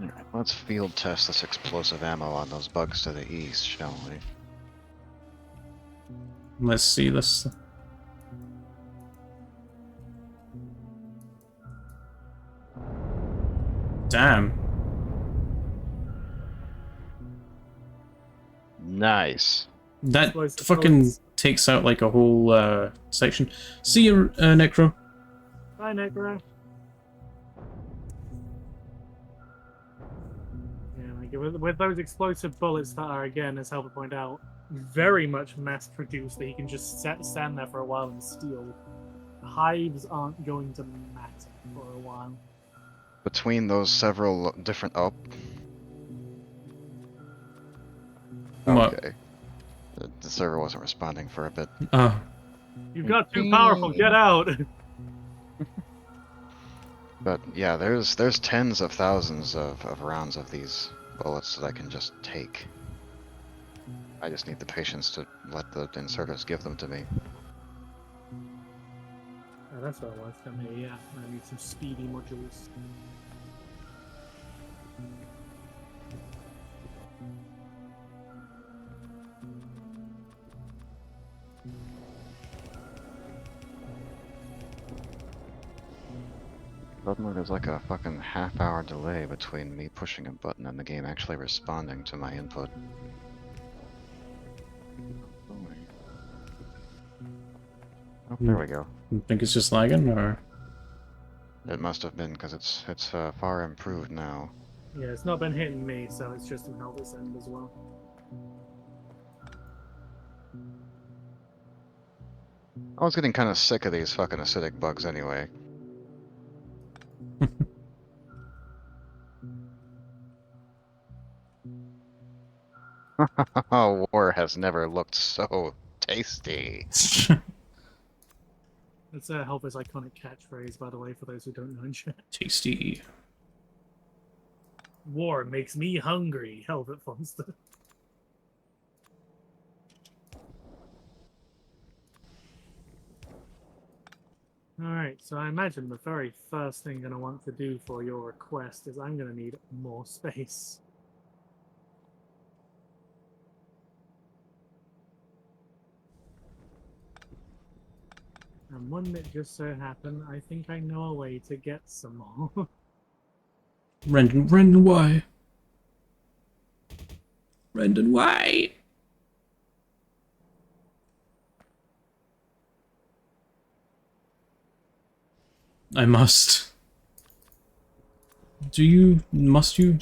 S2: Alright, let's field test this explosive ammo on those bugs to the east, shall we?
S1: Let's see this. Damn.
S2: Nice.
S1: That
S3: Explosive
S1: fucking
S3: bullets.
S1: takes out like a whole section. See you, Necro.
S3: Bye, Necro. Yeah, like with those explosive bullets that are, again, as Helper pointed out, very much mass-produced, that he can just stand there for a while and steal. Hives aren't going to matter for a while.
S2: Between those several different... Oh.
S1: What?
S2: Okay. The server wasn't responding for a bit.
S1: Oh.
S3: You've got too powerful, get out!
S2: But yeah, there's tens of thousands of rounds of these bullets that I can just take. I just need the patience to let the inserters give them to me.
S3: Oh, that's what it was. Come here, yeah. I need some speedy modules.
S2: Suddenly there's like a fucking half-hour delay between me pushing a button and the game actually responding to my input. Oh, there we go.
S1: You think it's just lagging, or?
S2: It must have been, because it's far improved now.
S3: Yeah, it's not been hitting me, so it's just in Helper's end as well.
S2: I was getting kind of sick of these fucking acidic bugs anyway. War has never looked so tasty.
S3: That's Helper's iconic catchphrase, by the way, for those who don't know in chat.
S1: Tasty.
S3: War makes me hungry, Helvet Fonster. Alright, so I imagine the very first thing I'm going to want to do for your request is I'm going to need more space. And wouldn't it just so happen, I think I know a way to get some more.
S1: Rendon, why? Rendon, why? I must. Do you? Must you?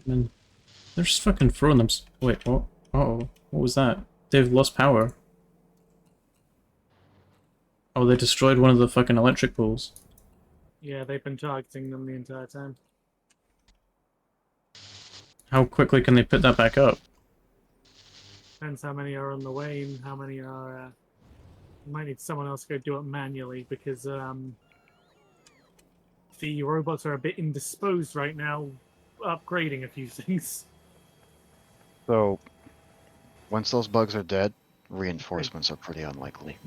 S1: Man, they're just fucking throwing them. Wait, what? Uh-oh. What was that? They've lost power. Oh, they destroyed one of the fucking electric poles.
S3: Yeah, they've been targeting them the entire time.
S1: How quickly can they put that back up?
S3: Depends how many are on the way and how many are. You might need someone else to go do it manually because the robots are a bit indisposed right now, upgrading a few things.
S2: So, once those bugs are dead, reinforcements are pretty unlikely.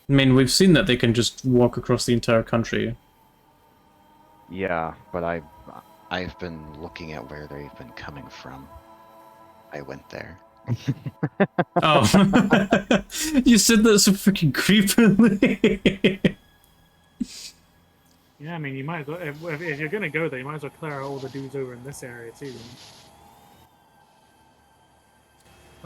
S1: I mean, we've seen that they can just walk across the entire country.
S2: Yeah, but I've been looking at where they've been coming from. I went there.
S1: Oh. You said that so freaking creepily.
S3: Yeah, I mean, you might as well, if you're gonna go there, you might as well clear out all the dudes over in this area too.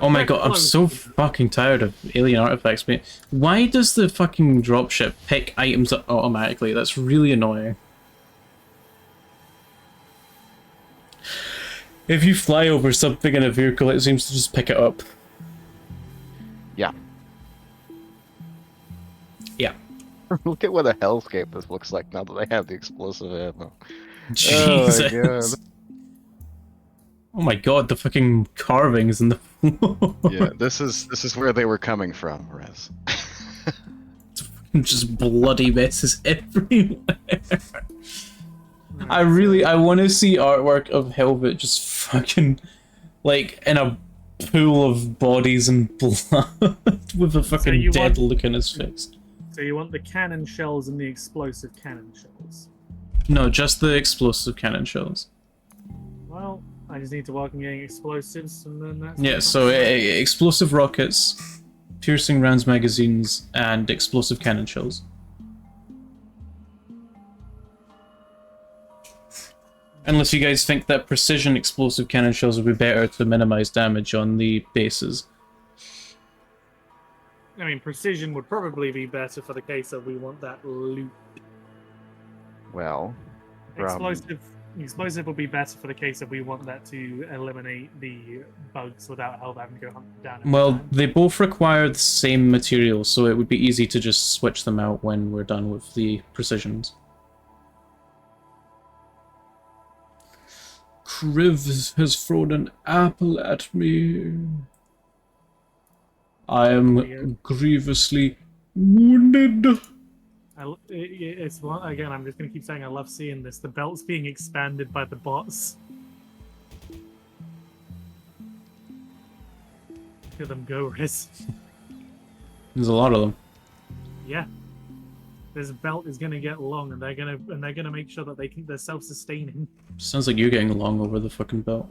S1: Oh my
S3: They're
S1: god, I'm
S3: close.
S1: so fucking tired of alien artifacts, mate. Why does the fucking dropship pick items up automatically? That's really annoying. If you fly over something in a vehicle, it seems to just pick it up.
S2: Yeah.
S1: Yeah.
S2: Look at what a hellscape this looks like now that they have the explosive ammo.
S1: Jesus.
S2: Oh my god.
S1: Oh my god, the fucking carvings in the floor.
S2: Yeah, this is where they were coming from, Rez.
S1: Just bloody messes everywhere. I want to see artwork of Helvet just fucking, like, in a pool of bodies and blood with a fucking
S3: you
S1: dead
S3: want-
S1: look on his face.
S3: So you want the cannon shells and the explosive cannon shells.
S1: No, just the explosive cannon shells.
S3: Well, I just need to work on getting explosives, and then that's...
S1: Yeah, so explosive rockets, piercing rounds magazines, and explosive cannon shells. Unless you guys think that precision explosive cannon shells would be better to minimize damage on the bases.
S3: I mean, precision would probably be better for the case of we want that loot.
S2: Well,
S3: Explosive would be better for the case of we want that to eliminate the bugs without Hell having to go hunt them down. every
S1: Well,
S3: time.
S1: they both require the same material, so it would be easy to just switch them out when we're done with the precisions. Kriv has thrown an apple at me. I am grievously wounded.
S3: It's one again. I'm just gonna keep saying I love seeing this. The belt's being expanded by the bots. Look at them go, Riz.
S1: There's a lot of them.
S3: Yeah. This belt is gonna get long, and they're gonna make sure that they're self-sustaining.
S1: Sounds like you're getting along over the fucking belt.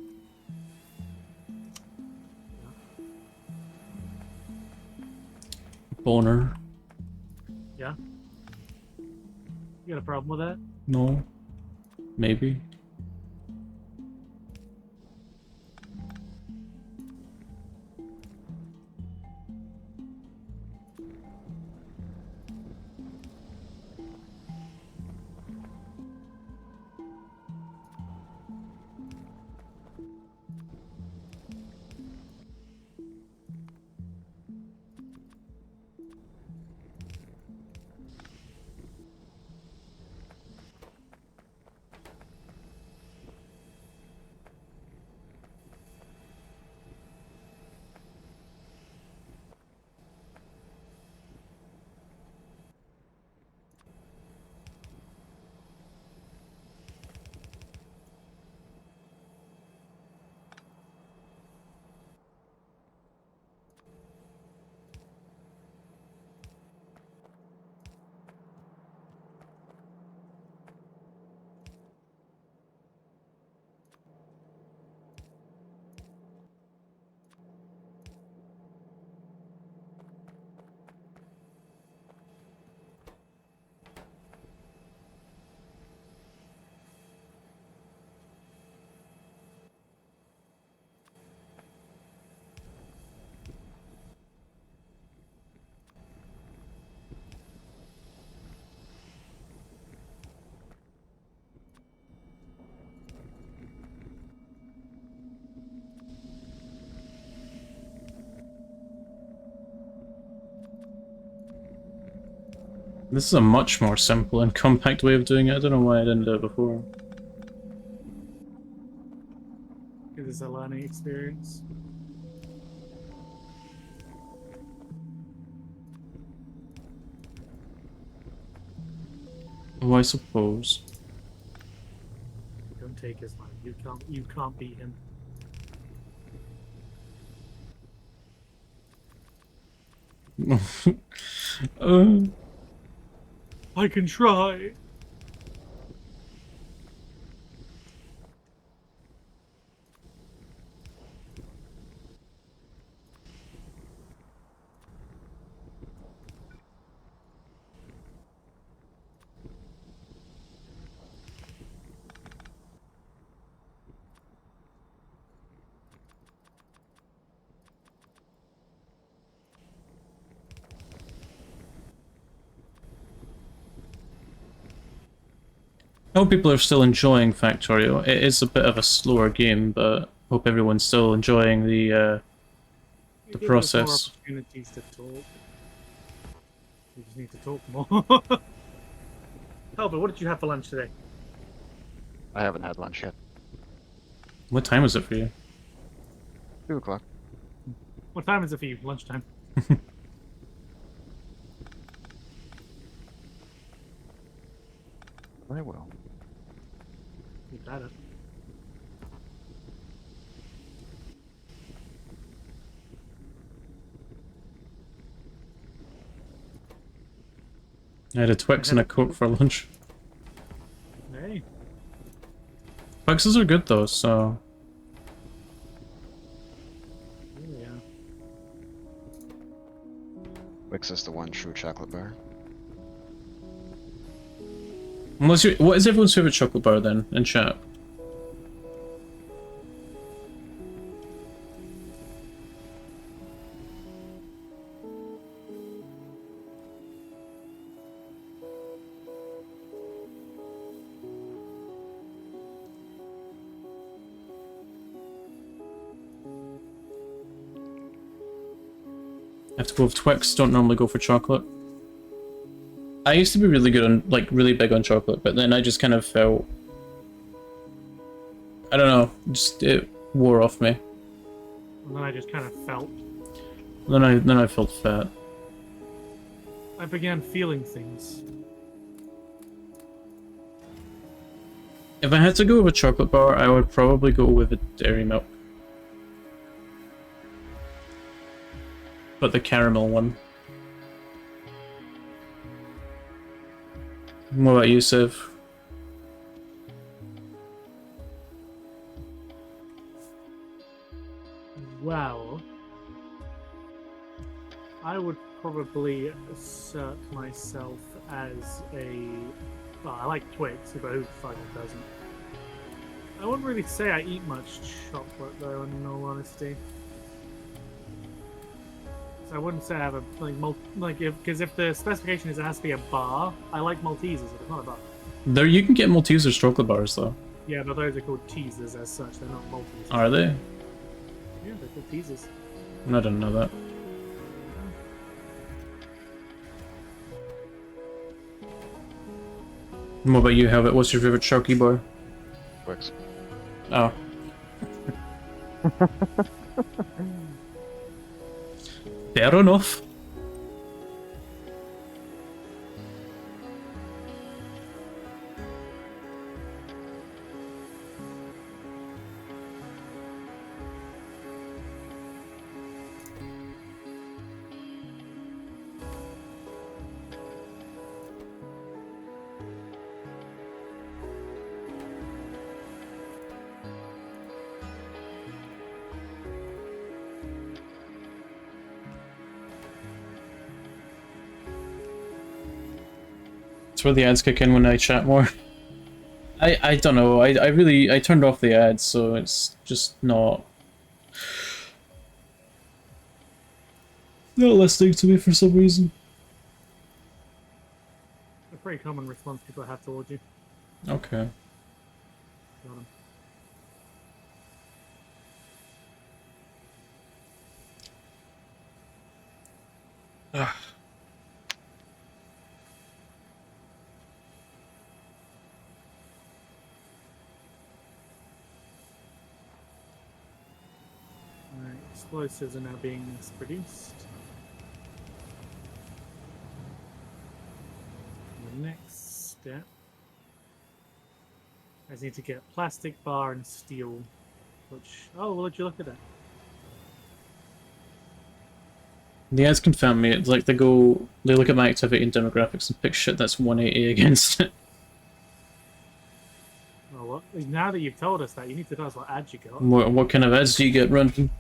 S1: Boner.
S3: Yeah. You got a problem with that?
S1: No. Maybe. This is a much more simple and compact way of doing it. I don't know why I didn't do it before.
S3: It is a learning experience.
S1: Oh, I suppose.
S3: Don't take his money. You can't beat him.
S1: uh,
S3: I can try.
S1: I hope people are still enjoying Factorio. It is a bit of a slower game, but hope everyone's still enjoying the
S3: It gives us more
S1: process.
S3: opportunities to talk. We just need to talk more. Albert, what did you have for lunch today?
S2: I haven't had lunch yet.
S1: What time is it for you?
S2: 2 o'clock.
S3: What time is it for you? Lunchtime.
S2: I will.
S3: You got it.
S1: I had a Twix and a Coke for lunch.
S3: Hey.
S1: Twixes are good though, so...
S3: Oh, yeah.
S2: Wix is the one true chocolate bar.
S1: What is everyone's favorite chocolate bar then, in chat? I have to go with Twix, don't normally go for chocolate. I used to be really good on, like, really big on chocolate, but then I just kind of felt... I don't know, just, it wore off me.
S3: And then I just kind of felt.
S1: Then I felt fat.
S3: I began feeling things.
S1: If I had to go with a chocolate bar, I would probably go with a Dairy Milk. But the caramel one. What about you, Siv?
S3: Well, I would probably assert myself as a... Well, I like Twix, but who fucking doesn't? I wouldn't really say I eat much chocolate, though, in all honesty. So I wouldn't say I have a because if the specification is it has to be a bar, I like Maltesers. It's not a bar.
S1: There, you can get Maltesers chocolate bars though.
S3: Yeah, but those are called teasers as such. They're not Maltesers.
S1: Are they?
S3: Yeah, they're called teasers.
S1: I didn't know that. What about you, Helvet? What's your favorite Sharky bar?
S2: Wix.
S1: Oh. Fair enough. It's where the ads kick in when I chat more. I don't know, I turned off the ads, so it's just not listening to me for some reason.
S3: A pretty common response people have towards you.
S1: Okay.
S3: Got 'em. Explosives are now being mass produced. The next step, I just need to get plastic bar and steel. Which, oh, well, would you look at that?
S1: The ads confirm me. It's like they look at my activity and demographics and pick shit that's 180 against it.
S3: Oh, well, now that you've told us that, you need to tell us what ads you got.
S1: What kind of ads do you get, Random?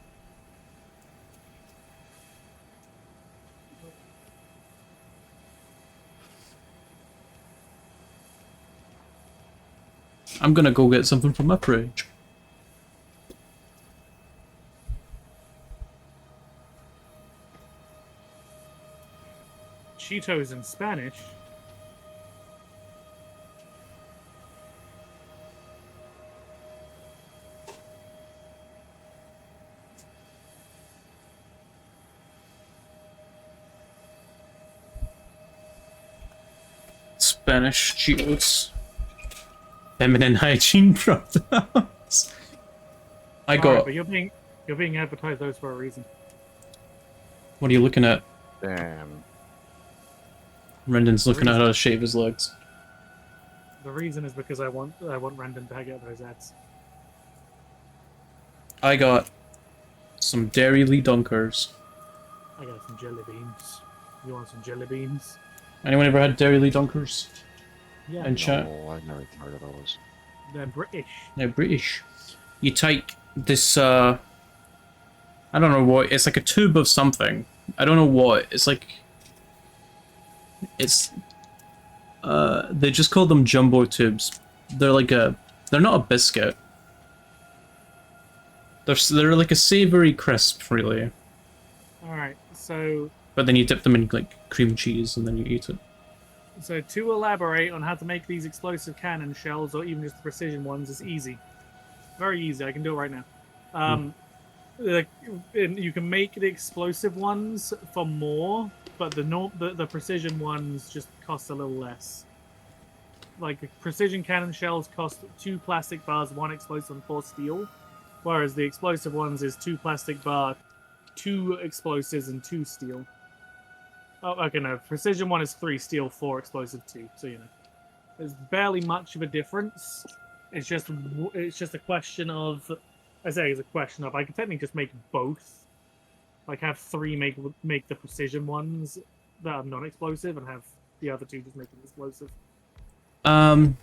S1: I'm gonna go get something from my fridge.
S3: Cheetos in Spanish.
S1: Spanish Cheetos. Feminine hygiene products. I
S3: Alright,
S1: got.
S3: but you're being advertised those for a reason.
S1: What are you looking at?
S2: Damn.
S1: Rendon's looking at how to shave his legs.
S3: The reason is because I want Random to get those ads.
S1: I got some Dairy Lee Dunkers.
S3: I got some jelly beans. You want some jelly beans?
S1: Anyone ever had Dairy Lee Dunkers?
S3: Yeah,
S1: And chat?
S2: No, I've never heard of those.
S3: they're British.
S1: They're British. You take this, I don't know what, it's like a tube of something. I don't know what, it's like... It's... they just call them jumbo tubes. They're like a... They're not a biscuit. They're like a savoury crisp, really.
S3: Alright, so
S1: But then you dip them in, like, cream cheese and then you eat it.
S3: to elaborate on how to make these explosive cannon shells, or even just the precision ones, is easy. Very easy. I can do it right now. You can make the explosive ones for more, but the precision ones just cost a little less. Like precision cannon shells cost 2 plastic bars, 1 explosive, and 4 steel, whereas the explosive ones is 2 plastic bar, 2 explosives, and 2 steel. Oh, okay, no. Precision 1 is 3 steel, 4 explosive, 2. So, you know. There's barely much of a difference. It's just a question of... I say it's a question of... I can technically just make both. Like, have 3 make the precision ones that are non-explosive, and have the other 2 just make them explosive.
S1: I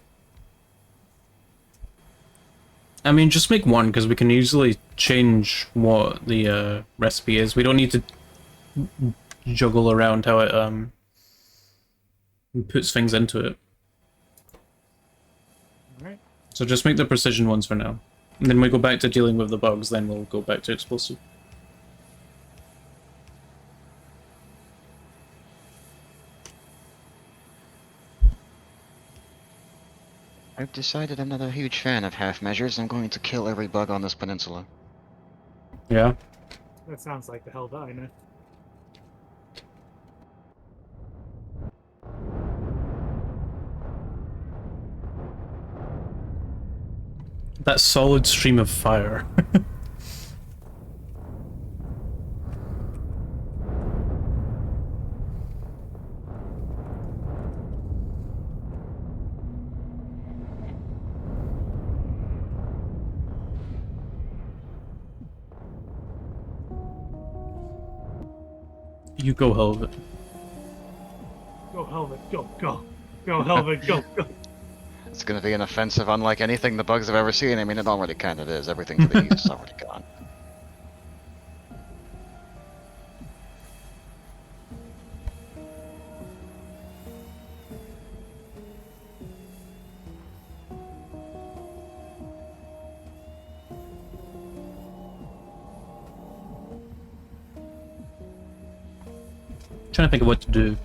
S1: mean, just make one, because we can easily change what the recipe is. We don't need to juggle around how it puts things into it.
S3: Alright.
S1: So just make the precision ones for now. And then we go back to dealing with the bugs, then we'll go back to explosive.
S2: I've decided I'm not a huge fan of half measures. I'm going to kill every bug on this peninsula.
S1: Yeah?
S3: That sounds like the hell that I know.
S1: That solid stream of fire. You go, Helvet.
S3: Go, Helvet, go, go. Go, Helvet, go, go.
S2: It's going to be an offensive unlike anything the bugs have ever seen. I mean, it already kind of is. Everything to the east is already gone.
S1: Trying to think of what to do.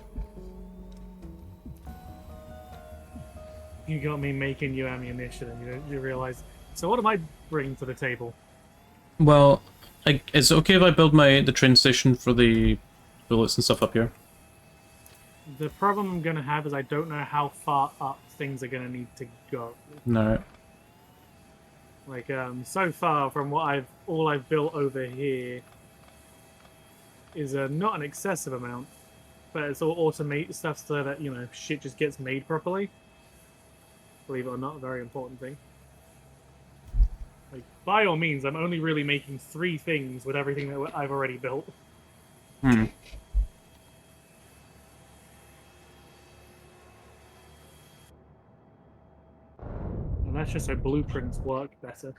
S3: You got me making you ammunition, and you realize. So what am I bringing to the table?
S1: Well, is it okay if I build the train station for the bullets and stuff up here?
S3: The problem I'm gonna have is I don't know how far up things are gonna need to go.
S1: No.
S3: Like so far from what all I've built over here is not an excessive amount, but it's all automate stuff so that, you know, shit just gets made properly. Believe it or not, a very important thing. Like, by all means, I'm only really making 3 things with everything that I've already built.
S1: Hmm.
S3: And that's just so blueprints work better.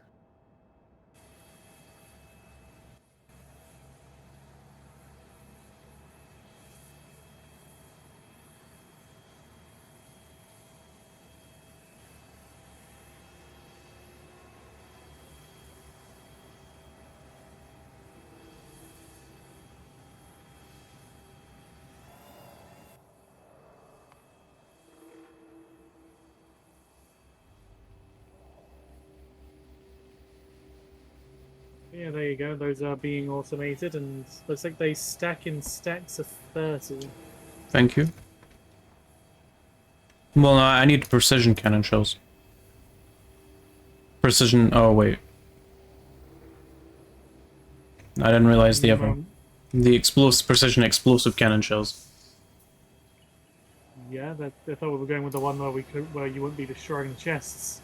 S3: Yeah, there you go. Those are being automated, and looks like they stack in stacks of 30.
S1: Thank you. Well, no, I need precision cannon shells. Precision. Oh wait, I didn't realize the other. The explosive precision explosive cannon shells.
S3: Yeah, I thought we were going with the one where you wouldn't be destroying chests.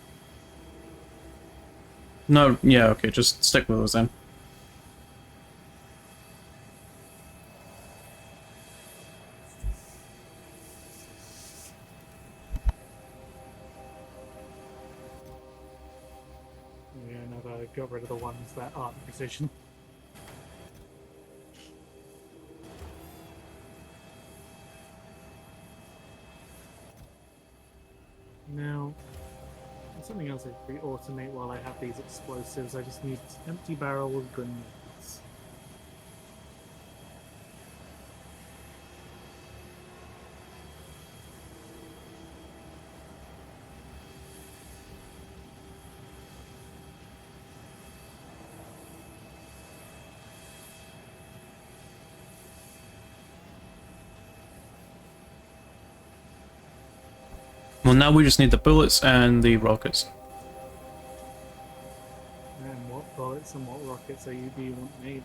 S1: No, yeah, okay, just stick with those then.
S3: Yeah, no, I got rid of the ones that aren't precision. Now, there's something else I could automate while I have these explosives. I just need empty barrel grenades.
S1: Well, now we just need the bullets and the rockets.
S3: And what bullets and what rockets do you want made?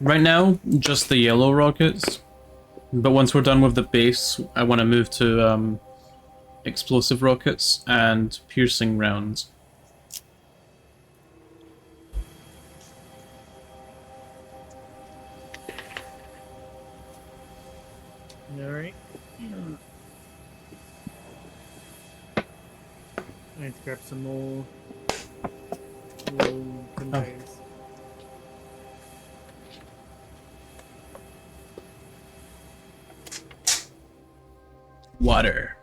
S1: Right now, just the yellow rockets. But once we're done with the base, I want to move to, explosive rockets and piercing rounds.
S3: Alright. I need to grab some more conveyors.
S1: Water.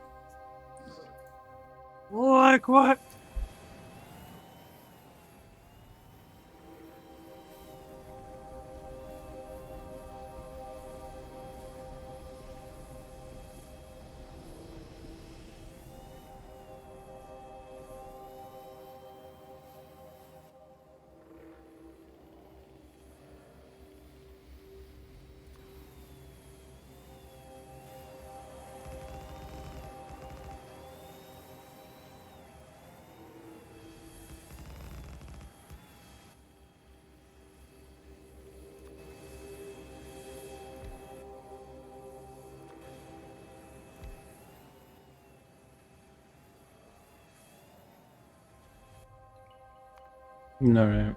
S3: Like what?
S1: Alright.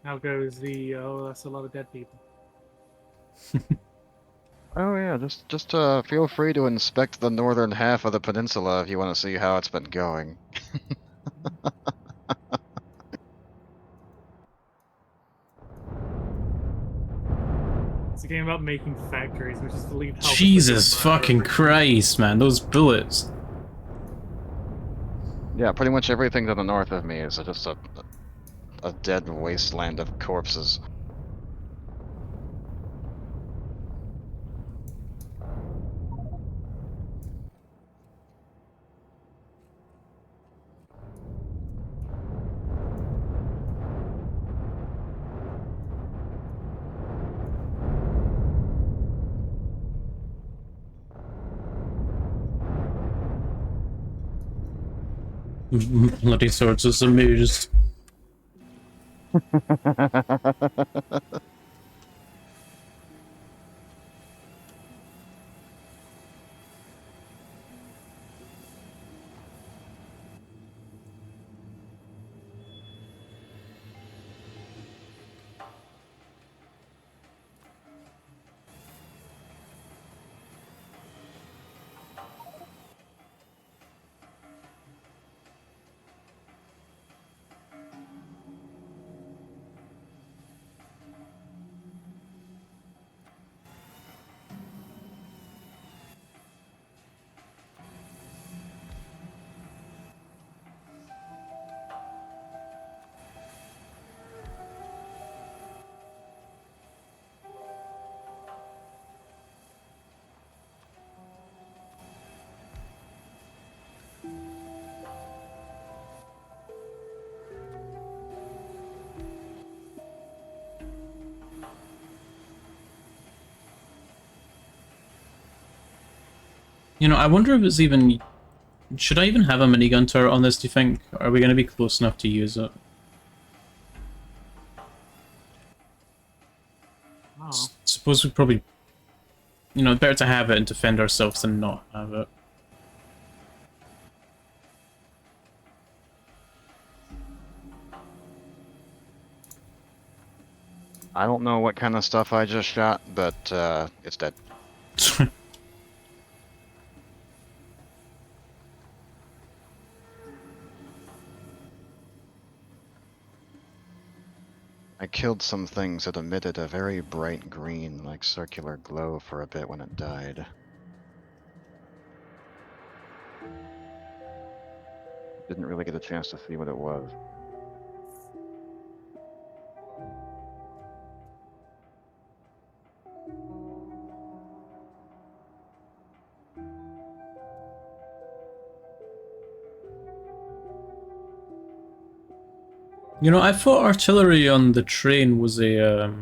S3: How goes the... Oh, that's a lot of dead people.
S2: Oh yeah, just feel free to inspect the northern half of the peninsula if you want to see how it's been going.
S3: It's a game about making factories, which is to leave help.
S1: Jesus fucking Christ, man, those bullets.
S2: Yeah, pretty much everything to the north of me is just a dead wasteland of corpses.
S1: Bloody swords is amused. You know, I wonder if it's even... Should I even have a minigun turret on this, do you think? Are we going to be close enough to use it?
S3: Oh,
S1: Suppose we probably... You know, better to have it and defend ourselves than not have it.
S2: I don't know what kind of stuff I just shot, but it's dead. I killed some things that emitted a very bright green, like circular glow for a bit when it died. Didn't really get a chance to see what it was.
S1: You know, I thought artillery on the train was a,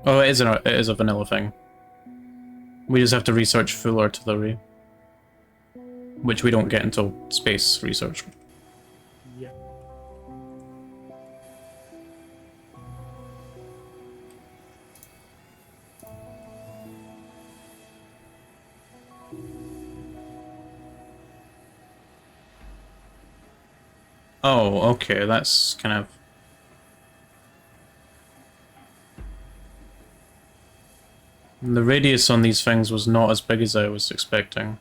S1: Oh, it is a vanilla thing. We just have to research full artillery. Which we don't get until space research.
S3: yeah.
S1: Oh, okay, that's kind of... The radius on these things was not as big as I was expecting.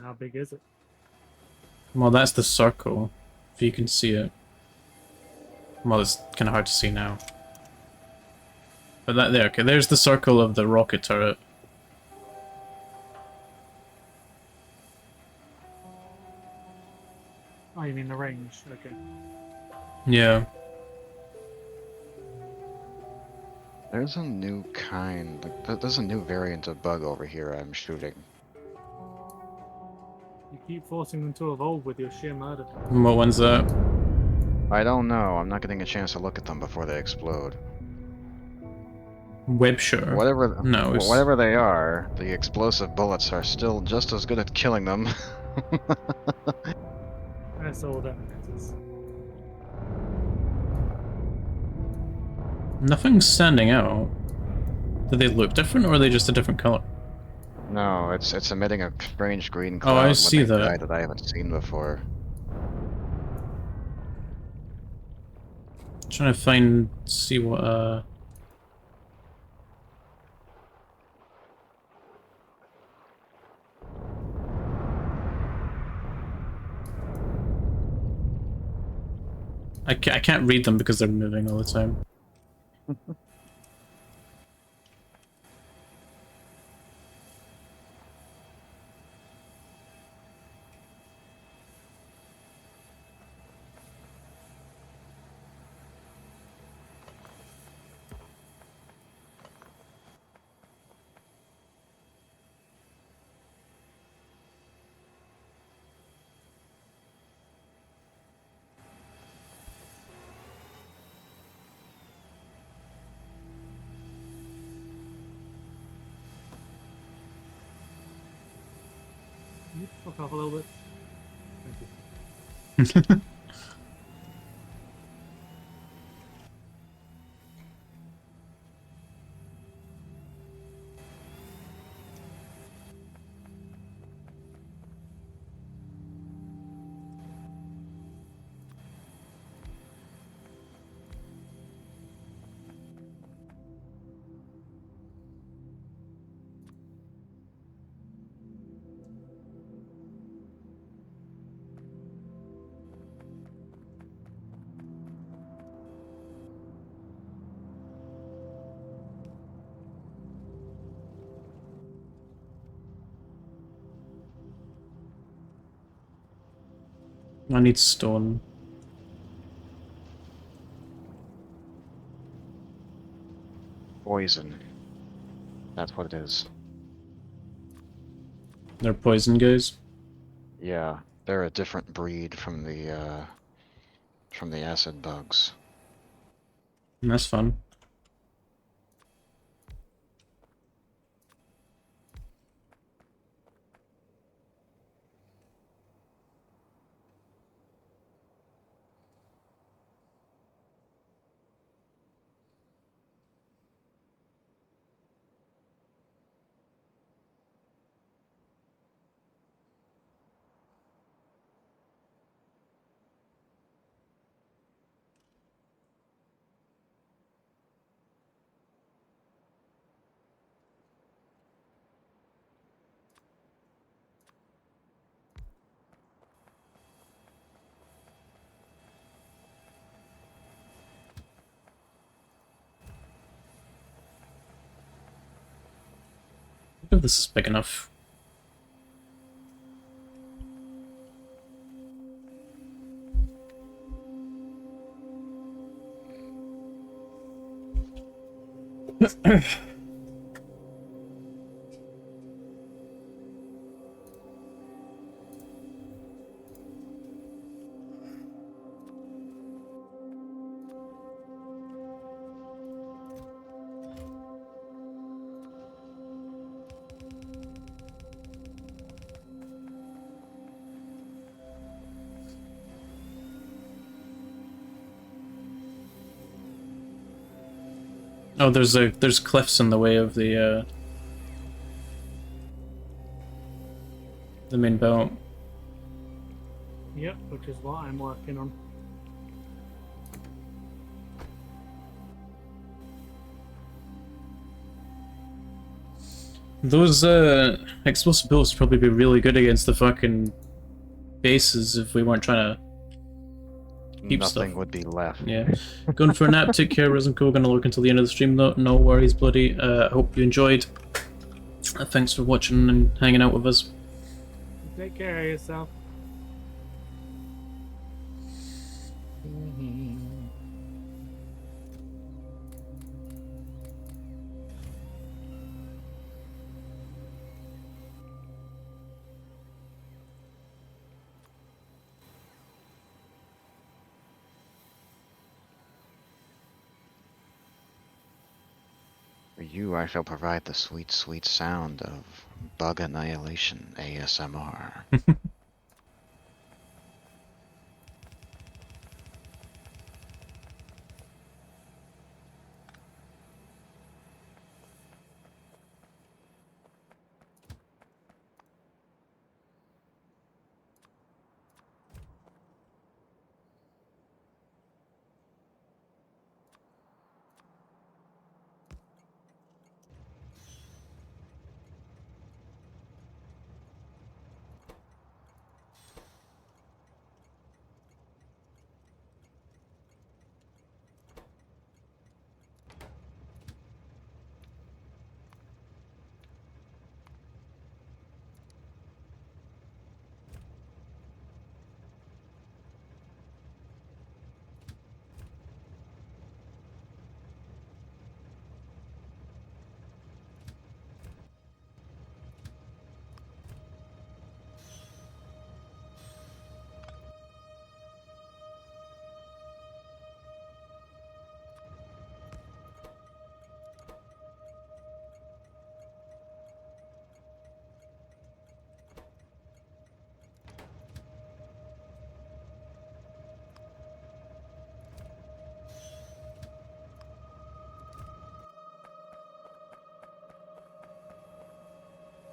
S3: How big is it?
S1: Well, that's the circle, if you can see it. Well, it's kind of hard to see now. But that there, okay, there's the circle of the rocket turret.
S3: Oh, you mean the range? Okay.
S1: Yeah.
S2: There's a new kind, there's a new variant of bug over here I'm shooting.
S3: You keep forcing them to evolve with your sheer murder.
S1: What one's that?
S2: I don't know, I'm not getting a chance to look at them before they explode.
S1: Web shooter.
S2: Whatever,
S1: No, it's...
S2: whatever they are, the explosive bullets are still just as good at killing them.
S3: That's all that matters.
S1: Nothing's standing out. Do they look different, or are they just a different color?
S2: No, it's emitting a strange green
S1: Oh,
S2: cloud
S1: I
S2: when
S1: see
S2: they
S1: that.
S2: die that I haven't seen before.
S1: Trying to see what, I can't read them because they're moving all the time.
S3: off a little bit. Thank you.
S1: I need stone.
S2: Poison. That's what it is.
S1: They're poison guys.
S2: Yeah, they're a different breed from the acid bugs.
S1: That's fun. If this is big enough. Oh, there's cliffs in the way of the main belt.
S3: Yep, which is what I'm working on.
S1: Those explosive bullets would probably be really good against the fucking bases if we weren't trying to keep
S2: Nothing
S1: stuff.
S2: would be left.
S1: Yeah. Going for a nap, take care, Rizenko. Gonna lurk until the end of the stream though. No worries, bloody. I hope you enjoyed. Thanks for watching and hanging out with us.
S3: Take care of yourself.
S2: For you, I shall provide the sweet, sweet sound of bug annihilation ASMR.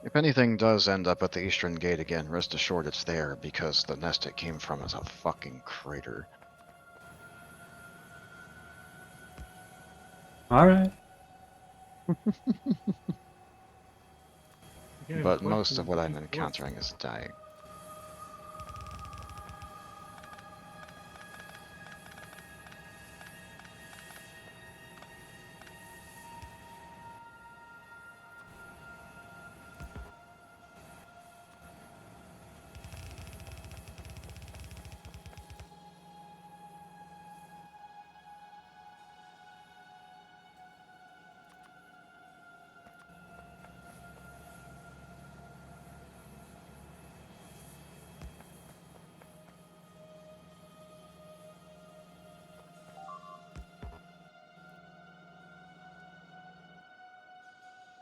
S2: If anything does end up at the eastern gate again, rest assured it's there because the nest it came from is a fucking crater.
S1: Alright.
S3: Again,
S2: But
S3: the
S2: most
S3: question
S2: of what I'm
S3: is,
S2: encountering is dying.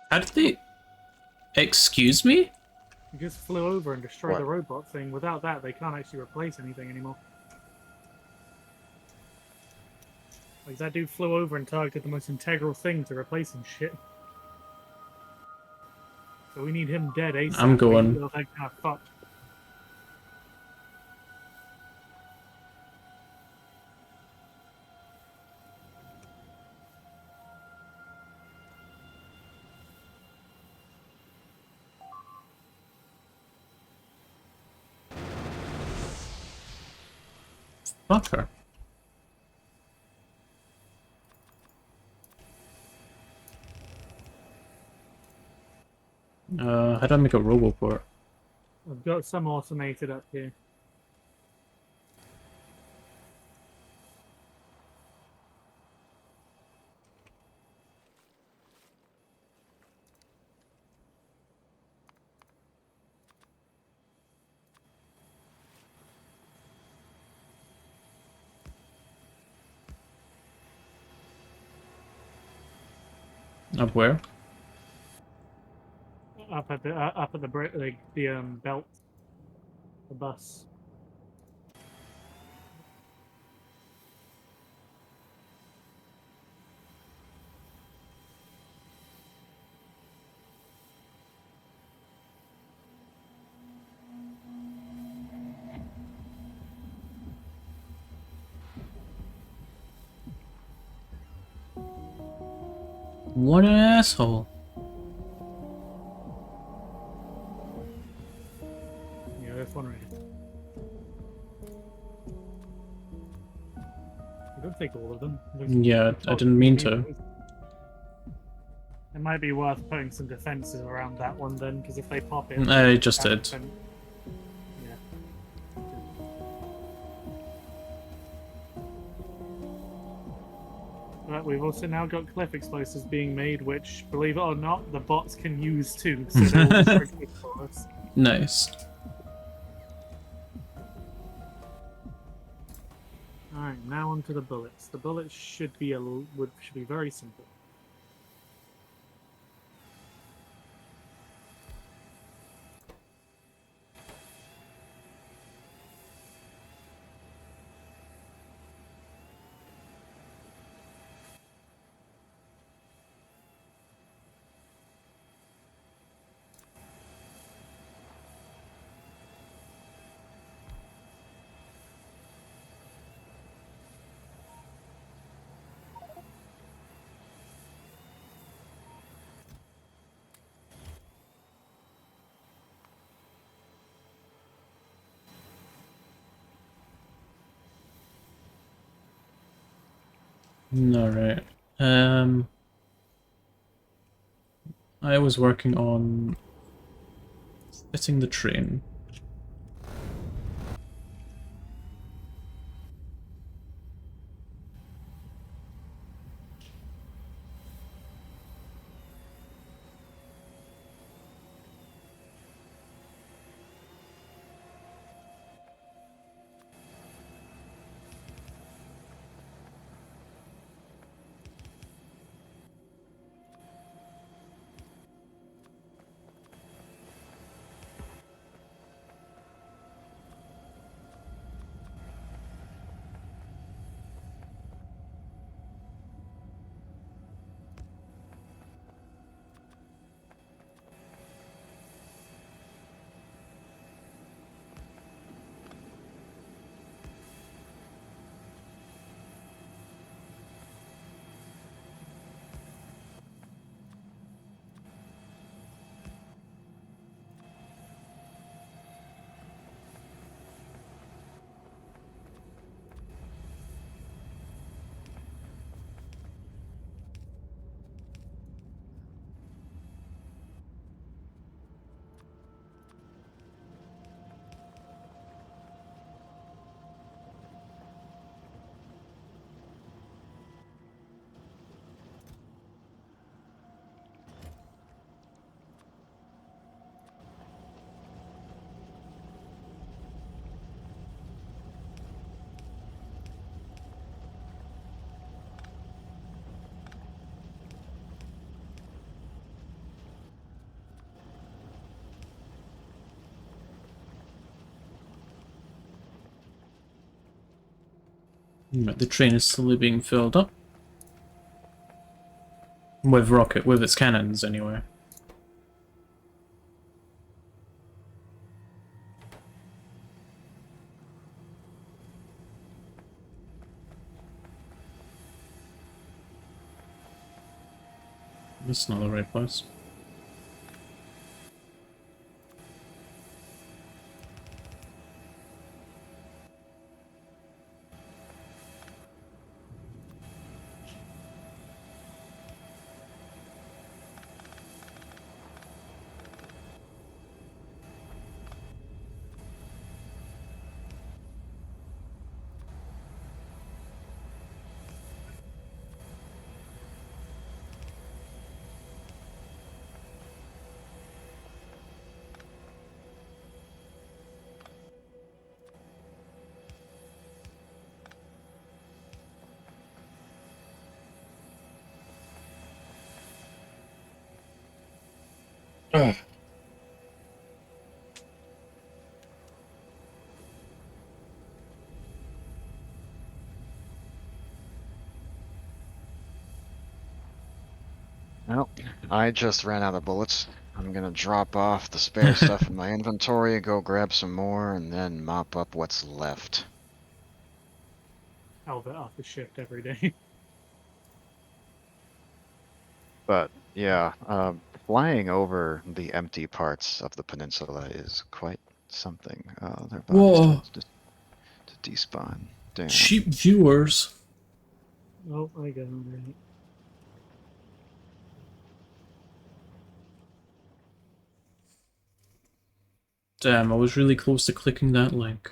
S1: How did they... Excuse me?
S3: you just flew over and destroyed
S2: What?
S3: the robot thing. Without that, they can't actually replace anything anymore. Like, that dude flew over and targeted the most integral thing to replacing shit. So we need him dead ASAP.
S1: I'm going.
S3: Or they're kind of fucked.
S1: Fuck her. How do I make a roboport?
S3: I've got some automated up here.
S1: Up where?
S3: Up at the belt, the bus.
S1: What an asshole.
S3: Yeah, this one right here. You don't take all of them.
S1: Yeah, I didn't mean to.
S3: It might be worth putting some defenses around that one then, because if they pop it,
S1: I just did.
S3: Yeah. But we've also now got cliff explosives being made, which, believe it or not, the bots can use too, so they will destroy it for us.
S1: Nice.
S3: Alright, now onto the bullets. The bullets should be should be very simple.
S1: Alright. I was working on fitting the train. Right, the train is slowly being filled up. With its cannons, anyway. This is not the right place. Ugh.
S2: Well, I just ran out of bullets. I'm gonna drop off the spare stuff in my inventory, go grab some more, and then mop up what's left.
S3: I'll off the shift every day.
S2: But yeah, flying over the empty parts of the peninsula is quite something. Their bodies
S1: Whoa!
S2: tend to despawn. Damn.
S1: Cheap viewers.
S3: Oh, I got it.
S1: Damn, I was really close to clicking that link.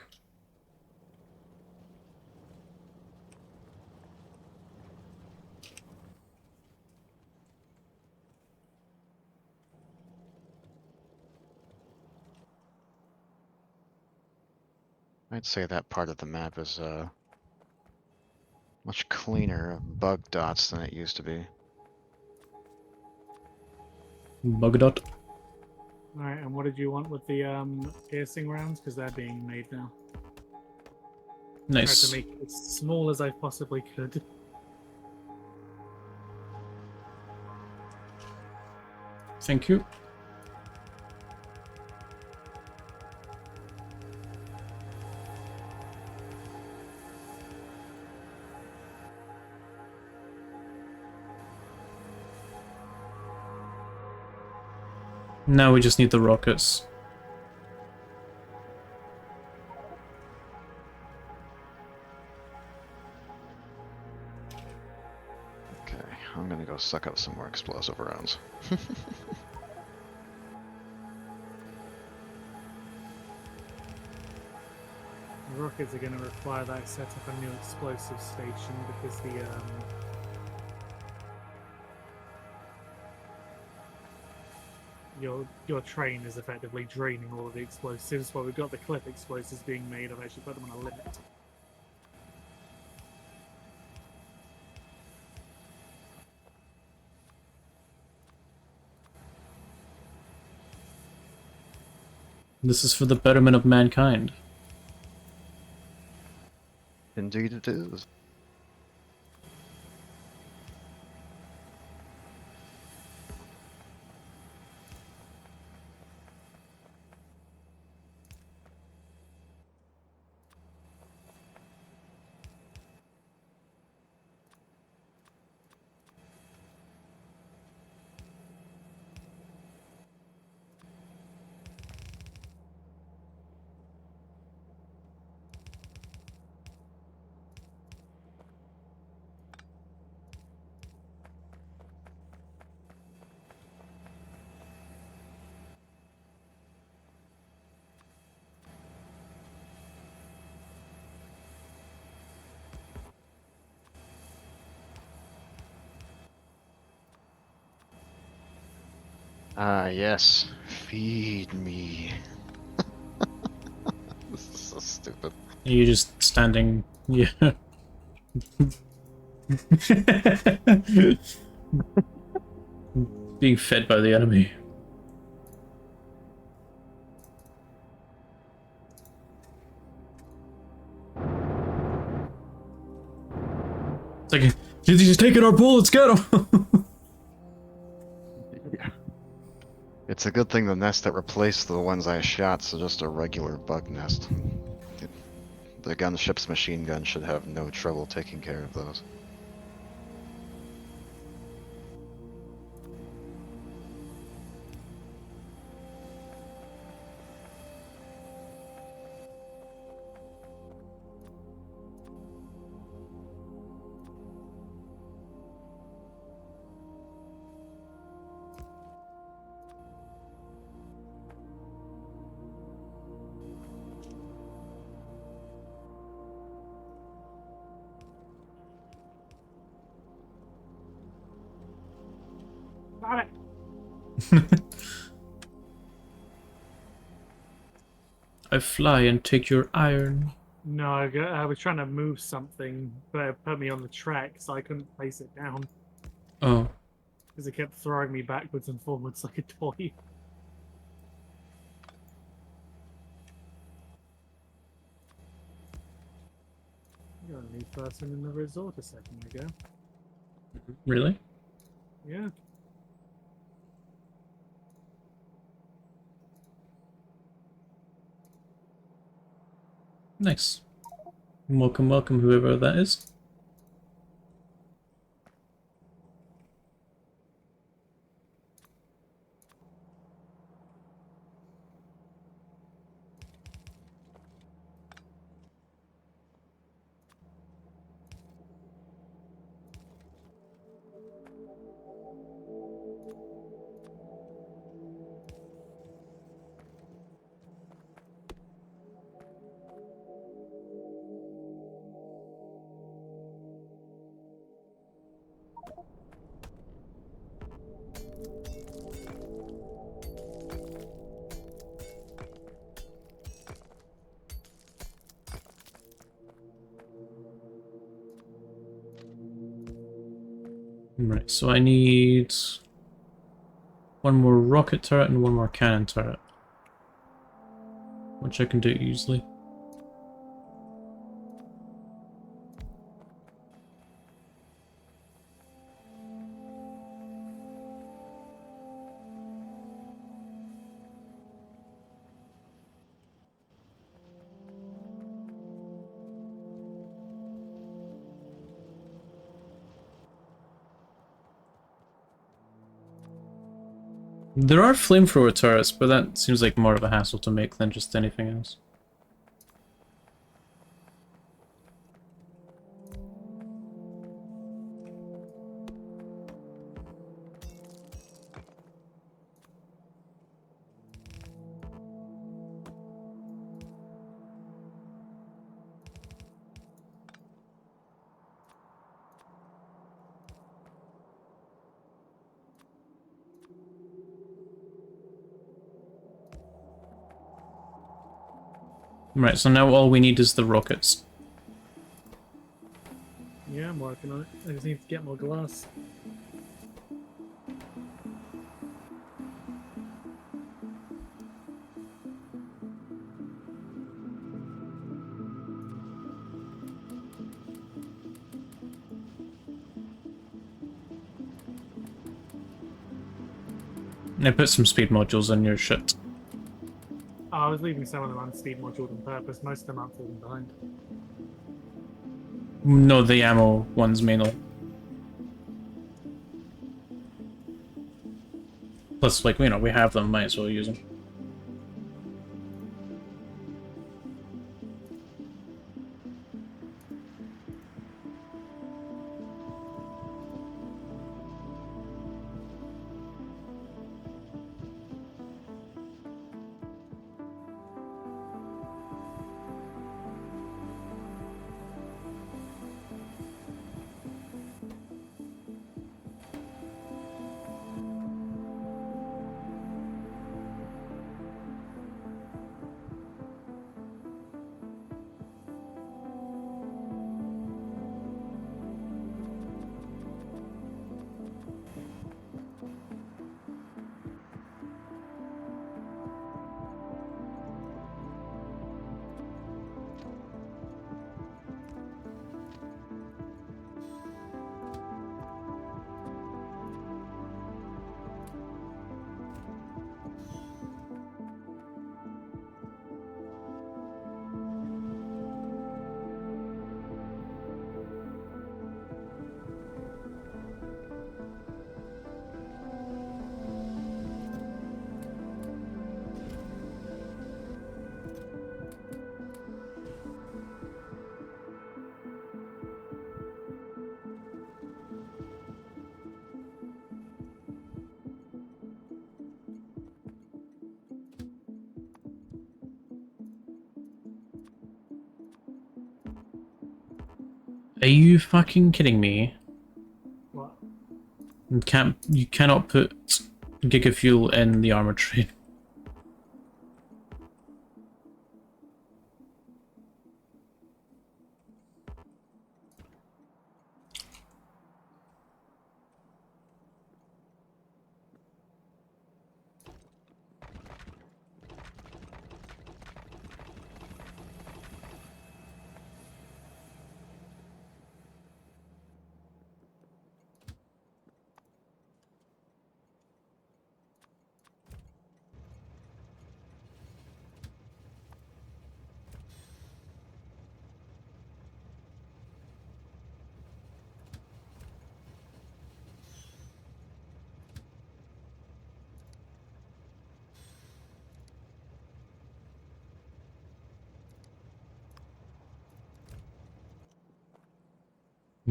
S2: I'd say that part of the map is much cleaner of bug dots than it used to be.
S1: Bugdot.
S3: Alright, and what did you want with the piercing rounds? Because they're being made now. Tried
S1: Nice.
S3: to make it as small as I possibly could.
S1: Thank you. Now we just need the rockets.
S2: Okay, I'm gonna go suck up some more explosive rounds.
S3: The rockets are going to require that I set up a new explosive station because the your train is effectively draining all of the explosives. Well, we've got the clip explosives being made. I've actually put them on a limit.
S1: This is for the betterment of mankind.
S2: Indeed it is. Ah, yes. Feed me. This is so stupid.
S1: You're just standing. Yeah. Being fed by the enemy. like, he's taking our bullets, get him!
S2: Yeah. It's a good thing the nest that replaced the ones I shot, so just a regular bug nest. The gunship's machine gun should have no trouble taking care of those.
S3: Got it.
S1: I fly and take your iron.
S3: No, I was trying to move something, but it put me on the track, so I couldn't place it down
S1: Oh.
S3: because it kept throwing me backwards and forwards like a toy. You're a new person in the resort a second ago.
S1: Really?
S3: Yeah.
S1: Nice. Welcome, welcome, whoever that is. Right, so I need one more rocket turret and one more cannon turret, which I can do easily. There are flamethrower turrets, but that seems like more of a hassle to make than just anything else. Right, so now all we need is the rockets.
S3: Yeah, I'm working on it. I just need to get more glass.
S1: I put some speed modules in your shit.
S3: Oh, I was leaving some of them on speed modules on purpose. Most of them aren't falling behind.
S1: No, the ammo ones mainly. Plus, like, you know, we have them, might as well use them. Are you fucking kidding me?
S3: What?
S1: You cannot put Giga Fuel in the armor train.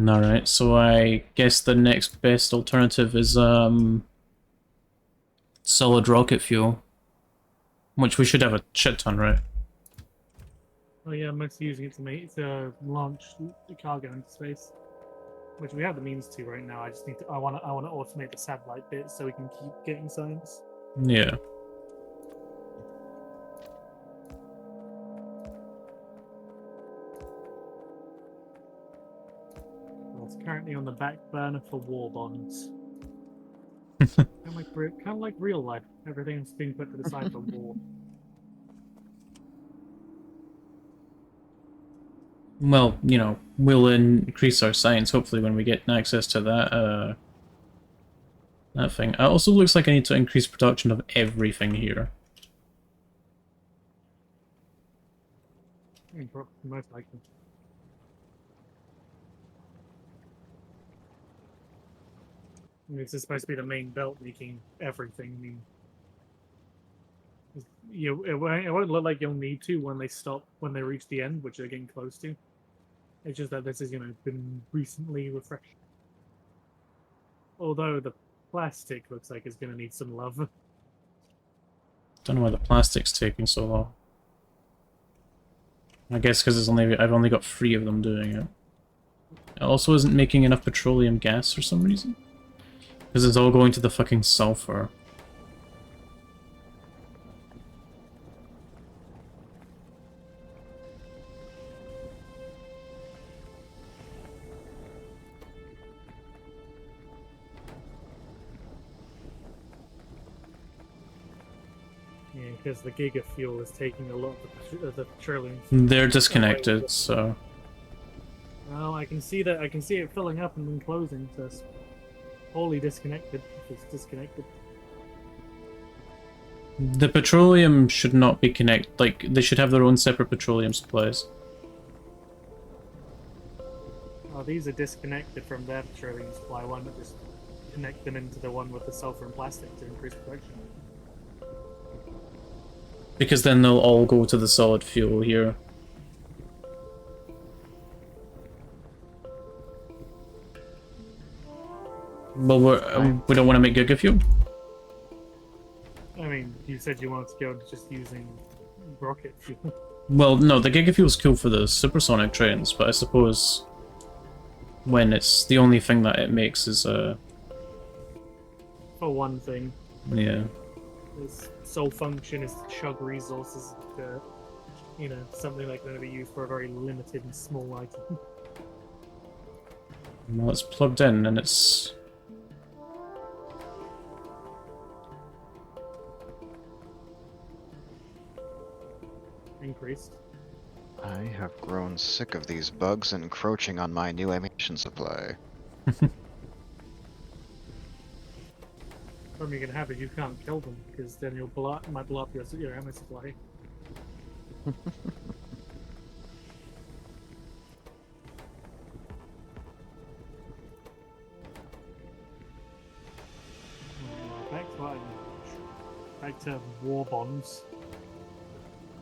S1: Alright, so I guess the next best alternative is solid rocket fuel. Which we should have a shit ton, right?
S3: Oh yeah, I'm mostly using it to launch the cargo into space, which we have the means to right now. I just need to. I want to automate the satellite bit so we can keep getting science.
S1: Yeah.
S3: Well, it's currently on the back burner for war bonds. Kind of like real life. Everything's being put to the side for war.
S1: Well, you know, we'll increase our science hopefully when we get access to that thing. It also looks like I need to increase production of everything here.
S3: Most likely. I mean, this is supposed to be the main belt making everything. I mean, it won't look like you'll need to when they reach the end, which they're getting close to. It's just that this is, been recently refreshed. Although the plastic looks like it's going to need some love.
S1: Don't know why the plastic's taking so long. I guess because I've only got 3 of them doing it. It also isn't making enough petroleum gas for some reason. Because it's all going to the fucking sulfur.
S3: Yeah, because the Giga fuel is taking a lot of the petroleum.
S1: They're disconnected, so...
S3: Well, I can see that. I can see it filling up and then closing, so it's wholly disconnected. If it's disconnected.
S1: The petroleum should not be connected. Like, they should have their own separate petroleum supplies.
S3: Oh, these are disconnected from their petroleum supply. Why not just connect them into the one with the sulfur and plastic to increase production?
S1: Because then they'll all go to the solid fuel here. Well, we don't want to make Giga fuel?
S3: I mean, you said you wanted to go to just using rocket fuel.
S1: Well, no, the Giga fuel's cool for the supersonic trains, but I suppose when it's the only thing that it makes is
S3: For one thing,
S1: yeah.
S3: its sole function is to chug resources to, something like going to be used for a very limited and small item.
S1: Well, it's plugged in and it's...
S3: Increased.
S2: I have grown sick of these bugs encroaching on my new ammunition supply.
S3: Problem you can have is you can't kill them, because then you'll might blow up your ammo supply. Back to war bonds.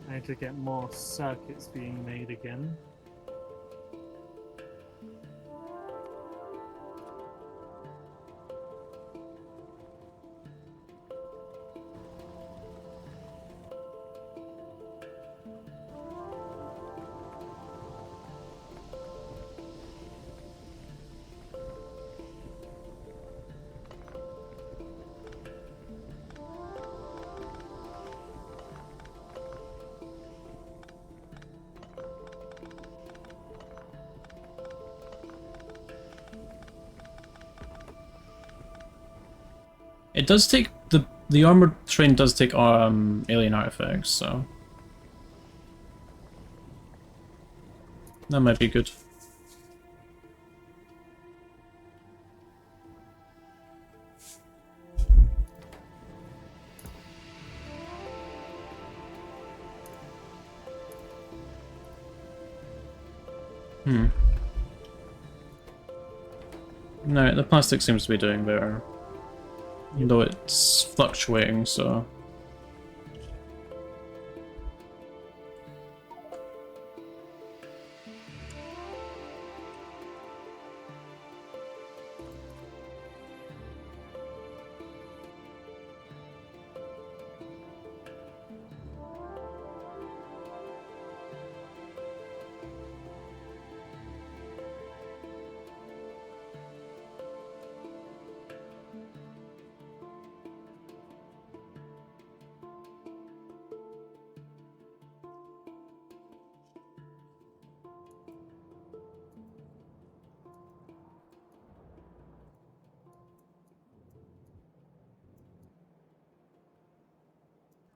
S3: I need to get more circuits being made again.
S1: It does take the armored train does take alien artifacts, so that might be good. Hmm. No, the plastic seems to be doing better. Though it's fluctuating, so...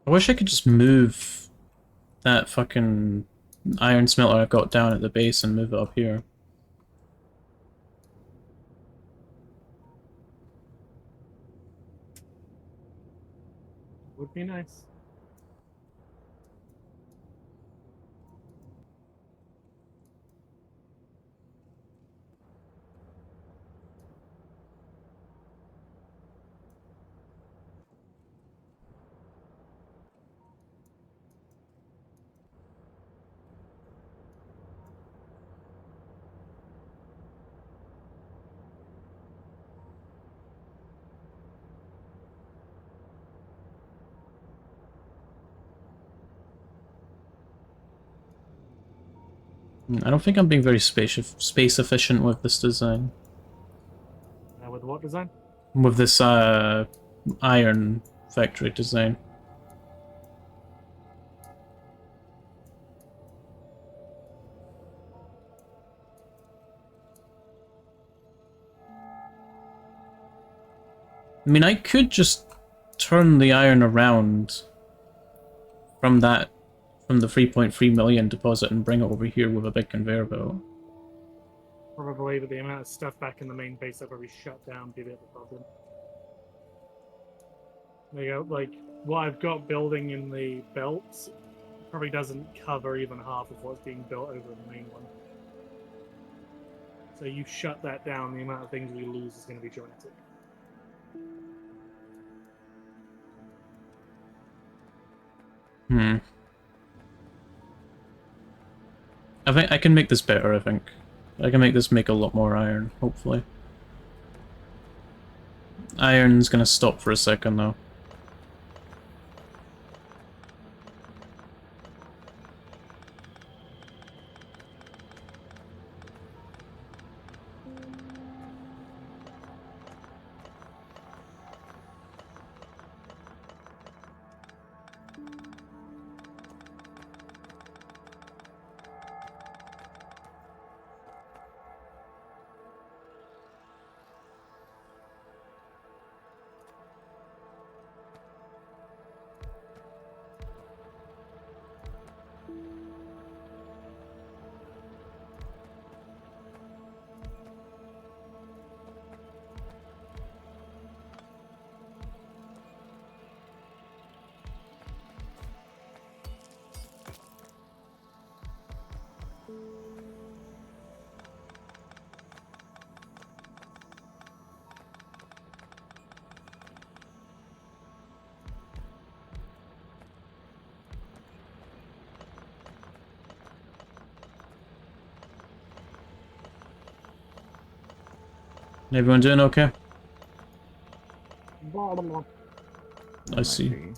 S1: I wish I could just move that fucking iron smelter I've got down at the base and move it up here.
S3: Would be nice.
S1: I don't think I'm being very space efficient with this design.
S3: With what design?
S1: With this iron factory design. I mean, I could just turn the iron around from the 3.3 million deposit and bring it over here with a big conveyor belt.
S3: Probably, but the amount of stuff back in the main base I've already shut down be a bit of a problem. There you go, like, what I've got building in the belts probably doesn't cover even half of what's being built over in the main one. So you shut that down, the amount of things we lose is going to be gigantic.
S1: Hmm. I think I can make this better, I think. I can make this make a lot more iron, hopefully. Iron's gonna stop for a second, though. Everyone doing okay? I
S2: Might
S1: see.
S2: be.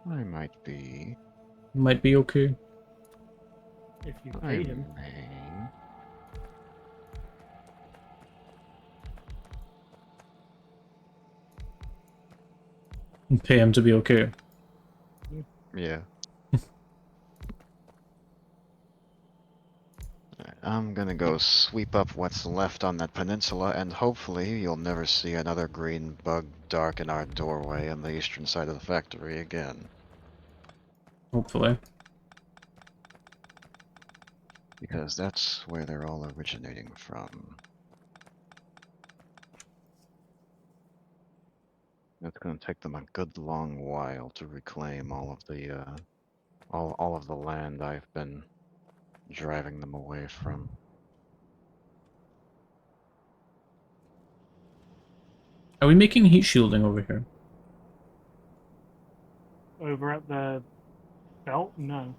S2: I might be.
S1: Might be okay.
S3: If you
S2: I
S3: pay him.
S2: may.
S1: Pay him to be okay.
S2: Yeah. I'm gonna go sweep up what's left on that peninsula, and hopefully you'll never see another green bug darken our doorway on the eastern side of the factory again.
S1: Hopefully.
S2: Because that's where they're all originating from. It's gonna take them a good long while to reclaim all of the all of the land I've been driving them away from.
S1: Are we making heat shielding over here?
S3: Over at the belt? No.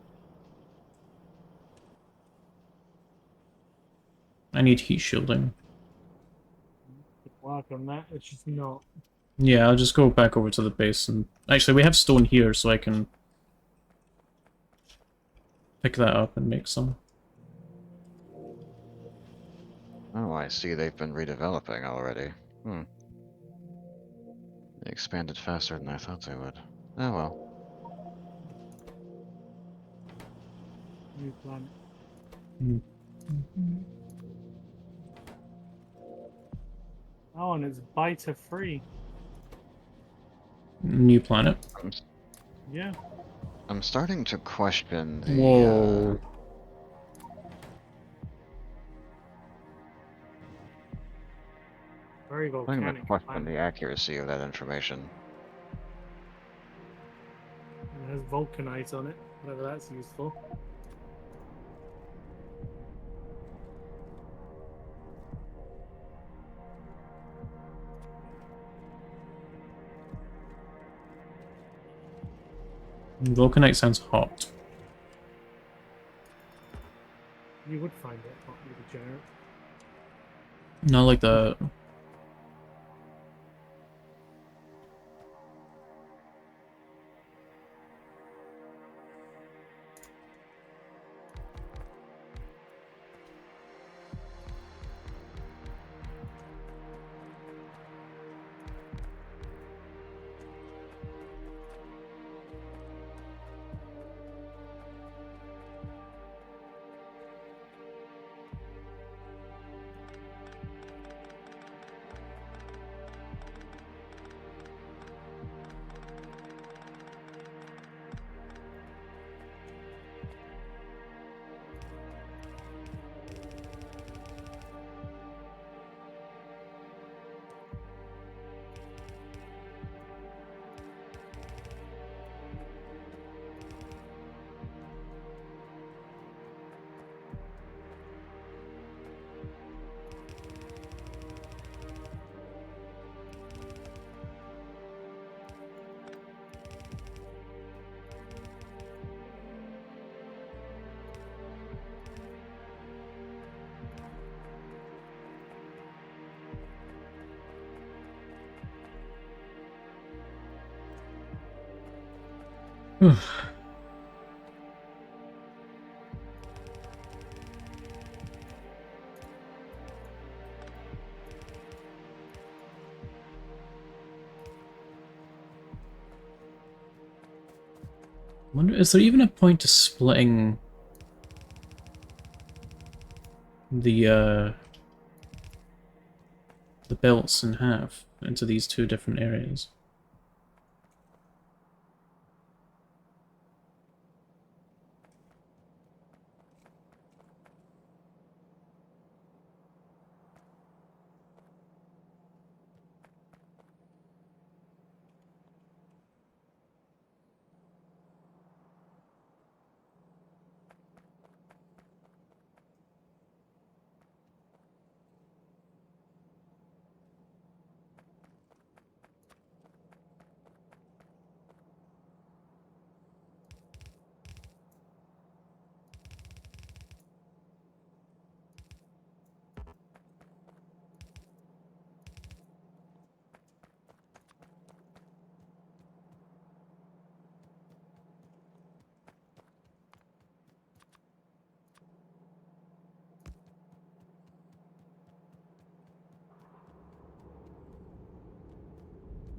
S1: I need heat shielding.
S3: Could work on that. It's just not.
S1: Yeah, I'll just go back over to the base and... Actually, we have stone here, so I can pick that up and make some.
S2: Oh, I see they've been redeveloping already. Hmm. They expanded faster than I thought they would. Oh well.
S3: New planet.
S1: Mm.
S3: Oh, and it's biter free.
S1: New planet.
S2: I'm,
S3: Yeah.
S2: I'm starting to question the
S1: Whoa.
S3: Very
S2: I'm gonna
S3: volcanic
S2: question
S3: planet.
S2: the accuracy of that information.
S3: It has vulcanite on it, whatever that's useful.
S1: Vulcanite sounds hot.
S3: You would find it hot, you degenerate.
S1: Not like the... Wonder, is there even a point to splitting the belts in half into these two different areas?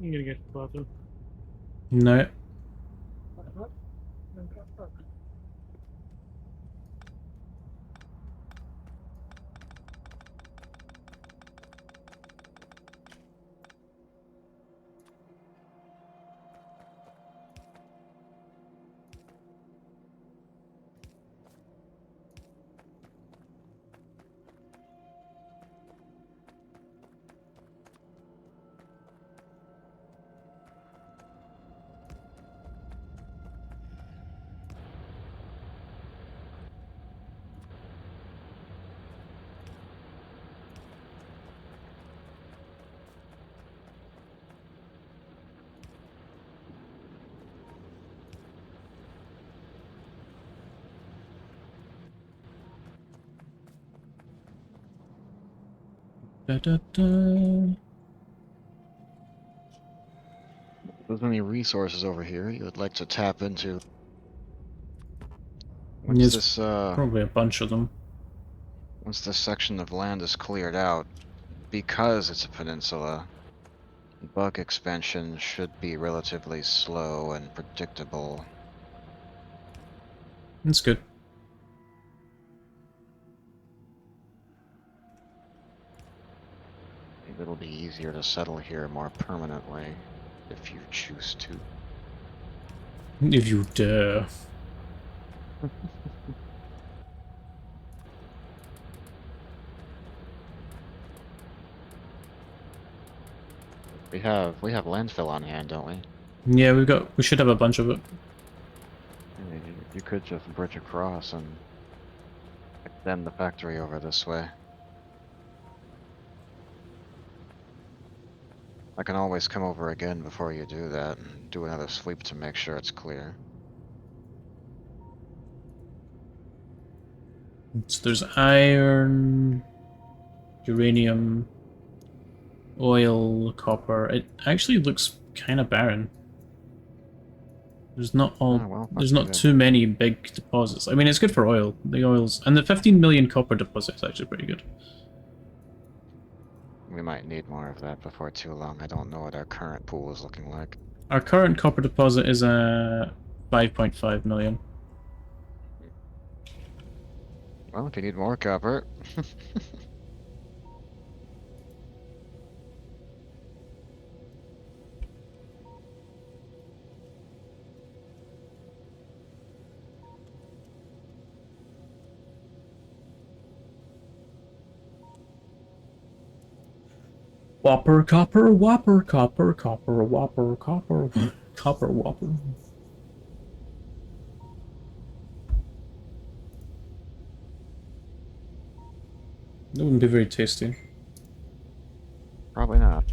S3: I'm gonna get to the bathroom.
S1: No. Da-da-da.
S2: If there's any resources over here you would like to tap into. Once
S1: There's
S2: this
S1: probably a bunch of them.
S2: once this section of land is cleared out, because it's a peninsula, bug expansion should be relatively slow and predictable.
S1: That's good.
S2: Maybe it'll be easier to settle here more permanently if you choose to.
S1: If you dare.
S2: We have landfill on hand, don't we?
S1: Yeah, we should have a bunch of it.
S2: Yeah, you could just bridge across and extend the factory over this way. I can always come over again before you do that and do another sweep to make sure it's clear.
S1: So there's iron, uranium, oil, copper. It actually looks kind of barren. There's not all.
S2: Ah, well,
S1: There's
S2: that's
S1: not
S2: good.
S1: too many big deposits. I mean, it's good for oil. The oils and the 15 million copper deposit is actually pretty good.
S2: We might need more of that before too long. I don't know what our current pool is looking like.
S1: Our current copper deposit is 5.5 million.
S2: Well, if you need more copper,
S1: Whopper, copper, whopper, copper, copper, whopper, copper, copper, whopper. That wouldn't be very tasty.
S2: probably not.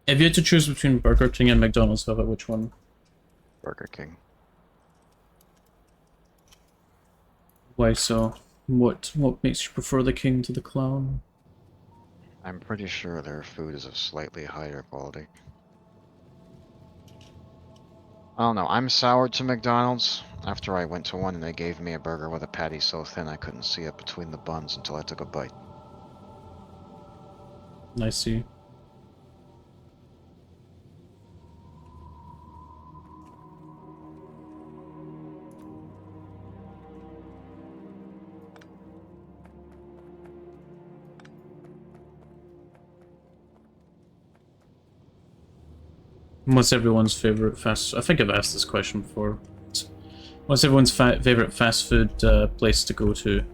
S1: If you had to choose between Burger King and McDonald's, however, which one?
S2: Burger King.
S1: Why so? What makes you prefer the king to the clown?
S2: I'm pretty sure their food is of slightly higher quality. I don't know, I'm soured to McDonald's. After I went to one and they gave me a burger with a patty so thin I couldn't see it between the buns until I took a bite.
S1: I see. What's everyone's favorite fast? I think I've asked this question before. What's everyone's favorite fast food place to go to?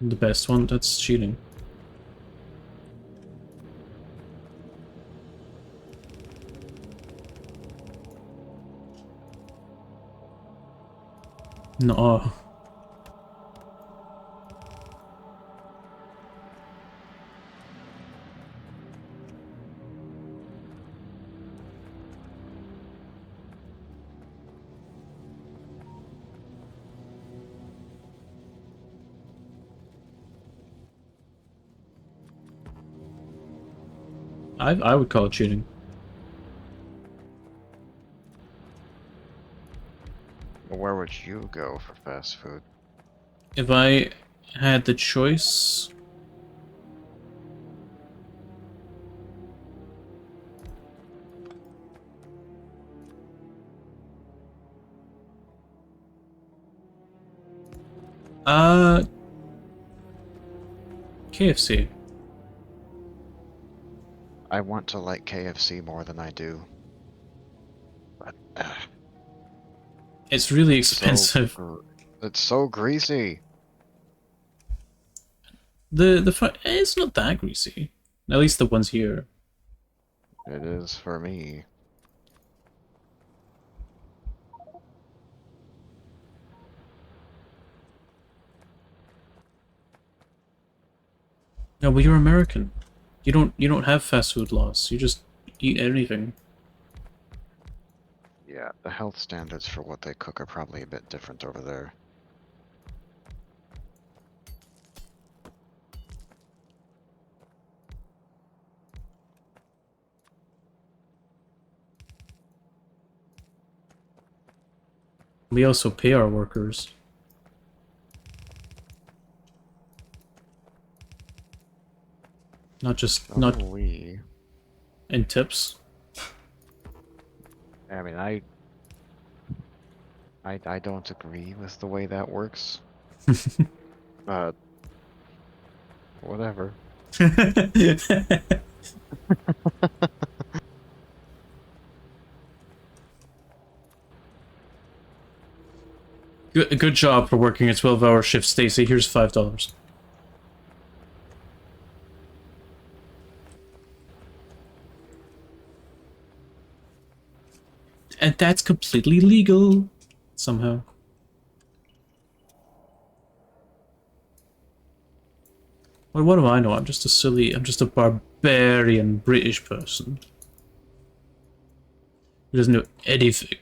S1: The best one? That's cheating. No. I would call it cheating.
S2: Well, where would you go for fast food?
S1: If I had the choice. Uh, KFC.
S2: I want to like KFC more than I do. But
S1: It's really
S2: it's
S1: expensive.
S2: it's so greasy.
S1: It's not that greasy. At least the ones here.
S2: It is for me.
S1: No, but you're American. You don't have fast food laws. You just eat anything.
S2: Yeah, the health standards for what they cook are probably a bit different over there.
S1: We also pay our workers. Not
S2: Oh, we.
S1: in tips.
S2: I mean, I don't agree with the way that works. But whatever.
S1: Good job for working a 12-hour shift, Stacy. Here's $5. And that's completely legal. Somehow. Well, what do I know? I'm just a barbarian British person. Who doesn't know anything.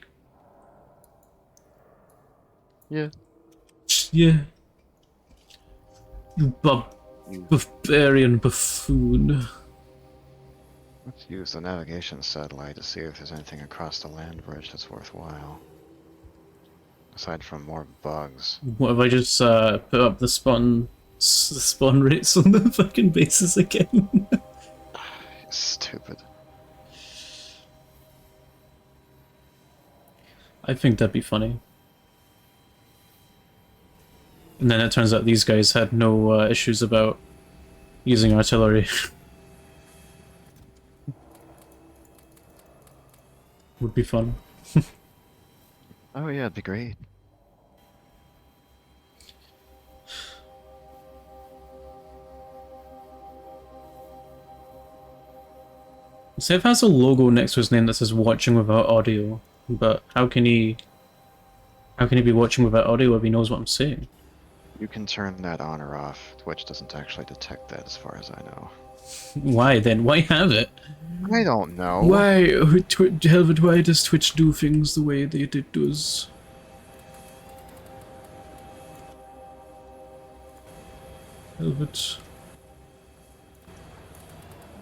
S2: Yeah.
S1: Yeah. You
S2: You,
S1: barbarian buffoon.
S2: let's use the navigation satellite to see if there's anything across the land bridge that's worthwhile. Aside from more bugs.
S1: What if I just put up the spawn rates on the fucking bases again?
S2: Stupid.
S1: I think that'd be funny. And then it turns out these guys had no issues about using artillery. Would be fun.
S2: Oh yeah, it'd be great.
S1: Sev has a logo next to his name that says watching without audio, but how can he be watching without audio if he knows what I'm saying?
S2: You can turn that on or off. Twitch doesn't actually detect that as far as I know.
S1: Why then? Why have it?
S2: I don't know.
S1: Why, Helvet, why does Twitch do things the way that it does? Helvet.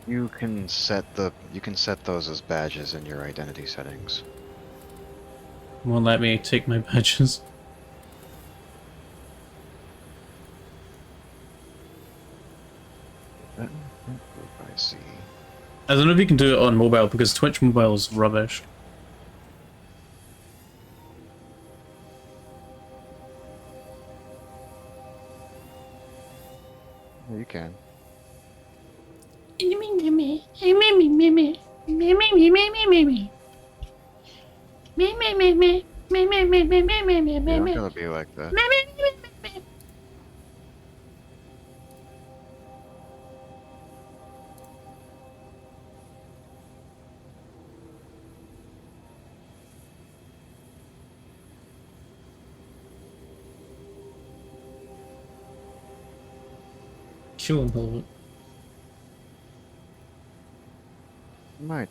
S2: You can set those as badges in your identity settings.
S1: Won't let me take my badges.
S2: I see.
S1: I don't know if you can do it on mobile because Twitch mobile is rubbish.
S2: Yeah, you can. Yeah, I'm gonna be like that.
S1: Kill him, Helvet.
S2: Might.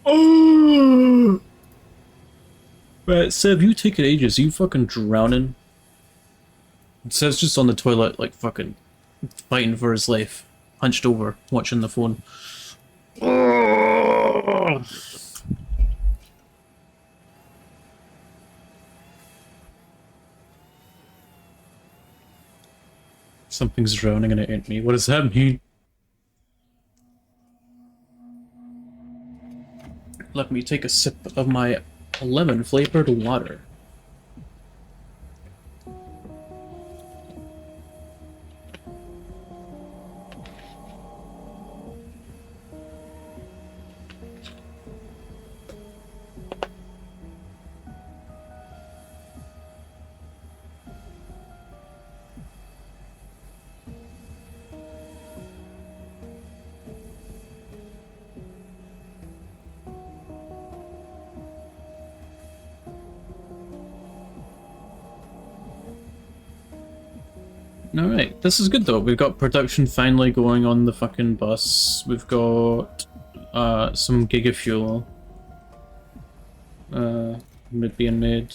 S1: Oh! Right, Seb, you taking ages. Are you fucking drowning? Seb's just on the toilet, like fucking fighting for his life. Hunched over, watching the phone. Oh! Something's drowning and it ain't me. What does that mean? Let me take a sip of my lemon-flavored water. Alright, this is good though. We've got production finally going on the fucking bus. We've got some Giga fuel being made,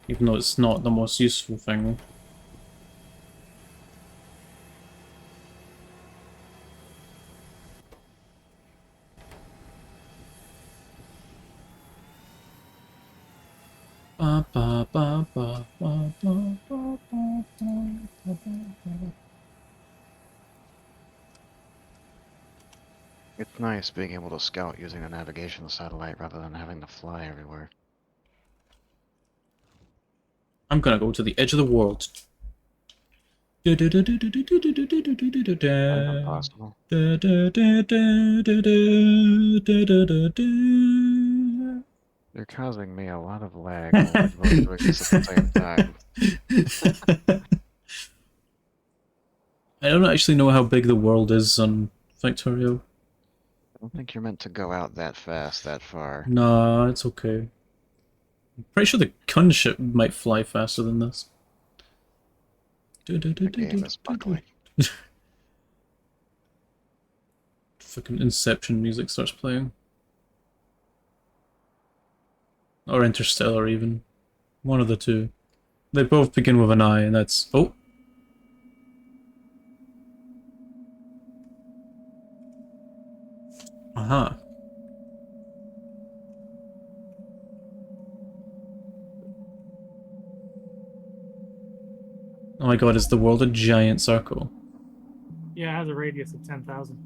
S1: even though it's not the most useful thing. Ba, ba, ba, ba, ba, ba, ba, ba, ba, ba.
S2: It's nice being able to scout using a navigation satellite rather than having to fly everywhere.
S1: I'm gonna go to the edge of the world.
S2: Kind of impossible. You're causing me a lot of lag while we're both doing this at the same time.
S1: I don't actually know how big the world is on Factorio.
S2: I don't think you're meant to go out that fast, that far.
S1: Nah, it's okay. I'm pretty sure the gunship might fly faster than this.
S2: The game is buckling.
S1: Fucking Inception music starts playing. Or Interstellar, even. One of the two. They both begin with an I, and that's... Oh! Aha. Oh my god, is the world a giant circle?
S3: Yeah, it has a radius of 10,000.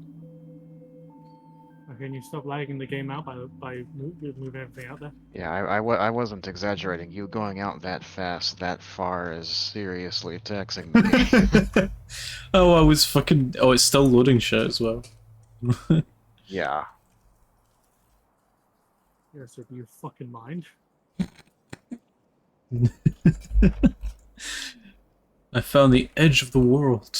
S3: Okay, can you stop lagging the game out by moving everything out there?
S2: Yeah, I wasn't exaggerating. You going out that fast, that far is seriously taxing the game.
S1: Oh, I was fucking... Oh, it's still loading shit as well.
S2: Yeah.
S3: Yes, if you fucking mind.
S1: I found the edge of the world.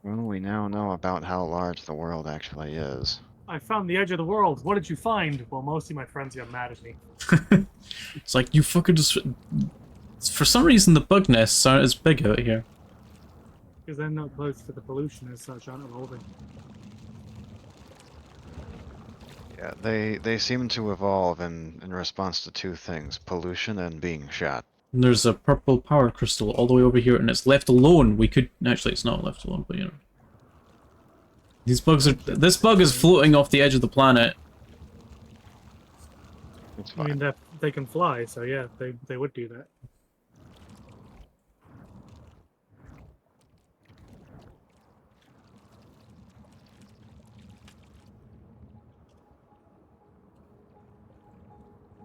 S2: Well, we now know about how large the world actually is.
S3: I found the edge of the world. What did you find? Well, mostly my friends got mad at me.
S1: It's like, you fucking just... For some reason, the bug nests aren't as big out here.
S3: Because they're not close to the pollution as such, aren't evolving.
S2: Yeah, they seem to evolve in response to two things, pollution and being shot.
S1: And there's a purple power crystal all the way over here, and it's left alone. We could... Actually, it's not left alone, but you know. These bugs are... This bug is floating off the edge of the planet.
S2: It's
S3: I mean,
S2: fine.
S3: they can fly, so yeah, they would do that.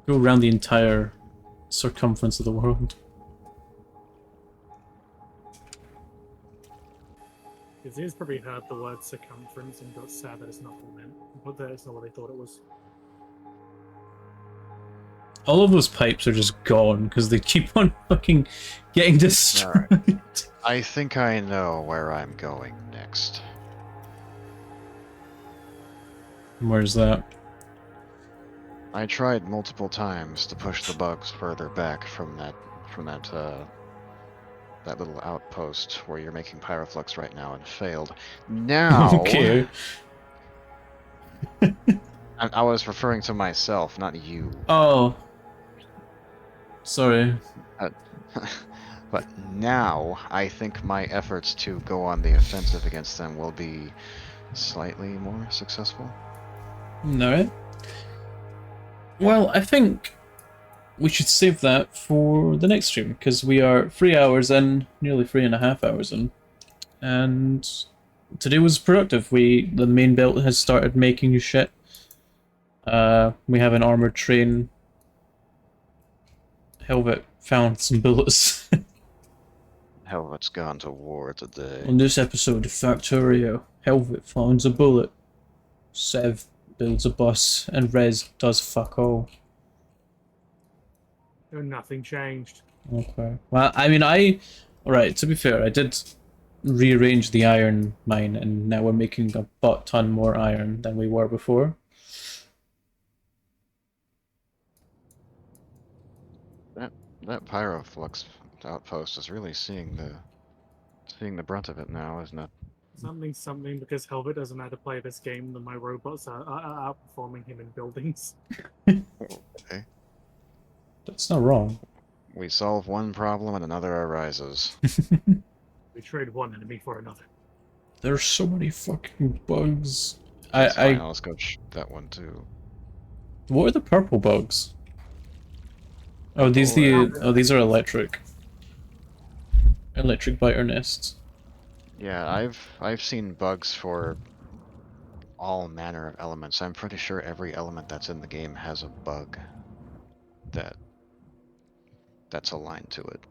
S1: Go around the entire circumference of the world.
S3: Because he's probably heard the word circumference and got sad that it's not what it meant. But that it's not what they thought it was.
S1: All of those pipes are just gone because they keep on fucking getting destroyed.
S2: I think I know where I'm going next.
S1: Where's that?
S2: I tried multiple times to push the bugs further back from that that little outpost where you're making pyroflux right now and failed. Now
S1: Okay.
S2: I was referring to myself, not you.
S1: Oh. Sorry.
S2: Uh, but now, I think my efforts to go on the offensive against them will be slightly more successful.
S1: Alright. Well, I think we should save that for the next stream, because we are 3 hours in, nearly 3.5 hours in. And today was productive. The main belt has started making shit. We have an armored train. Helvet found some bullets.
S2: Helvet's gone to war today.
S1: On this episode of Factorio, Helvet finds a bullet. Sev builds a bus, and Rez does fuck all.
S3: Nothing changed.
S1: Okay. Well, I mean, Alright, to be fair, I did rearrange the iron mine, and now we're making a butt ton more iron than we were before.
S2: That Pyroflux outpost is really seeing the brunt of it now, isn't it?
S3: Something, because Helvet doesn't know how to play this game, then my robots are outperforming him in buildings.
S2: Okay.
S1: That's not wrong.
S2: We solve one problem and another arises.
S3: We trade one enemy for another.
S1: There's so many fucking bugs.
S2: That's fine, let's go shoot that one too.
S1: What are the purple bugs? Oh, these are electric. Electric biter nests.
S2: Yeah, I've seen bugs for all manner of elements. I'm pretty sure every element that's in the game has a bug that's aligned to it.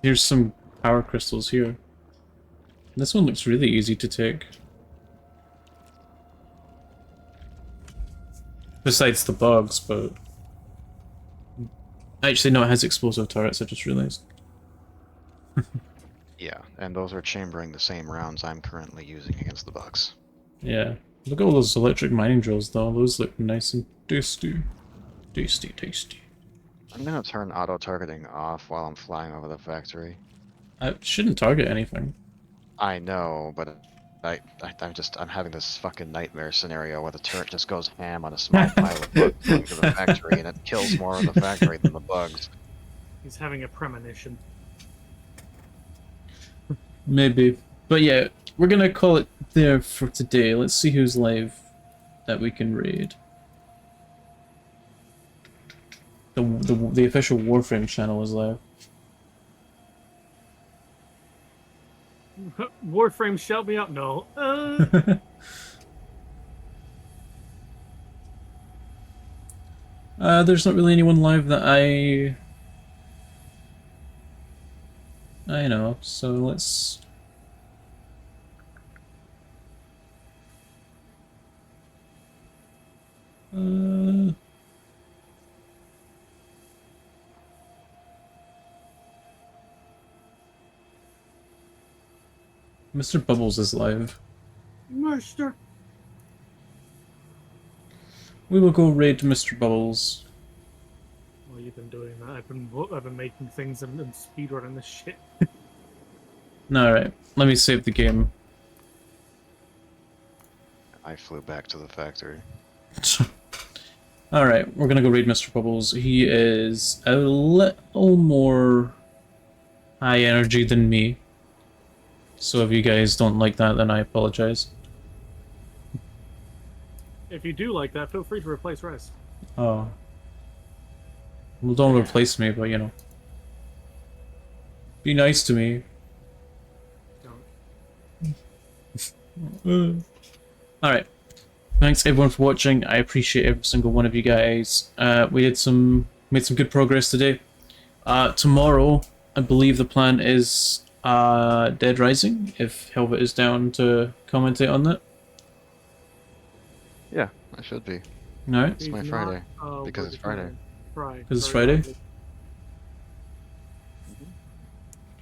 S1: Here's some power crystals here. This one looks really easy to take. Besides the bugs, but... Actually, no, it has explosive turrets, I just realized.
S2: Yeah, and those are chambering the same rounds I'm currently using against the bugs.
S1: Yeah. Look at all those electric mining drills, though. Those look nice and tasty. Tasty, tasty.
S2: I'm gonna turn auto-targeting off while I'm flying over the factory.
S1: I shouldn't target anything.
S2: I know, but I'm having this fucking nightmare scenario where the turret just goes ham on a small pile of bugs going to the factory, and it kills more of the factory than the bugs.
S3: He's having a premonition.
S1: Maybe. But yeah, we're gonna call it there for today. Let's see who's live that we can raid. The official Warframe channel is live.
S3: Warframe, shout me out. No.
S1: There's not really anyone live that I know, so let's... Mr. Bubbles is live.
S3: Master.
S1: We will go raid Mr. Bubbles.
S3: Well, you've been doing that. I've been making things and speedrunning this shit.
S1: Alright, let me save the game.
S2: I flew back to the factory.
S1: Alright, we're gonna go raid Mr. Bubbles. He is a little more high energy than me. So if you guys don't like that, then I apologize.
S3: If you do like that, feel free to replace Rez.
S1: Oh. Well, don't replace me, but you know. Be nice to me.
S3: Don't.
S1: Alright. Thanks everyone for watching. I appreciate every single one of you guys. We made some good progress today. Tomorrow, I believe the plan is Dead Rising, if Helvet is down to commentate on that.
S2: Yeah, I should be.
S1: Alright.
S2: It's my Friday. Because it's Friday.
S1: Because it's Friday?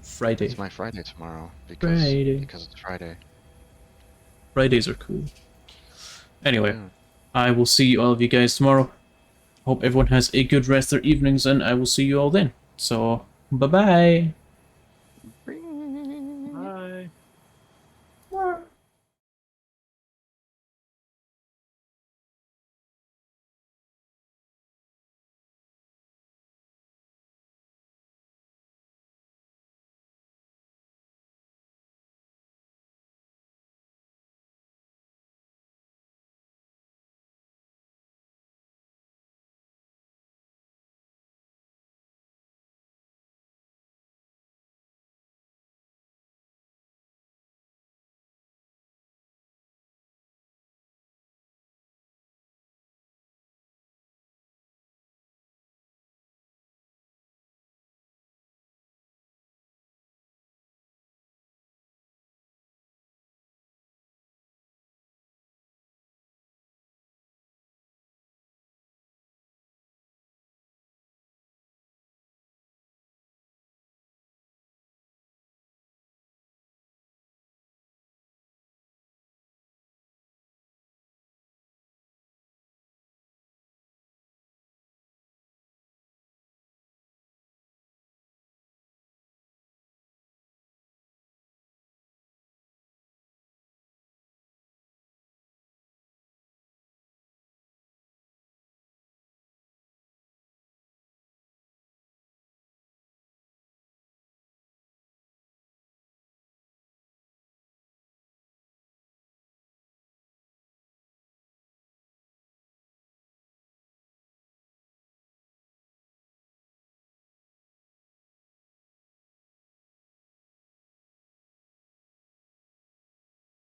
S1: Friday.
S2: It's my Friday tomorrow. Because it's Friday.
S1: Fridays are cool. Anyway,
S2: Yeah.
S1: I will see all of you guys tomorrow. Hope everyone has a good rest of their evenings, and I will see you all then. So, bye-bye!